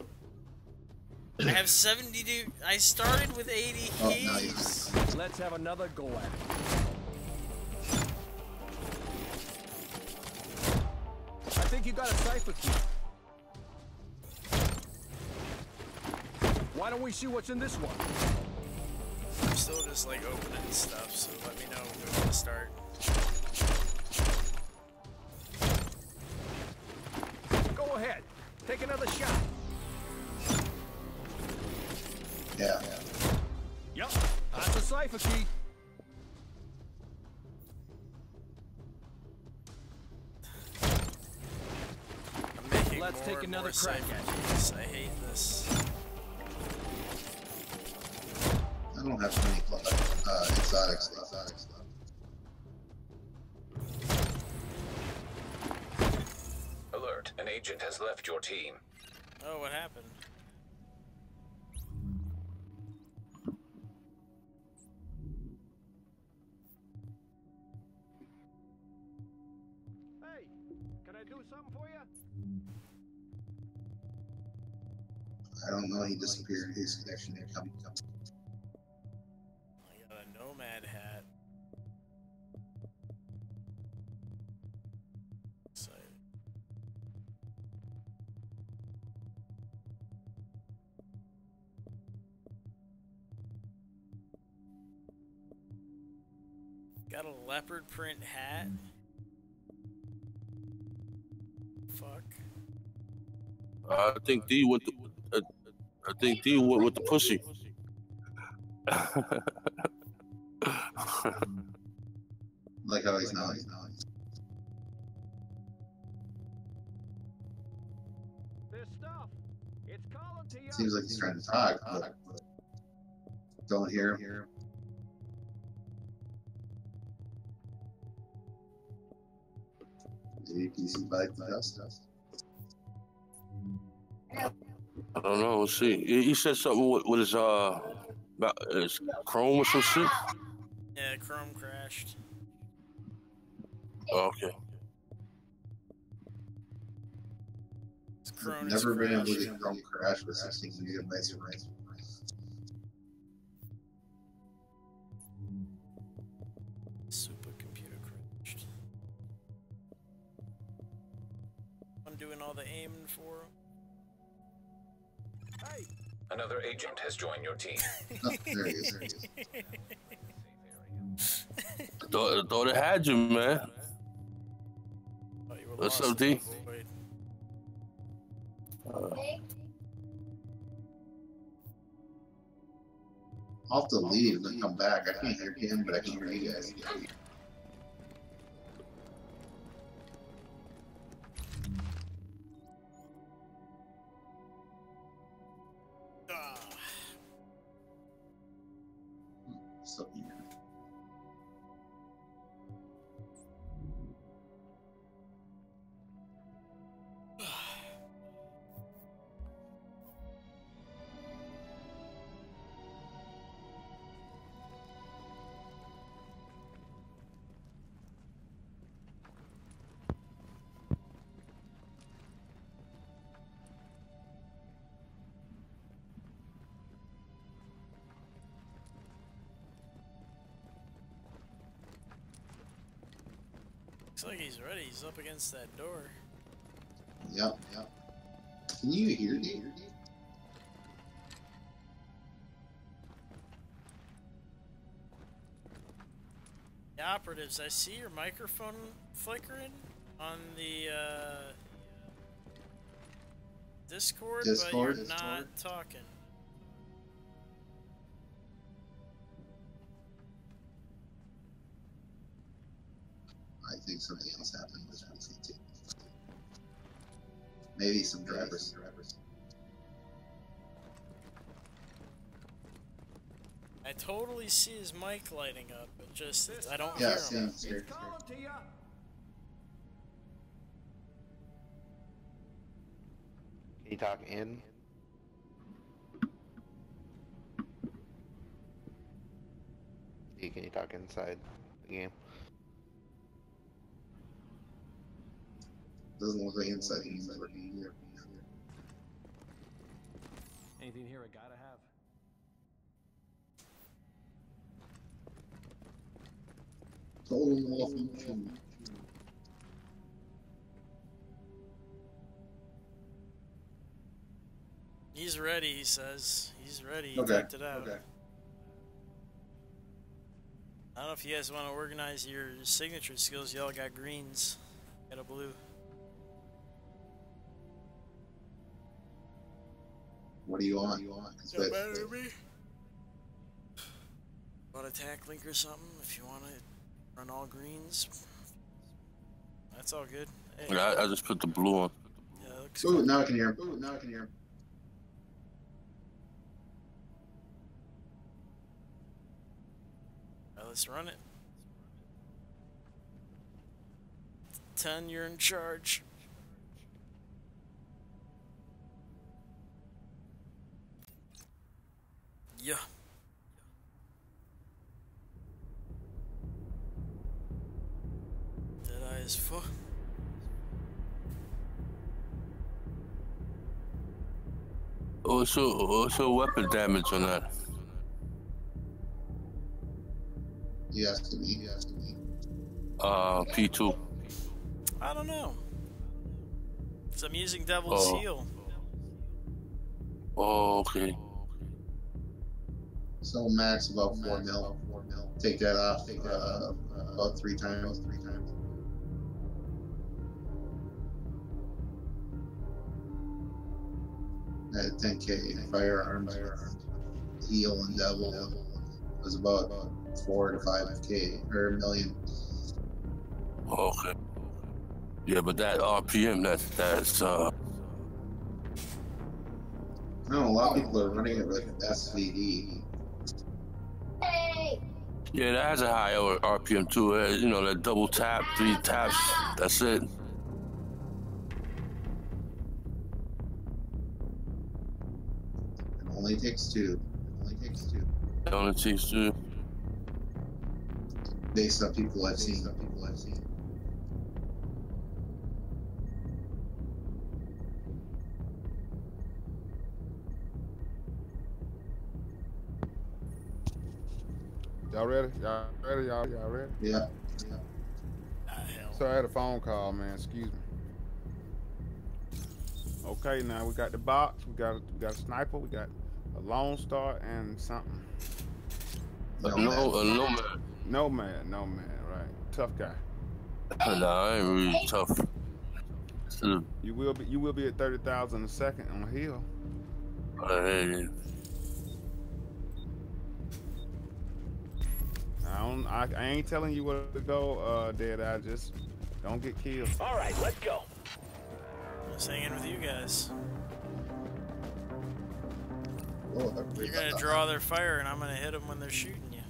I have 72. I started with 80 keys. Nice. Let's have another go at it. I think you got a cipher key. Why don't we see what's in this one? I'm still just like opening stuff, so let me know when we want to start. Go ahead. Take another shot. Yeah. Yup. That's a cipher key. I'm making Let's more take and another more crack cipher at it. keys. I hate this. I don't have many exotic stuff. Alert, an agent has left your team. Oh, what happened? I do something for you? I don't know. He disappeared. His connection didn't come. I got a nomad hat. So. Got a leopard print hat. Fuck. I think D went. I think D went with the pussy. Like how he's not. This stuff, it's calling to you. Seems like he's trying to talk, but don't hear him. Maybe PC bite the dust. I don't know. We'll see. He said something with his about his Chrome or some shit. Yeah, Chrome crashed. Oh, okay. Never been able to get Chrome crash with 16 gigabytes of RAM. Supercomputer crashed. I'm doing all the aiming for him. Hey. Another agent has joined your team. Oh, there he is. There he is. Thought it had you, man. Oh, you were What's lost up, D? in the void. I'll have to leave and then come back. I can't hear him, but I can hear you guys. So, yeah. Looks like he's ready. He's up against that door. Yep. Can you hear me? The operatives, I see your microphone flickering on the Discord, but you're not talking. I think something else happened with PC2. Maybe some drivers. I totally see his mic lighting up, but just I don't Yeah, hear him. It's calling to you. Can you talk in? Can you talk inside the game? Doesn't look like inside he's working here. Anything here I gotta have? Total malfunction. He's ready, he says. He's ready. He Okay. typed it out. Okay. I don't know if you guys want to organize your signature skills. Y'all got greens. Got a blue. What do you want? Don't matter to me. Want attack link or something? If you want to run all greens, that's all good. Hey. Yeah, I just put the blue on. Yeah, it looks Ooh, good. now I can hear him. Ooh, now I can hear him. Alright, let's run it. 10, you're in charge. Yeah. Deadeye as fuck. what's your weapon damage on that? He has to be. P2. I don't know. 'Cause I'm using Devil's Heal. Oh, okay. So max about 4 mil. Take that off about 3 times. At 10K firearms, heal and devil was about 4 to 5K or a million. Okay. Yeah, but that RPM, that's No, a lot of people are running it with SVD. yeah, that has a high RPM too. You know, that double tap, 3 taps, that's it. It only takes 2. It only takes 2. Based on people I've seen. Y'all ready? Y'all ready? Y'all ready? Yeah. So I had a phone call, man. Excuse me. Okay, now we got the box. We got a sniper. We got a Lone Star and something. No man. Right? Tough guy. Nah, I ain't really tough. You will be at 30,000 a second on the hill. Hey. I ain't telling you where to go, Deadeye. Just don't get killed. All right, let's go. I'm just hanging with you guys. You're gonna draw their fire, and I'm gonna hit them when they're shooting you.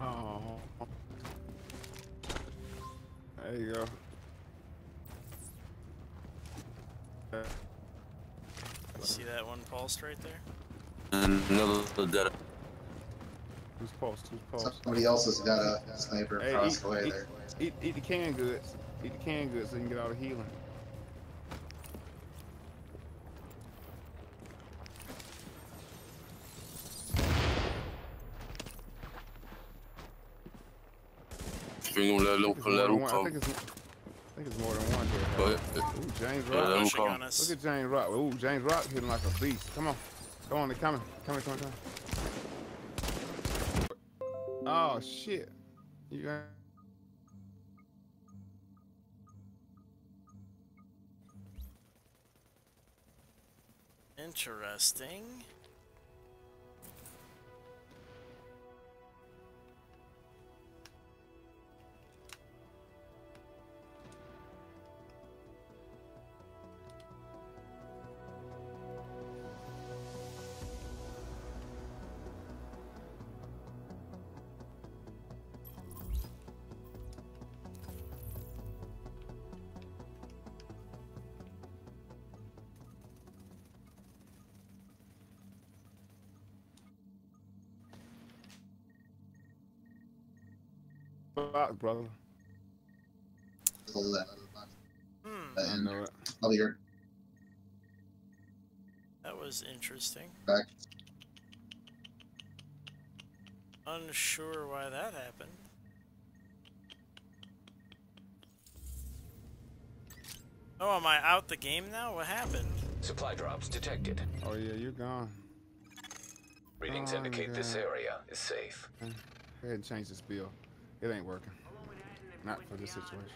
Oh. There you go. See that one pulsed right there? Another dead. Who's pulsed? Somebody else has got a sniper across the way there. Eat the canned goods. Eat the canned goods so you can get all the healing. Bring him, let him come. I think it's more than one there. Go ahead. Ooh, James Yeah, let him Rock. come. Look at James Rock. Ooh, James Rock hitting like a beast. Come on. Go on, they're coming. Come. Oh, shit. You got... Interesting. brother. I know it. Oh, you're That was interesting. back. Unsure why that happened. Oh, am I out the game now? What happened? Supply drops detected. Oh yeah, you're gone. Readings indicate this area is safe. Go ahead and change this bill. It ain't working. Not for this situation.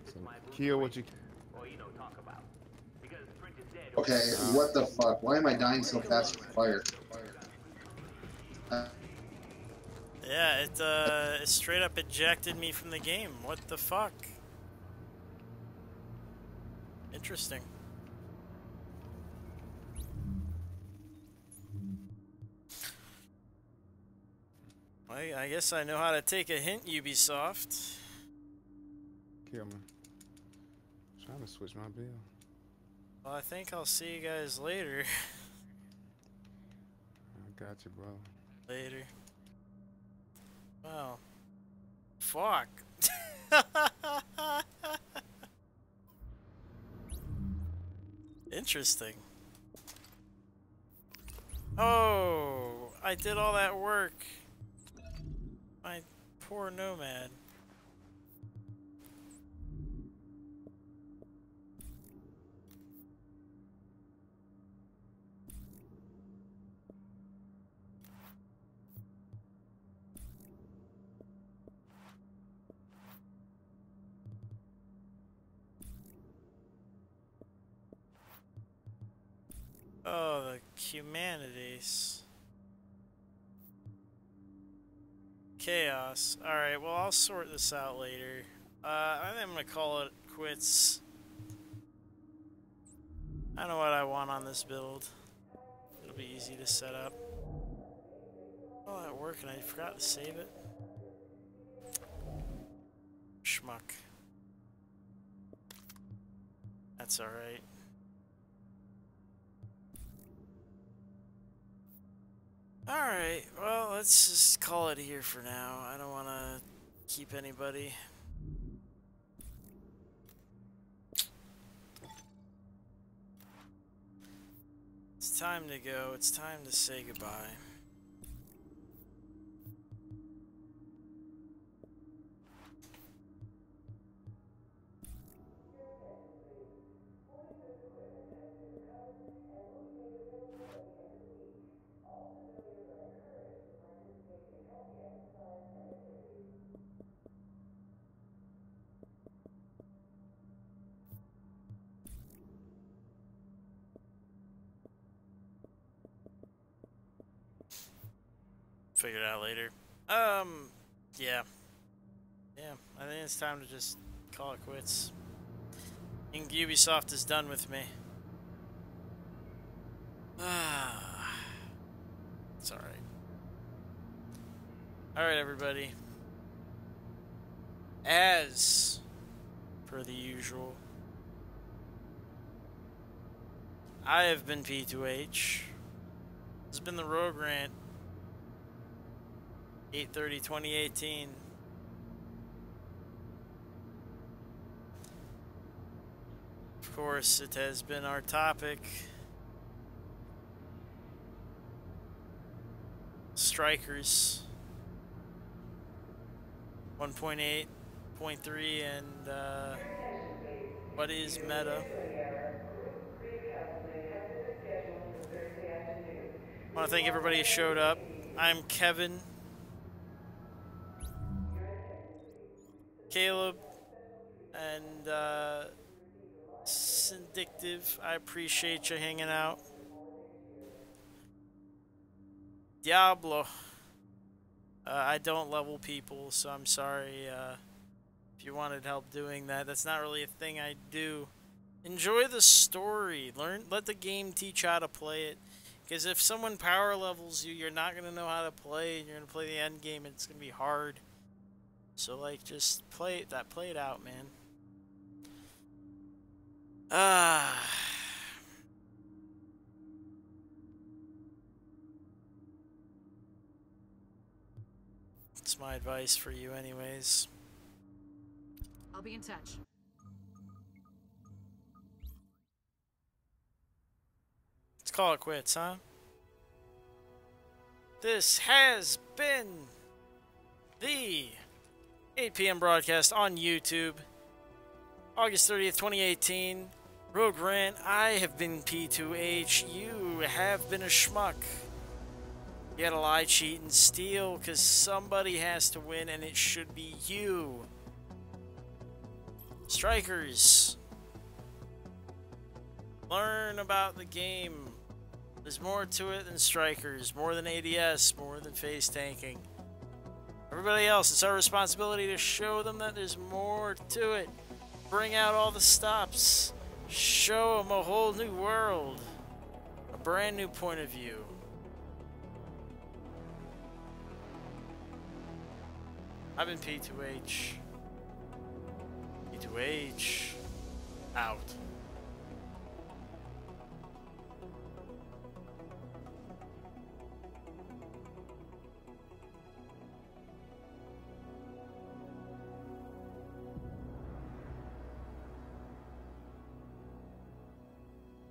So kill what you can. Okay, what the fuck? Why am I dying so fast with fire? Yeah, it straight up ejected me from the game. What the fuck? Interesting. I guess I know how to take a hint, Ubisoft. Kill me. I'm trying to switch my bill. Well, I think I'll see you guys later. I got you, bro. Later. Wow. Fuck. Interesting. Oh, I did all that work. My poor nomad. Oh, the humanities. Chaos. Alright, well, I'll sort this out later. I think I'm gonna call it quits. I know what I want on this build. It'll be easy to set up. All that work and I forgot to save it. Schmuck. That's alright. Alright, well, let's just call it here for now. I don't want to keep anybody. It's time to go. It's time to say goodbye. Figure it out later. Yeah. Yeah, I think it's time to just call it quits. Ubisoft is done with me. It's alright. Alright, everybody. As per the usual, I have been P2H. This has been the Rogue Rant. 8/30/2018. Of course, it has been our topic. Strikers. 1.8, 0.3, and what is meta? I want to thank everybody who showed up. I'm Kevin. Caleb and Syndictive, I appreciate you hanging out. Diablo, I don't level people, so I'm sorry if you wanted help doing that. That's not really a thing I do. Enjoy the story. Let the game teach you how to play it. Because if someone power levels you, you're not going to know how to play, and you're going to play the end game, and it's going to be hard. So, like, just play it out, man. It's my advice for you anyways. I'll be in touch. Let's call it quits, huh? This has been the 8 p.m. broadcast on YouTube. August 30th, 2018. Rogue Rant. I have been P2H. You have been a schmuck. You gotta lie, cheat, and steal, because somebody has to win, and it should be you. Strikers. Learn about the game. There's more to it than strikers, more than ADS, more than face tanking. Everybody else, it's our responsibility to show them that there's more to it. Bring out all the stops. Show them a whole new world. A brand new point of view. I've been P2H. P2H. Out.